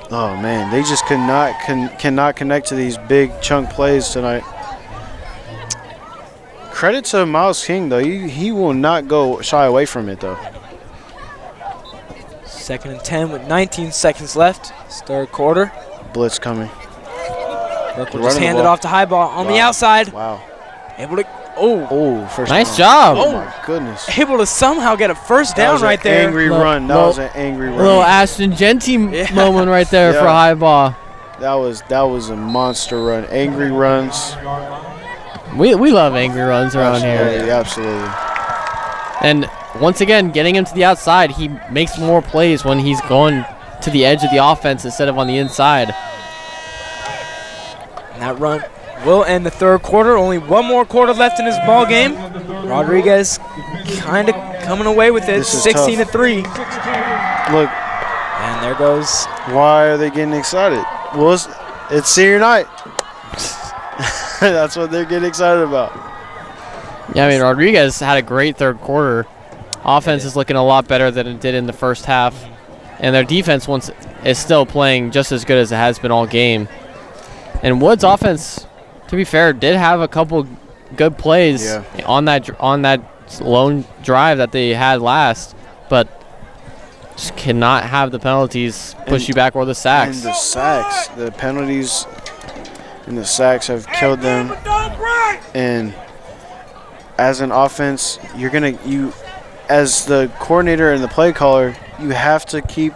Oh, man, they just cannot connect to these big chunk plays tonight. Credit to Miles King, though. He will not go shy away from it, though. 2nd and 10 with 19 seconds left. It's third quarter. Blitz coming. Burke will just hand it off to Highball on the outside. Wow. Able to, first nice down. job. Oh, my goodness. Able to somehow get a first down right there. Angry run. That was an angry run. A little Ashton Genty moment right there for Highball. That was a monster run. Angry runs. We love angry runs around here. Absolutely. And once again, getting him to the outside, he makes more plays when he's going to the edge of the offense instead of on the inside. And that run will end the third quarter. Only one more quarter left in this ball game. Rodriguez kind of coming away with it, 16-3. Look. And there goes. Why are they getting excited? Well, it's senior night. That's what they're getting excited about. Yeah, I mean, Rodriguez had a great third quarter. Offense is looking a lot better than it did in the first half. And their defense is still playing just as good as it has been all game. And Wood's offense, to be fair, did have a couple good plays on that lone drive that they had last, but just cannot have the penalties push you back or the sacks. And the sacks, the penalties and the sacks have killed them. And as an offense, as the coordinator and the play caller, you have to keep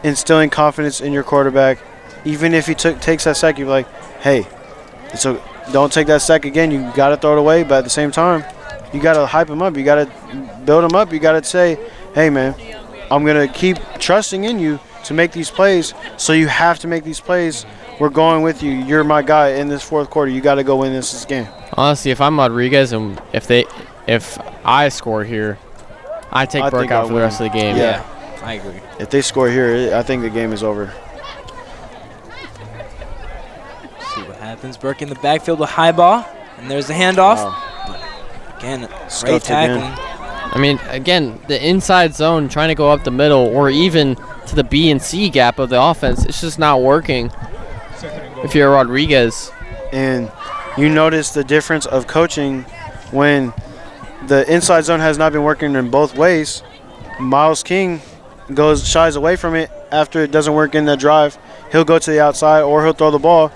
instilling confidence in your quarterback. Even if he takes that sack, you're like, hey, don't take that sack again. You got to throw it away, but at the same time, you got to hype him up. You got to build him up. You got to say, hey, man, I'm going to keep trusting in you to make these plays, so you have to make these plays. We're going with you. You're my guy in this fourth quarter. You got to go win this game. Honestly, if I'm Rodriguez and if I score here, I take Burke out for the rest of the game. Yeah, I agree. If they score here, I think the game is over. See what happens. Burke in the backfield with Highball, and there's the handoff. Wow. But again, great tackling. I mean, again, the inside zone trying to go up the middle or even to the B and C gap of the offense, it's just not working if you're Rodriguez. And you notice the difference of coaching when the inside zone has not been working in both ways. Miles King shies away from it after it doesn't work in the drive. He'll go to the outside or he'll throw the ball.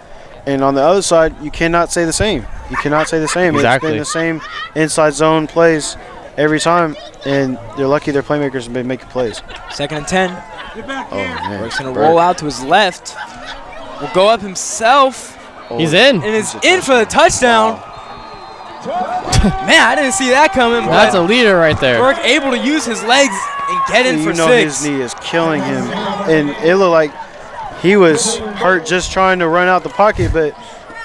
And on the other side, you cannot say the same. You cannot say the same. Exactly. It's been the same inside zone plays every time, and they're lucky their playmakers have been making plays. 2nd and 10. Oh, man. Burke's going to roll out to his left. Will go up himself. He's in. And is in for the touchdown. Man, I didn't see that coming. That's a leader right there. Burke able to use his legs and get in for 6. His knee is killing him. And it looked like he was hurt just trying to run out the pocket, but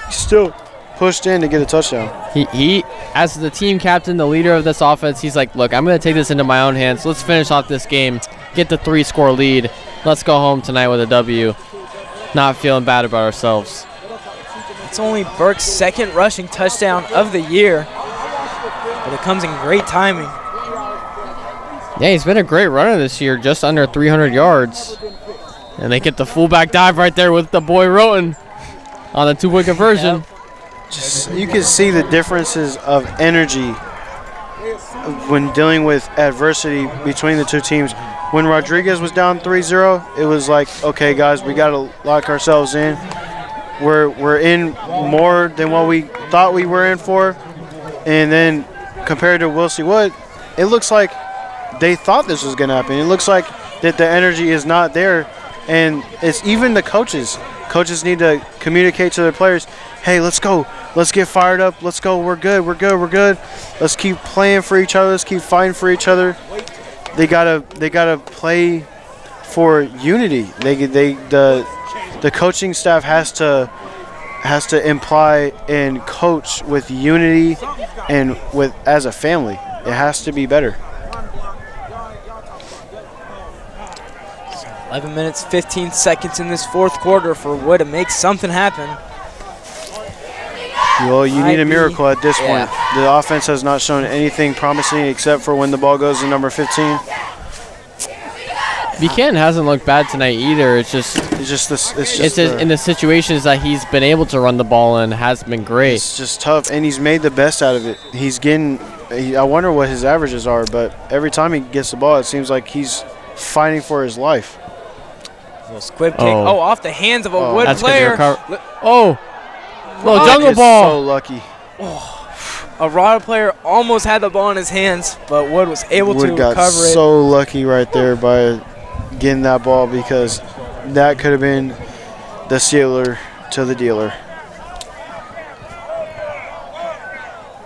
he still pushed in to get a touchdown. He, as the team captain, the leader of this offense, he's like, look, I'm going to take this into my own hands. Let's finish off this game, get the 3-score lead. Let's go home tonight with a W. Not feeling bad about ourselves. It's only Burke's 2nd rushing touchdown of the year, but it comes in great timing. Yeah, he's been a great runner this year, just under 300 yards. And they get the fullback dive right there with the boy Roten on the 2-point conversion. Yep. Just, you can see the differences of energy when dealing with adversity between the two teams. When Rodriguez was down 3-0, it was like, okay, guys, we got to lock ourselves in. We're in more than what we thought we were in for. And then compared to Wilsey Wood, it looks like they thought this was going to happen. It looks like that the energy is not there. And it's even the coaches. Coaches need to communicate to their players, hey, let's go. Let's get fired up. Let's go. We're good. We're good. We're good. Let's keep playing for each other. Let's keep fighting for each other. They gotta play for unity. The coaching staff has to imply and coach with unity and with as a family. It has to be better. 11 minutes, 15 seconds in this fourth quarter for Wood to make something happen. Well, you need a miracle at this point. The offense has not shown anything promising except for when the ball goes to number 15. Buchanan hasn't looked bad tonight either. It's just in the situations that he's been able to run the ball in has been great. It's just tough, and he's made the best out of it. He's getting. I wonder what his averages are, but every time he gets the ball, it seems like he's fighting for his life. Little squib kick. Oh, off the hands of a Wood player. Little jungle ball. So lucky. A Rada player almost had the ball in his hands, but Wood was able to got recover it. So lucky right there by getting that ball, because that could have been the sealer to the dealer.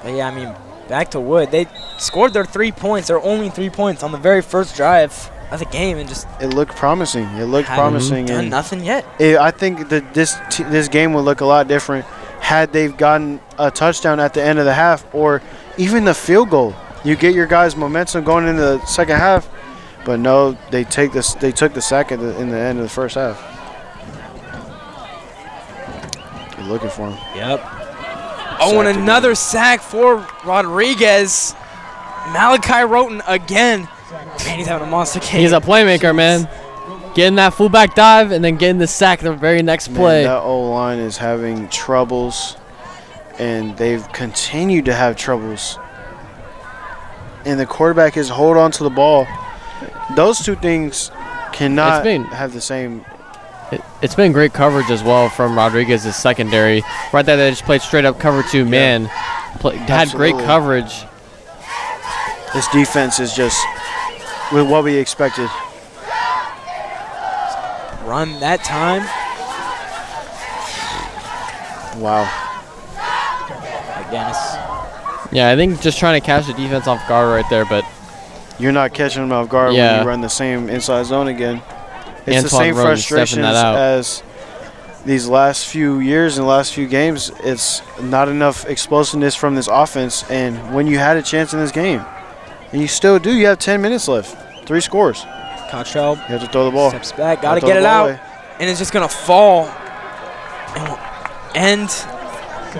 But yeah, I mean, back to Wood. They scored their 3 points, their only 3 points on the very first drive of the game, and just it looked promising. It looked promising. Done and nothing yet. I think that this game would look a lot different had they've gotten a touchdown at the end of the half, or even the field goal. You get your guys' momentum going into the second half, but no, they took the sack in the end of the first half. You're looking for him. Yep. Oh, and another sack for Rodriguez. Malachi Roten again. Man, he's having a monster game. He's a playmaker, man. Getting that fullback dive and then getting the sack the very next play. That O-line is having troubles, and they've continued to have troubles. And the quarterback is hold on to the ball. Those two things cannot have the same. It's been great coverage as well from Rodriguez's secondary. Right there, they just played straight up cover 2 man. Had great coverage. This defense is just with what we expected. Run that time. Wow. Dennis. Yeah, I think just trying to catch the defense off guard right there, but you're not catching them off guard when you run the same inside zone again. It's the same frustrations as these last few years and last few games. It's not enough explosiveness from this offense, and when you had a chance in this game, and you still do, you have 10 minutes left, 3 scores. Cottrell. You have to throw the ball. Steps back, got to get it out, and it's just going to fall and will end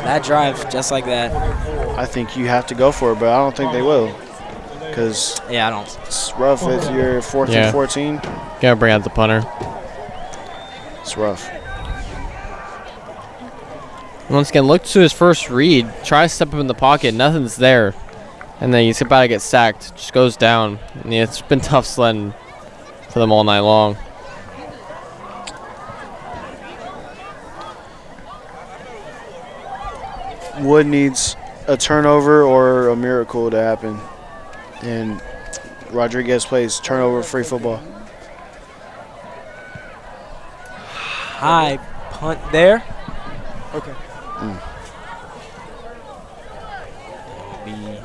that drive just like that. I think you have to go for it, but I don't think they will. Because I don't. It's rough. It's your 4th and 14. Gotta bring out the punter. It's rough. Once again, look to his first read. Try to step up in the pocket. Nothing's there. And then he's about to get sacked. Just goes down. And it's been tough sledding for them all night long. Wood needs a turnover or a miracle to happen. And Rodriguez plays turnover-free football. High punt there. Okay. Be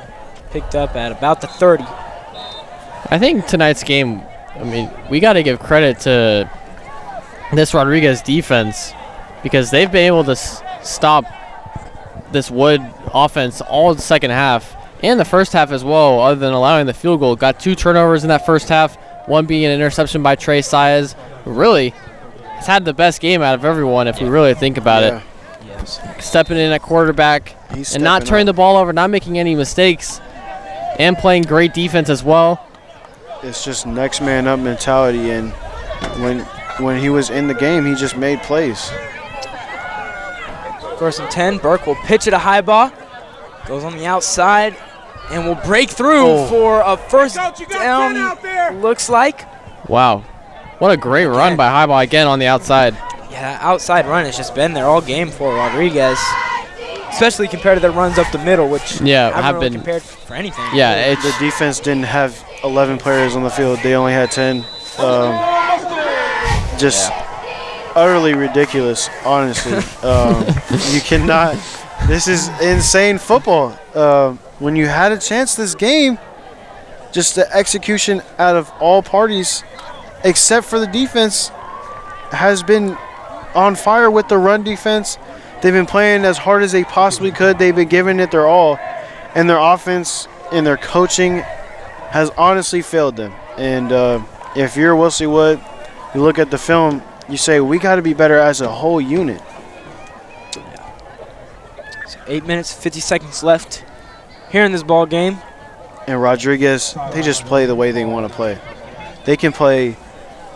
picked up at about the 30. I think tonight's game, I mean, we got to give credit to this Rodriguez defense because they've been able to stop this Wood offense all the second half and the first half as well, other than allowing the field goal. Got 2 turnovers in that first half, one being an interception by Trey Saez. Really, he's had the best game out of everyone if we really think about it. Yes. Stepping in at quarterback and not turning the ball over, not making any mistakes, and playing great defense as well. It's just next man up mentality, and when he was in the game, he just made plays. 1st and 10. Burke will pitch it a high ball. Goes on the outside and will break through for a first down, looks like. Wow. What a great run by Highball again on the outside. Yeah, that outside run has just been there all game for Rodriguez, especially compared to their runs up the middle, which haven't really compared for anything. Yeah, the defense didn't have 11 players on the field. They only had 10. Utterly ridiculous, honestly. You cannot. This is insane football. When you had a chance this game, just the execution out of all parties, except for the defense, has been on fire with the run defense. They've been playing as hard as they possibly could. They've been giving it their all. And their offense and their coaching has honestly failed them. And if you're Wesley Wood, you look at the film, you say, we got to be better as a whole unit. So 8 minutes, 50 seconds left here in this ball game. And Rodriguez, they just play the way they want to play. They can play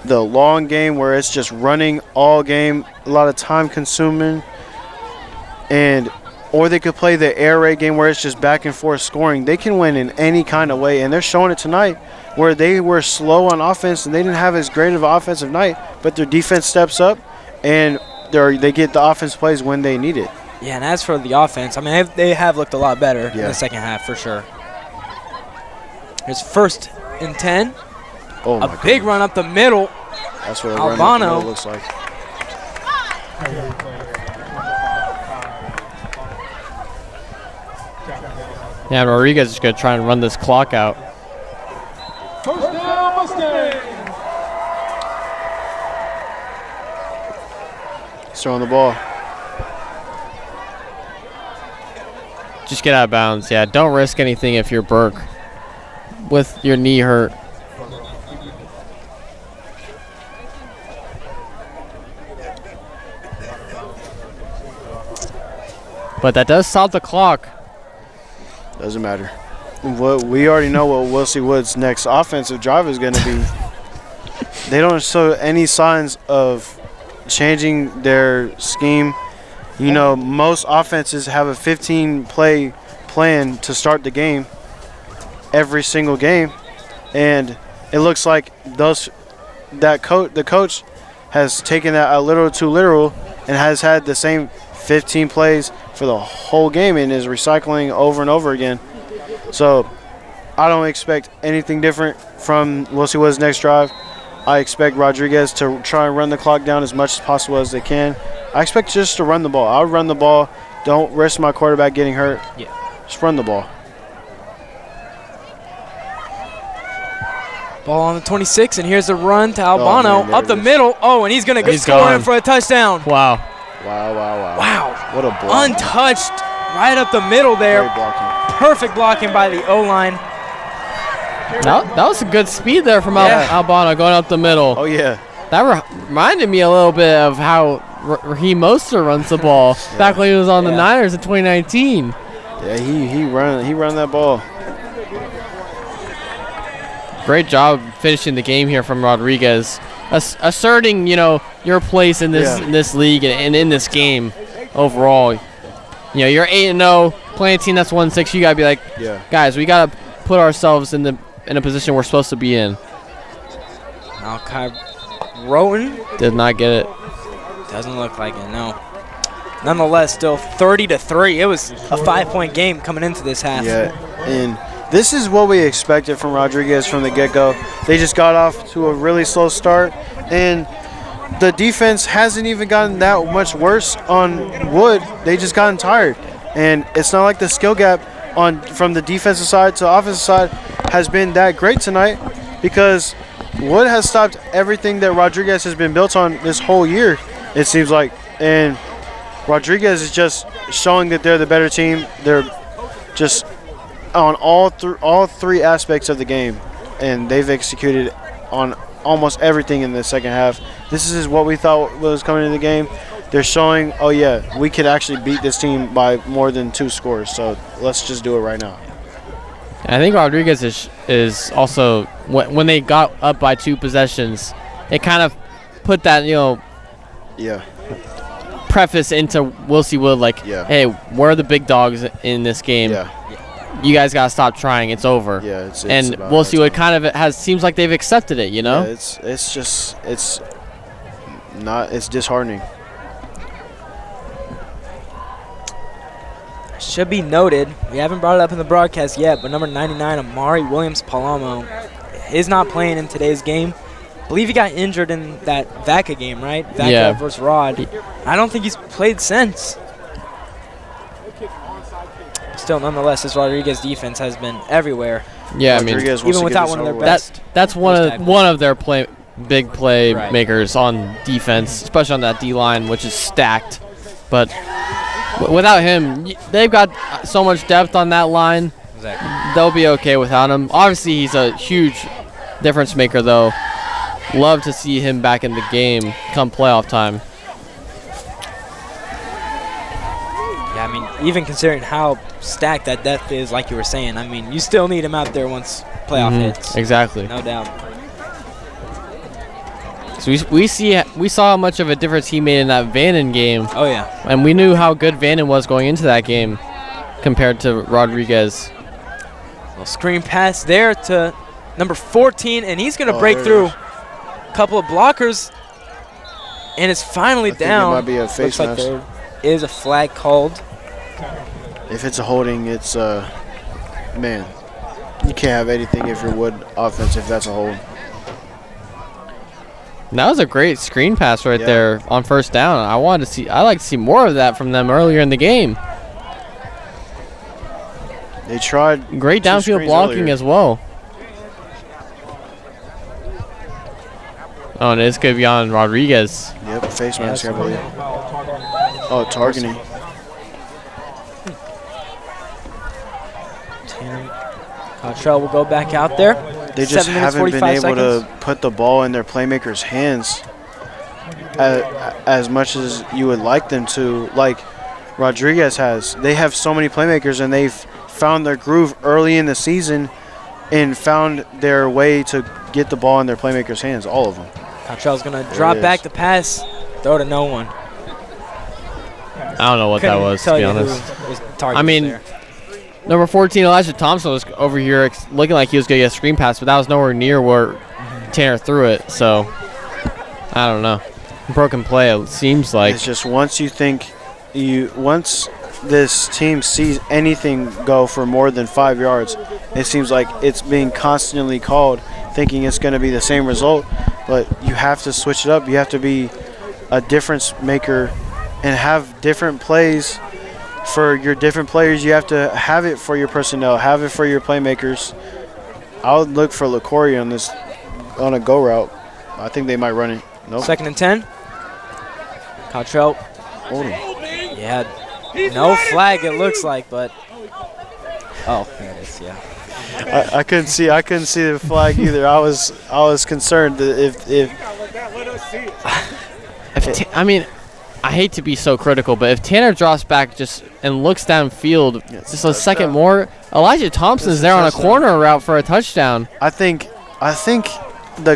the long game where it's just running all game, a lot of time consuming, or they could play the air raid game where it's just back and forth scoring. They can win in any kind of way, and they're showing it tonight where they were slow on offense and they didn't have as great of an offensive night, but their defense steps up and they get the offense plays when they need it. Yeah, and as for the offense, I mean, they have looked a lot better in the second half for sure. Here's 1st and 10. Oh, a big run up the middle. That's what a Albano run up the middle looks like. Yeah, Rodriguez is going to try and run this clock out. First down, Mustangs. He's throwing the ball. Just get out of bounds. Yeah, don't risk anything if you're Burke with your knee hurt. But that does stop the clock. Doesn't matter. We already know what Wilsey Wood's next offensive drive is going to be. They don't show any signs of changing their scheme. You know, most offenses have a 15-play plan to start the game every single game, and it looks like the coach has taken that a little too literal and has had the same 15 plays for the whole game and is recycling over and over again. So I don't expect anything different from Wilsey Wood's next drive. I expect Rodriguez to try and run the clock down as much as possible as they can. I expect just to run the ball. I'll run the ball. Don't risk my quarterback getting hurt. Yeah. Just run the ball. Ball on the 26, and here's a run to Albano up the middle. Oh, and he's going to score gone. in for a touchdown. Wow. Wow. What a block. Untouched right up the middle there. Great blocking. Perfect blocking by the O-line. That was a good speed there from Albano going up the middle. Oh, yeah. That reminded me a little bit of how Raheem Mostert runs the ball back when he was on the Niners in 2019. Yeah, he ran that ball. Great job finishing the game here from Rodriguez, asserting your place in this league and in this game overall. You're 8-0, playing a team that's 1-6. You gotta be like, guys, we gotta put ourselves in a position we're supposed to be in. Malachi Roten did not get it. Doesn't look like it, no. Nonetheless, still 30-3. It was a 5-point game coming into this half. Yeah, and this is what we expected from Rodriguez from the get-go. They just got off to a really slow start, and the defense hasn't even gotten that much worse on Wood. They just gotten tired, and it's not like the skill gap from the defensive side to the offensive side has been that great tonight, because Wood has stopped everything that Rodriguez has been built on this whole year, it seems like. And Rodriguez is just showing that they're the better team. They're just on all three aspects of the game, and they've executed on almost everything in the second half. This is what we thought was coming into the game. They're showing, oh yeah, we could actually beat this team by more than 2 scores, so let's just do it right now. I think Rodriguez is also, when they got up by 2 possessions, it kind of put that, preface into Wilsey Wood, like, hey, we're the big dogs in this game. You guys got to stop trying. It's over. Yeah, it's and Wilsey Wood kind of seems like they've accepted it, Yeah, it's disheartening. Should be noted, we haven't brought it up in the broadcast yet, but number 99, Amari Williams-Palomo, is not playing in today's game. I believe he got injured in that VACA game, right? VACA versus Rod. I don't think he's played since. Still, nonetheless, this Rodriguez defense has been everywhere. Yeah, I mean, even without one of their best. That's one of their big play makers on defense, especially on that D-line, which is stacked. But without him, they've got so much depth on that line. Exactly. They'll be okay without him. Obviously, he's a huge difference maker, though. Love to see him back in the game come playoff time. Yeah, I mean, even considering how stacked that depth is, like you were saying, I mean, you still need him out there once playoff hits. Exactly. No doubt. So we saw how much of a difference he made in that Vannon game. Oh, yeah. And we knew how good Vannon was going into that game compared to Rodriguez. Well, screen pass there to number 14, and he's going to break through a couple of blockers, and it's finally down. It might be a face mask. There is a flag called. If it's a holding, it's man, you can't have anything if you're Wood offense if that's a hold. That was a great screen pass right there on first down. I like to see more of that from them earlier in the game. They tried great downfield blocking as well. Oh, and it's going to be on Rodriguez. Yep, face mask, I believe. Oh, targeting. Cottrell will go back out there. They just haven't been able to put the ball in their playmakers' hands as much as you would like them to, like Rodriguez has. They have so many playmakers, and they've found their groove early in the season and found their way to get the ball in their playmakers' hands, all of them. Cottrell's going to drop back the pass, throw to no one. I don't know what that was, to be honest. I mean, there. Number 14, Elijah Thompson, was over here looking like he was going to get a screen pass, but that was nowhere near where Tanner threw it. So, I don't know. Broken play, it seems like. It's just once this team sees anything go for more than 5 yards, it seems like it's being constantly called, thinking it's going to be the same result. But you have to switch it up. You have to be a difference maker and have different plays for your different players. You have to have it for your personnel, have it for your playmakers. I would look for LaCory on a go route. I think they might run it. Nope. 2nd and 10. Cottrell. Hold him. Yeah, no flag it looks like, but oh, there it is. Yeah. I couldn't see the flag either. I was concerned that I mean, I hate to be so critical, but if Tanner drops back just and looks downfield just a second more, Elijah Thompson's there on a corner route for a touchdown. I think the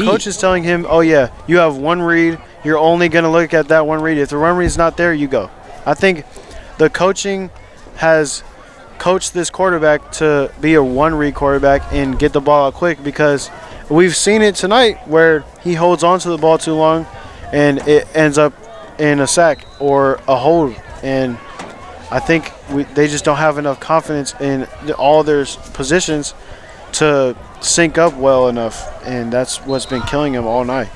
coach is telling him, oh yeah, you have one read. You're only going to look at that one read. If the one read's not there, you go. I think the coaching has coached this quarterback to be a one-read quarterback and get the ball out quick, because we've seen it tonight where he holds on to the ball too long and it ends up in a sack or a hold. And I think they just don't have enough confidence in all their positions to sync up well enough, and that's what's been killing them all night.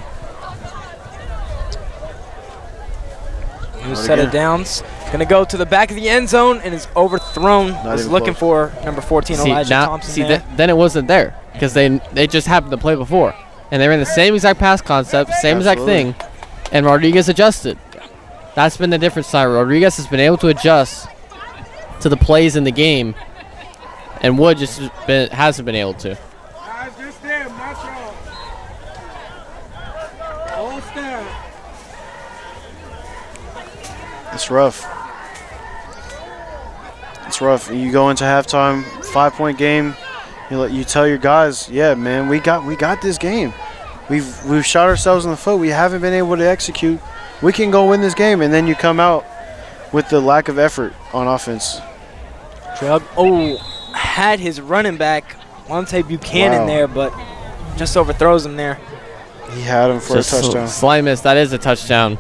New set of downs. Going to go to the back of the end zone and is overthrown. Was looking for number 14, Elijah Thompson. Then it wasn't there because they just happened to play before. And they ran the same exact pass concept, same exact thing, and Rodriguez adjusted. That's been the difference tonight. Rodriguez has been able to adjust to the plays in the game, and Wood just hasn't been able to. It's rough. It's rough. You go into halftime, 5-point game. You tell your guys, yeah, man, we got this game. We've shot ourselves in the foot. We haven't been able to execute. We can go win this game, and then you come out with the lack of effort on offense. Had his running back Monte Buchanan there, but just overthrows him there. He had him for a touchdown. Slight miss. That is a touchdown.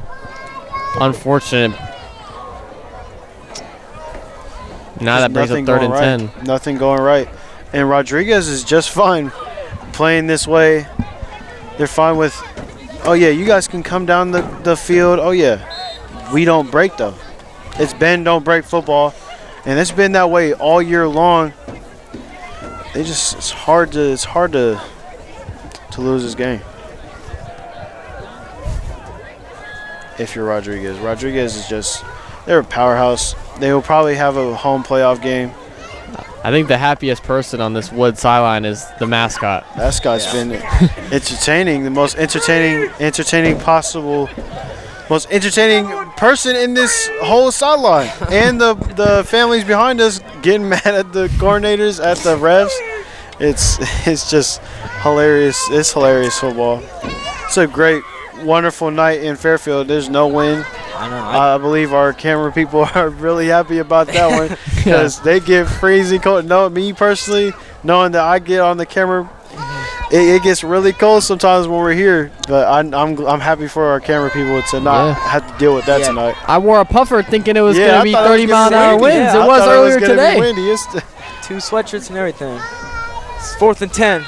Unfortunate. Now that brings up 3rd and 10. Nothing going right. And Rodriguez is just fine playing this way. They're fine with, oh, yeah, you guys can come down the field. Oh, yeah. We don't break, though. It's bend, don't break football. And it's been that way all year long. It's hard to lose this game. If you're Rodriguez. Rodriguez is just, they're a powerhouse. They will probably have a home playoff game. I think the happiest person on this Wood sideline is the mascot. Mascot's been entertaining, the most entertaining possible, most entertaining person in this whole sideline. And the families behind us getting mad at the coordinators, at the refs. It's just hilarious. It's hilarious football. It's a great, wonderful night in Fairfield. There's no wind. I know. I believe our camera people are really happy about that one because they get freezing cold. No, me personally, knowing that I get on the camera, it gets really cold sometimes when we're here. But I'm happy for our camera people to not have to deal with that tonight. I wore a puffer thinking it was going to be 30-mile-an-hour winds. Yeah, it was earlier today. Windy. 2 sweatshirts and everything. It's 4th and 10.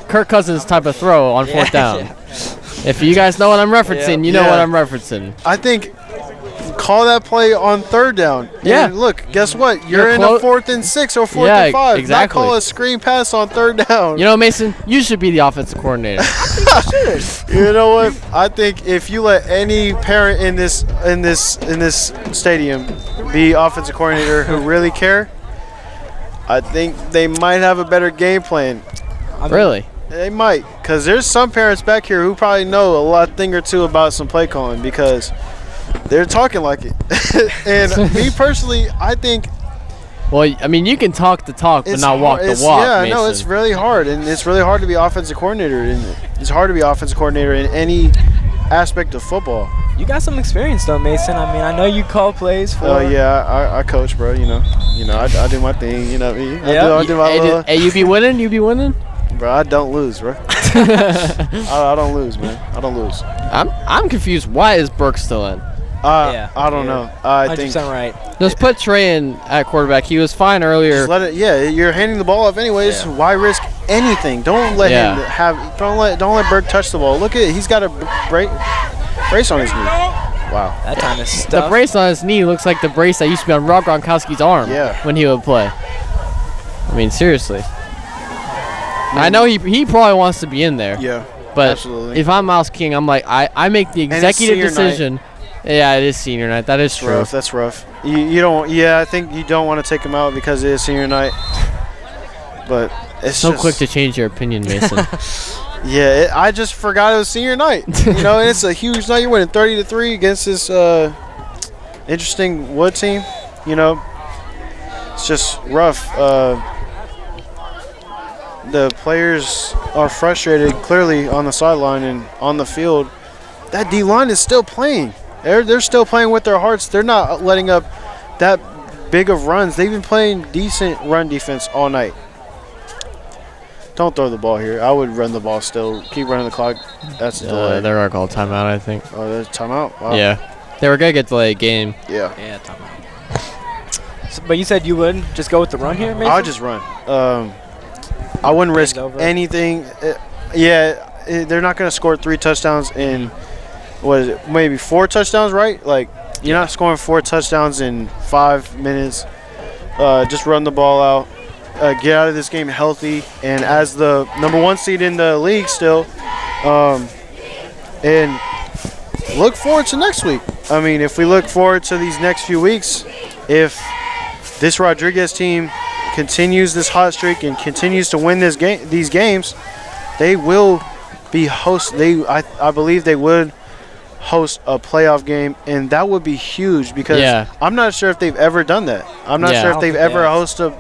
Kirk Cousins type of throw on 4th down. Yeah. If you guys know what I'm referencing, you know what I'm referencing. I think call that play on 3rd down. Yeah. And look, guess what? You're in a 4th and 6 or 4th and 5. Exactly. Not call a screen pass on 3rd down. You know, Mason, you should be the offensive coordinator. You know what? I think if you let any parent in this stadium be offensive coordinator who really care, I think they might have a better game plan. Really? They might, because there's some parents back here who probably know a thing or two about some play calling because they're talking like it. And me personally, I think. Well, I mean, you can talk the talk, but not walk the walk. Yeah, Mason. no, it's really hard, and it's really hard to be offensive coordinator. And it's hard to be offensive coordinator in any aspect of football. You got some experience though, Mason. I mean, I know you call plays for. Oh yeah, I coach, bro. You know, I do my thing. You know me. I do my little. Hey, you be winning. You be winning. Bro, I don't lose, bro. I don't lose, man. I don't lose. I'm confused. Why is Burke still in? I don't know. I think 100% right. Just put Trey in at quarterback. He was fine earlier. Just let it. Yeah, you're handing the ball off anyways. Yeah. Why risk anything? Don't let him have. Don't let Burke touch the ball. Look at it. He's got a brace on his knee. Wow. That time is stuff. The brace on his knee looks like the brace that used to be on Rob Gronkowski's arm. When he would play. I mean, seriously. I know he probably wants to be in there. Yeah. But absolutely. if I'm Mouse King, I'm like I make the executive decision. Night. Yeah, it is senior night. That is true. Rough. That's rough. You don't. Yeah, I think you don't want to take him out because it is senior night. But it's so just quick to change your opinion, Mason. Yeah, I just forgot it was senior night. You know, and it's a huge night. You're winning 30-3 against this interesting Wood team. You know, it's just rough. The players are frustrated clearly on the sideline and on the field. That D-line is still playing. They're still playing with their hearts. They're not letting up that big of runs. They've been playing decent run defense all night. Don't throw the ball here. I would run the ball still. Keep running the clock. That's a delay. They're going to call timeout, I think. Oh, there's timeout? Wow. Yeah. They were going to get delayed game. Yeah. Yeah, timeout. So, but you said you would just go with the run here, Mason? I'll just run. I wouldn't risk anything. They're not going to score 3 touchdowns in, what is it, maybe 4 touchdowns, right? Like, you're not scoring 4 touchdowns in 5 minutes. Just run the ball out. Get out of this game healthy. And as the #1 seed in the league still, and look forward to next week. I mean, if we look forward to these next few weeks, if this Rodriguez team continues this hot streak and continues to win these games, they will be I believe they would host a playoff game, and that would be huge because I'm not sure if they've ever done that. I'm not sure if they've ever hosted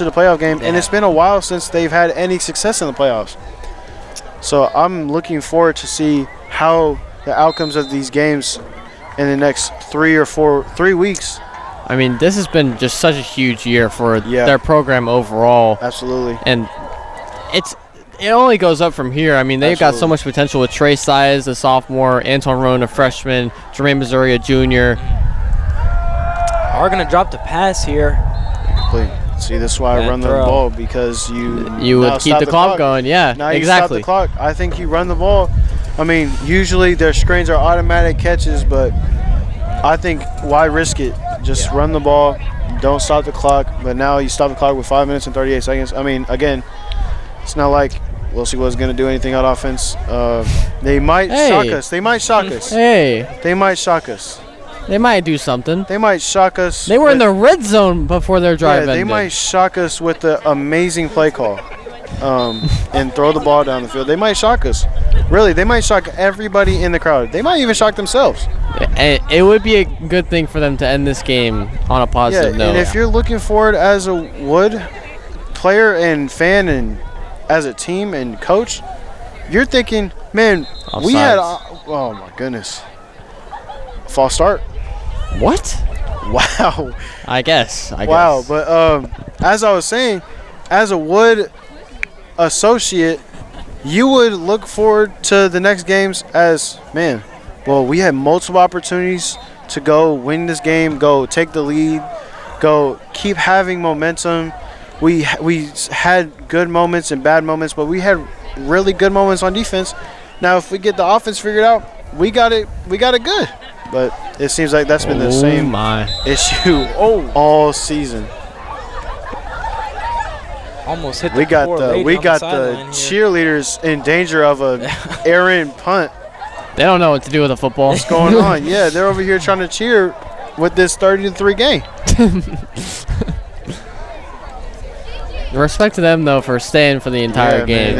a playoff game, and it's been a while since they've had any success in the playoffs. So I'm looking forward to see how the outcomes of these games in the next 3 weeks. I mean, this has been just such a huge year for their program overall. Absolutely. And it only goes up from here. I mean, they've got so much potential with Trey Size, a sophomore, Anton Roan, a freshman, Jermaine Missouri, a junior. Are going to drop the pass here. See, this is why I run the ball, because you would keep the clock going. Yeah, now exactly. You stop the clock. I think you run the ball. I mean, usually their screens are automatic catches, but I think why risk it? Just run the ball. Don't stop the clock. But now you stop the clock with 5 minutes and 38 seconds. I mean, again, it's not like Wilson was going to do anything on offense. They might shock us. They might shock us. They might shock us. They might do something. They might shock us. They were in the red zone before their drive ended. They might shock us with the amazing play call and throw the ball down the field. They might shock us. Really, they might shock everybody in the crowd. They might even shock themselves. It would be a good thing for them to end this game on a positive note. And if you're looking forward as a Wood player and fan and as a team and coach, you're thinking, man, we had, oh my goodness, false start. What? Wow. I guess. Wow, but as I was saying, as a Wood associate, you would look forward to the next games as, man, well, we had multiple opportunities to go win this game, go take the lead, go keep having momentum. We had good moments and bad moments, but we had really good moments on defense. Now, if we get the offense figured out, we got it good. But it seems like that's been the same issue all season. Almost hit the we got the cheerleaders in danger of a errant punt. They don't know what to do with the football. What's going on? Yeah, they're over here trying to cheer with this 30-3 game. Respect to them though for staying for the entire game. Man,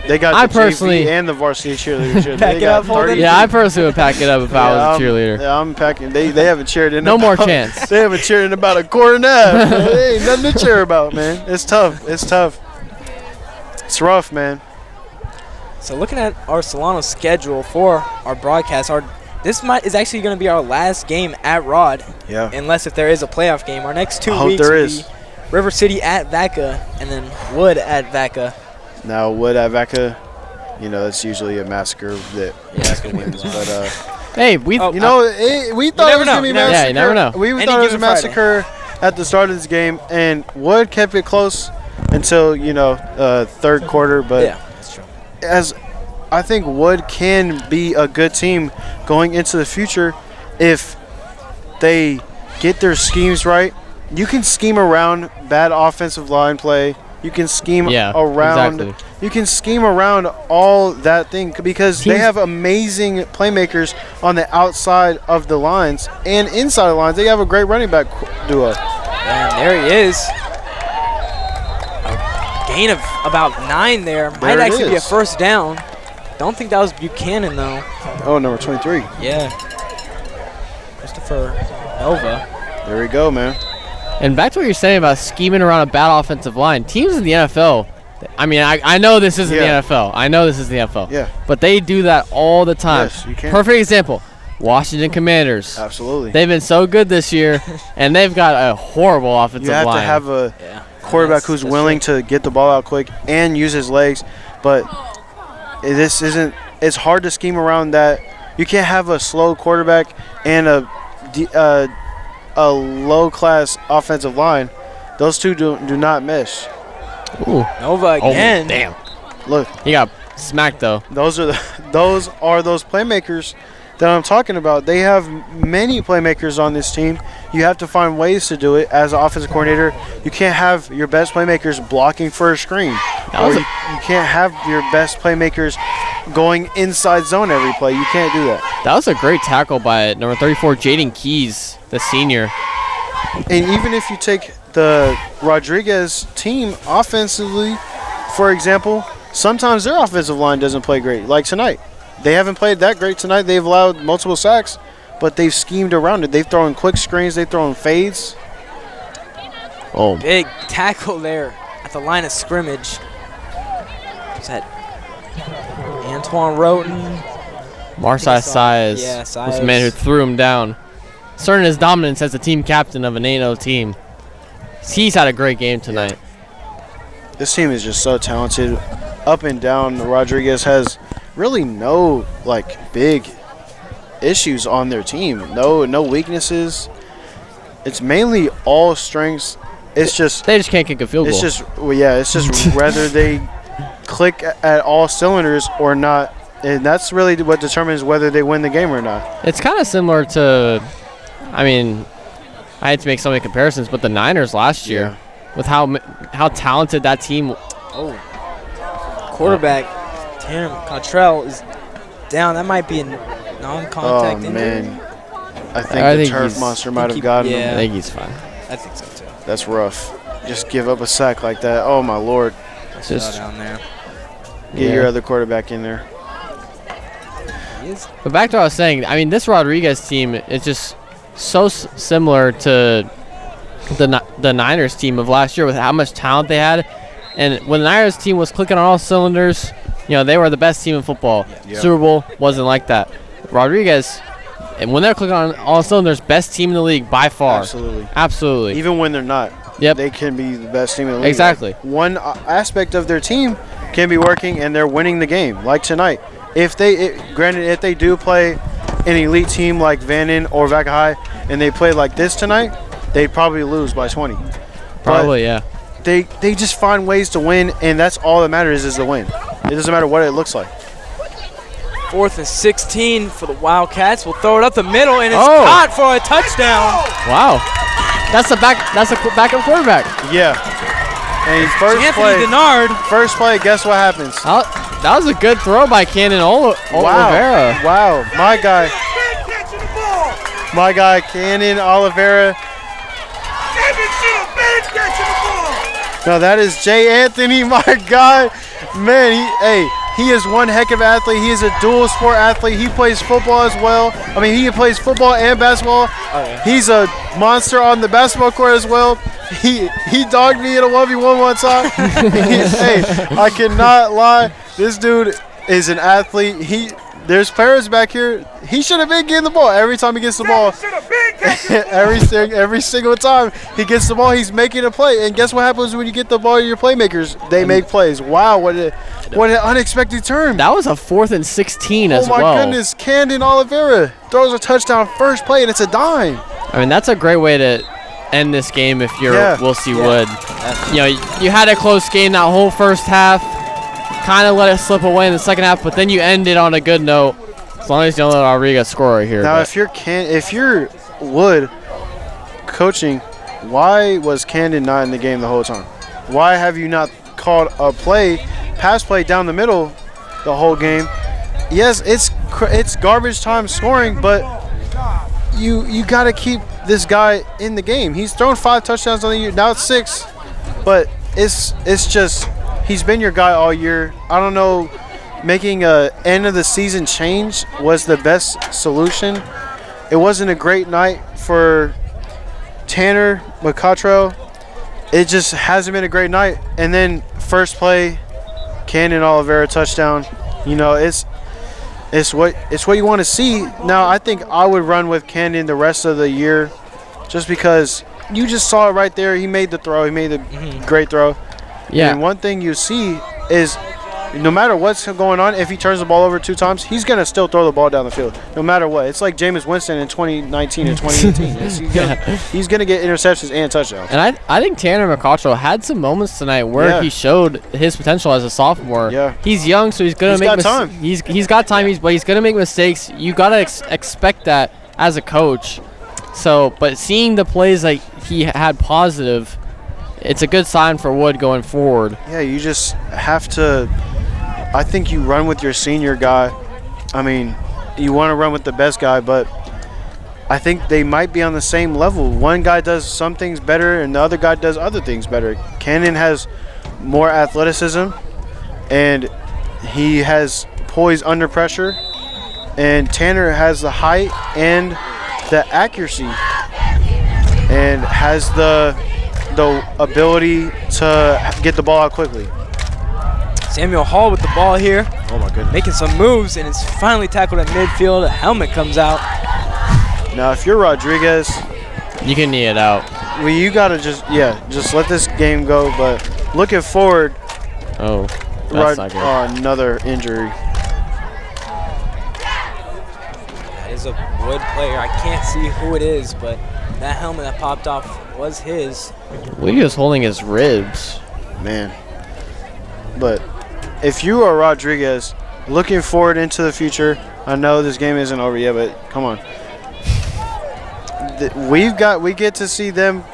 they got I the personally JV and the varsity cheerleaders. Pack it up, yeah, I personally would pack it up if I was a cheerleader. Yeah, I'm packing. They haven't cheered in no more chance. They haven't cheered in about a quarter and a half. There ain't nothing to cheer about, man. It's tough. It's rough, man. So looking at our Solano schedule for our broadcast, this is actually going to be our last game at Rod. Yeah. Unless if there is a playoff game. Our next 2 I hope weeks there will is. be River City at Vaca and then Wood at Vaca. Now Wood at Vaca, it's usually a massacre that Vaca wins. But hey, we we thought it was gonna be a massacre. Yeah, you never know. We thought it was a massacre at the start of this game, and Wood kept it close until third quarter. But yeah, that's true. As I think Wood can be a good team going into the future if they get their schemes right. You can scheme around bad offensive line play. You can scheme around. Exactly. You can scheme around all that thing because they have amazing playmakers on the outside of the lines and inside the lines. They have a great running back duo. And there he is. A gain of about 9 there. Might actually be a first down. Don't think that was Buchanan though. Oh, number 23. Yeah. Christopher Nova. There we go, man. And back to what you're saying about scheming around a bad offensive line. Teams in the NFL, I mean, I know this isn't the NFL. I know this is the NFL. Yeah. But they do that all the time. Yes, you can. Perfect example, Washington Commanders. Absolutely. They've been so good this year, and they've got a horrible offensive line. You have to have a quarterback who's willing to get the ball out quick and use his legs. But this isn't – it's hard to scheme around that. You can't have a slow quarterback and a low-class offensive line. Those two do not mesh. Ooh. Nova again. Oh, damn. Look. He got smacked, though. Those are those playmakers that I'm talking about. They have many playmakers on this team. You have to find ways to do it as an offensive coordinator. You can't have your best playmakers blocking for a screen. You can't have your best playmakers going inside zone every play. You can't do that. That was a great tackle by number 34, Jaden Keys, the senior. And even if you take the Rodriguez team offensively, for example, sometimes their offensive line doesn't play great. Like tonight. They haven't played that great tonight. They've allowed multiple sacks, but they've schemed around it. They've thrown quick screens. They've thrown fades. Oh. Big tackle there at the line of scrimmage. Is that Antoine Roten? Marsai Saez was the man who threw him down. Asserting his dominance as the team captain of an 8-0 team. He's had a great game tonight. This team is just so talented. Up and down, Rodriguez has really no big issues on their team. No weaknesses. It's mainly all strengths. It's just they just can't kick a field goal. It's just whether they click at all cylinders or not, and that's really what determines whether they win the game or not. It's kind of similar to, I mean, I had to make so many comparisons, but the Niners last year with how talented that team. Quarterback Tim Cottrell is down. That might be a non-contact injury. Man, I think the turf monster might have gotten him. I think he's fine. I think so too. That's rough. Just give up a sack like that. Oh my Lord. Just down there. Get your other quarterback in there. But back to what I was saying, I mean, this Rodriguez team is just so similar to the Niners team of last year with how much talent they had. And when the Niners team was clicking on all cylinders, they were the best team in football. Yeah. Super Bowl wasn't like that. Rodriguez, and when they're clicking on all cylinders, best team in the league by far. Absolutely. Even when they're not, they can be the best team in the league. Exactly. One aspect of their team can be working, and they're winning the game, like tonight. If they do play an elite team like Vannon or Vaca High, and they play like this tonight, they'd probably lose by 20. Probably, yeah. They just find ways to win, and that's all that matters is the win. It doesn't matter what it looks like. 4th and 16 for the Wildcats. We'll throw it up the middle, and it's caught for a touchdown. Wow. That's a backup quarterback. Yeah. And first play, guess what happens? That was a good throw by Cannon Oliveira. Wow. My guy, Cannon Oliveira. No, that is Jay Anthony, my guy. Man, he is one heck of an athlete. He is a dual sport athlete. He plays football as well. I mean, he plays football and basketball. He's a monster on the basketball court as well. He dogged me in a 1v1 one time. I cannot lie. This dude is an athlete. There's players back here. He should have been getting the ball every time he gets the ball. every single time he gets the ball, he's making a play. And guess what happens when you get the ball to your playmakers? They make plays. Wow, what an unexpected turn. That was a 4th and 16 as well. Oh my goodness, Cannon Oliveira throws a touchdown first play, and it's a dime. I mean, that's a great way to end this game if you're Wilsey Wood. You had a close game that whole first half. Kind of let it slip away in the second half, but then you end it on a good note. As long as you don't let Rodriguez score right here. Now, if you're Wood coaching, why was Camden not in the game the whole time? Why have you not called a pass play down the middle the whole game? Yes, it's garbage time scoring, but you got to keep this guy in the game. He's thrown 5 touchdowns on the year. Now it's 6, but it's just. He's been your guy all year. I don't know, making a end of the season change was the best solution. It wasn't a great night for Tanner McCottrell. It just hasn't been a great night. And then first play, Cannon Oliveira touchdown. It's what you want to see. Now I think I would run with Cannon the rest of the year, just because you just saw it right there. He made the throw. He made the great throw. Yeah. And one thing you see is no matter what's going on, if he turns the ball over 2 times, he's going to still throw the ball down the field, no matter what. It's like Jameis Winston in 2019 and 2018. He's going to get interceptions and touchdowns. And I think Tanner McCottrell had some moments tonight where he showed his potential as a sophomore. Yeah. He's young, so he's going to make mistakes. He's got time, but he's going to make mistakes. You got to expect that as a coach. So, but seeing the plays like he had positive, it's a good sign for Wood going forward. Yeah, you just have to. I think you run with your senior guy. I mean, you want to run with the best guy, but I think they might be on the same level. One guy does some things better, and the other guy does other things better. Cannon has more athleticism, and he has poise under pressure, and Tanner has the height and the accuracy, and has the ability to get the ball out quickly. Samuel Hall with the ball here. Oh my goodness. Making some moves, and it's finally tackled at midfield. A helmet comes out. Now if you're Rodriguez, you can knee it out. Well, you gotta just let this game go. But looking forward, that's not good. Another injury. That is a Wood player. I can't see who it is, but that helmet that popped off was his. He was holding his ribs. Man. But if you are Rodriguez, looking forward into the future, I know this game isn't over yet, but come on. We get to see them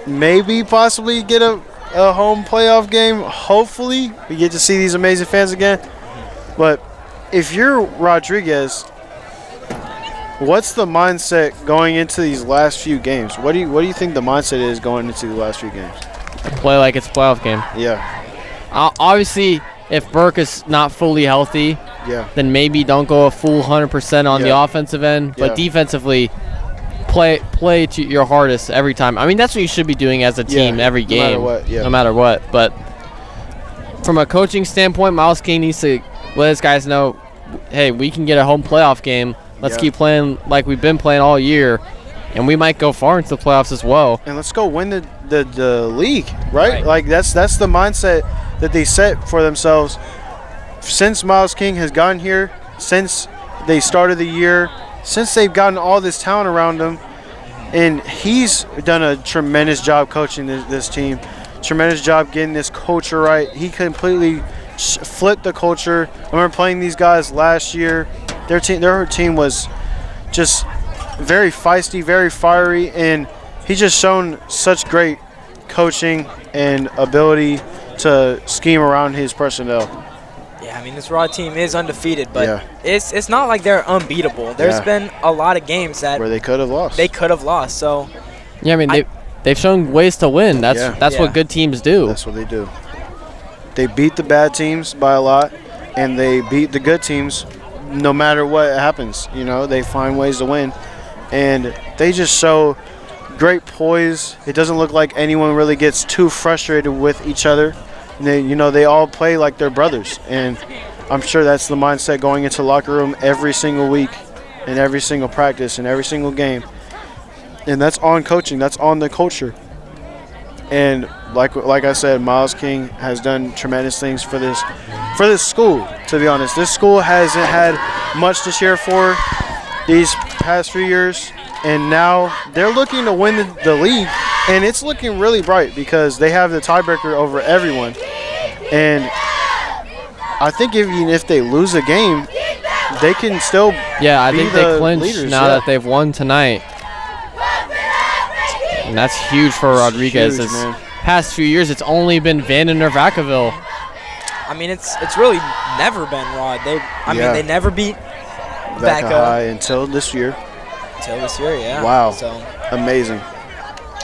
maybe possibly get a home playoff game. Hopefully we get to see these amazing fans again. But if you're Rodriguez, what's the mindset going into these last few games? What do you think the mindset is going into the last few games? Play like it's a playoff game. Yeah. Obviously, if Burke is not fully healthy, then maybe don't go a full 100% on the offensive end. But defensively, play to your hardest every time. I mean, that's what you should be doing as a team every game, no matter what. No matter what. But from a coaching standpoint, Miles King needs to let his guys know, hey, we can get a home playoff game. Let's keep playing like we've been playing all year, and we might go far into the playoffs as well. And let's go win the league, right? Like that's the mindset that they set for themselves since Miles King has gotten here, since they started the year, since they've gotten all this talent around them. And he's done a tremendous job coaching this team, tremendous job getting this culture right. He completely flipped the culture. I remember playing these guys last year. Their team was just very feisty, very fiery, and he's just shown such great coaching and ability to scheme around his personnel. Yeah, I mean, this Raw team is undefeated, but it's not like they're unbeatable. There's been a lot of games that where they could have lost. So yeah, I mean, they've shown ways to win. That's what good teams do. That's what they do. They beat the bad teams by a lot, and they beat the good teams no matter what happens. You know, they find ways to win, and they just show great poise. It doesn't look like anyone really gets too frustrated with each other. They all play like they're brothers, and I'm sure that's the mindset going into the locker room every single week, and every single practice, and every single game. And that's on coaching. That's on the culture. And like I said, Miles King has done tremendous things for this school. To be honest, this school hasn't had much to cheer for these past few years, and now they're looking to win the league, and it's looking really bright because they have the tiebreaker over everyone. And I think even if they lose a game, they can still I think they clinch now that they've won tonight. And that's huge for Rodriguez. Huge, past few years, it's only been Vanden or Vacaville. I mean, it's really never been Rod. They never beat Vaca High until this year. Yeah. Wow. So amazing.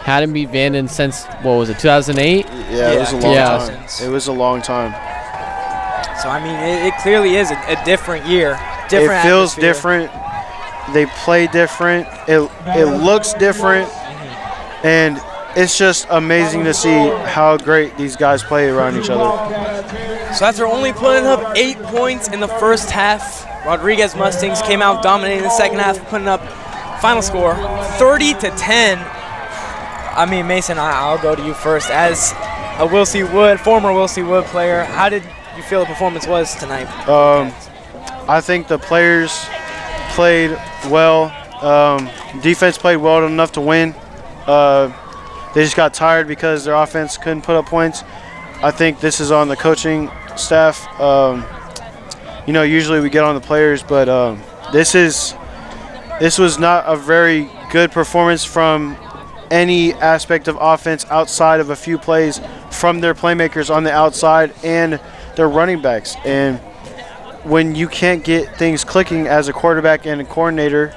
Hadn't beat Vanden since, what was it, 2008? Yeah, it was a long time. It was a long time. So, I mean, it clearly is a different year. It feels different. They play different. It looks different. And it's just amazing to see how great these guys play around each other. So after only putting up 8 points in the first half, Rodriguez Mustangs came out dominating the second half, putting up final score 30-10. I mean, Mason, I'll go to you first. As a former Will C. Wood player, how did you feel the performance was tonight? I think the players played well. Defense played well enough to win. They just got tired because their offense couldn't put up points. I think this is on the coaching staff. Usually we get on the players, but this was not a very good performance from any aspect of offense outside of a few plays from their playmakers on the outside and their running backs. And when you can't get things clicking as a quarterback and a coordinator,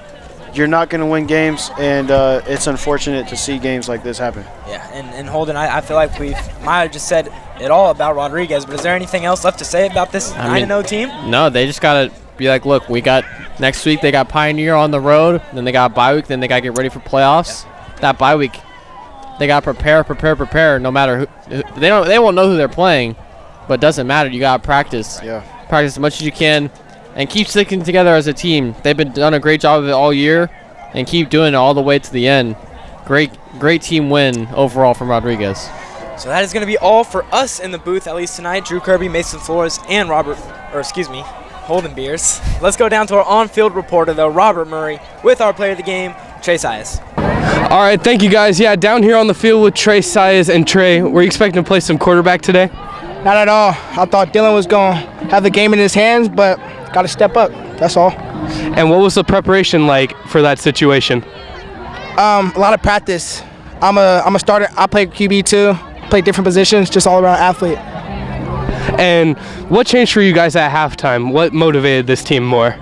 you're not going to win games, and it's unfortunate to see games like this happen. Yeah, and Holden, I feel like we might have just said it all about Rodriguez, but is there anything else left to say about this 9-0 team? No, they just got to be like, look, we got next week they got Pioneer on the road, then they got bye week, then they got to get ready for playoffs. Yeah. That bye week, they got to prepare, no matter who. They won't know who they're playing, but it doesn't matter. You got to practice. Yeah. Practice as much as you can. And keep sticking together as a team. They've done a great job of it all year, and keep doing it all the way to the end. Great team win overall from Rodriguez. So that is going to be all for us in the booth, at least tonight. Drew Kirby, Mason Flores, and Holden Beers. Let's go down to our on-field reporter, though, Robert Murray, with our player of the game, Trey Sias. All right, thank you, guys. Yeah, down here on the field with Trey Sias and Trey. Were you expecting to play some quarterback today? Not at all. I thought Dylan was going to have the game in his hands, but got to step up. That's all. And what was the preparation like for that situation? A lot of practice. I'm a starter. I play QB too. Play different positions, just all around athlete. And what changed for you guys at halftime? What motivated this team more?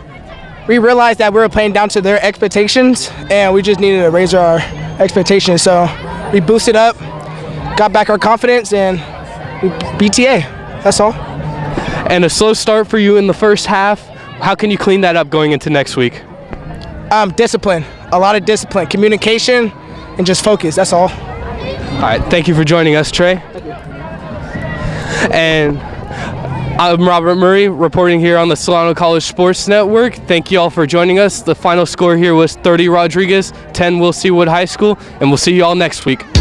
We realized that we were playing down to their expectations, and we just needed to raise our expectations. So we boosted up, got back our confidence, and we BTA. That's all. And a slow start for you in the first half. How can you clean that up going into next week? Discipline. A lot of discipline, communication, and just focus. That's all. All right. Thank you for joining us, Trey. Thank you. And I'm Robert Murray, reporting here on the Solano College Sports Network. Thank you all for joining us. The final score here was 30 Rodriguez, 10 Will Seawood High School, and we'll see you all next week.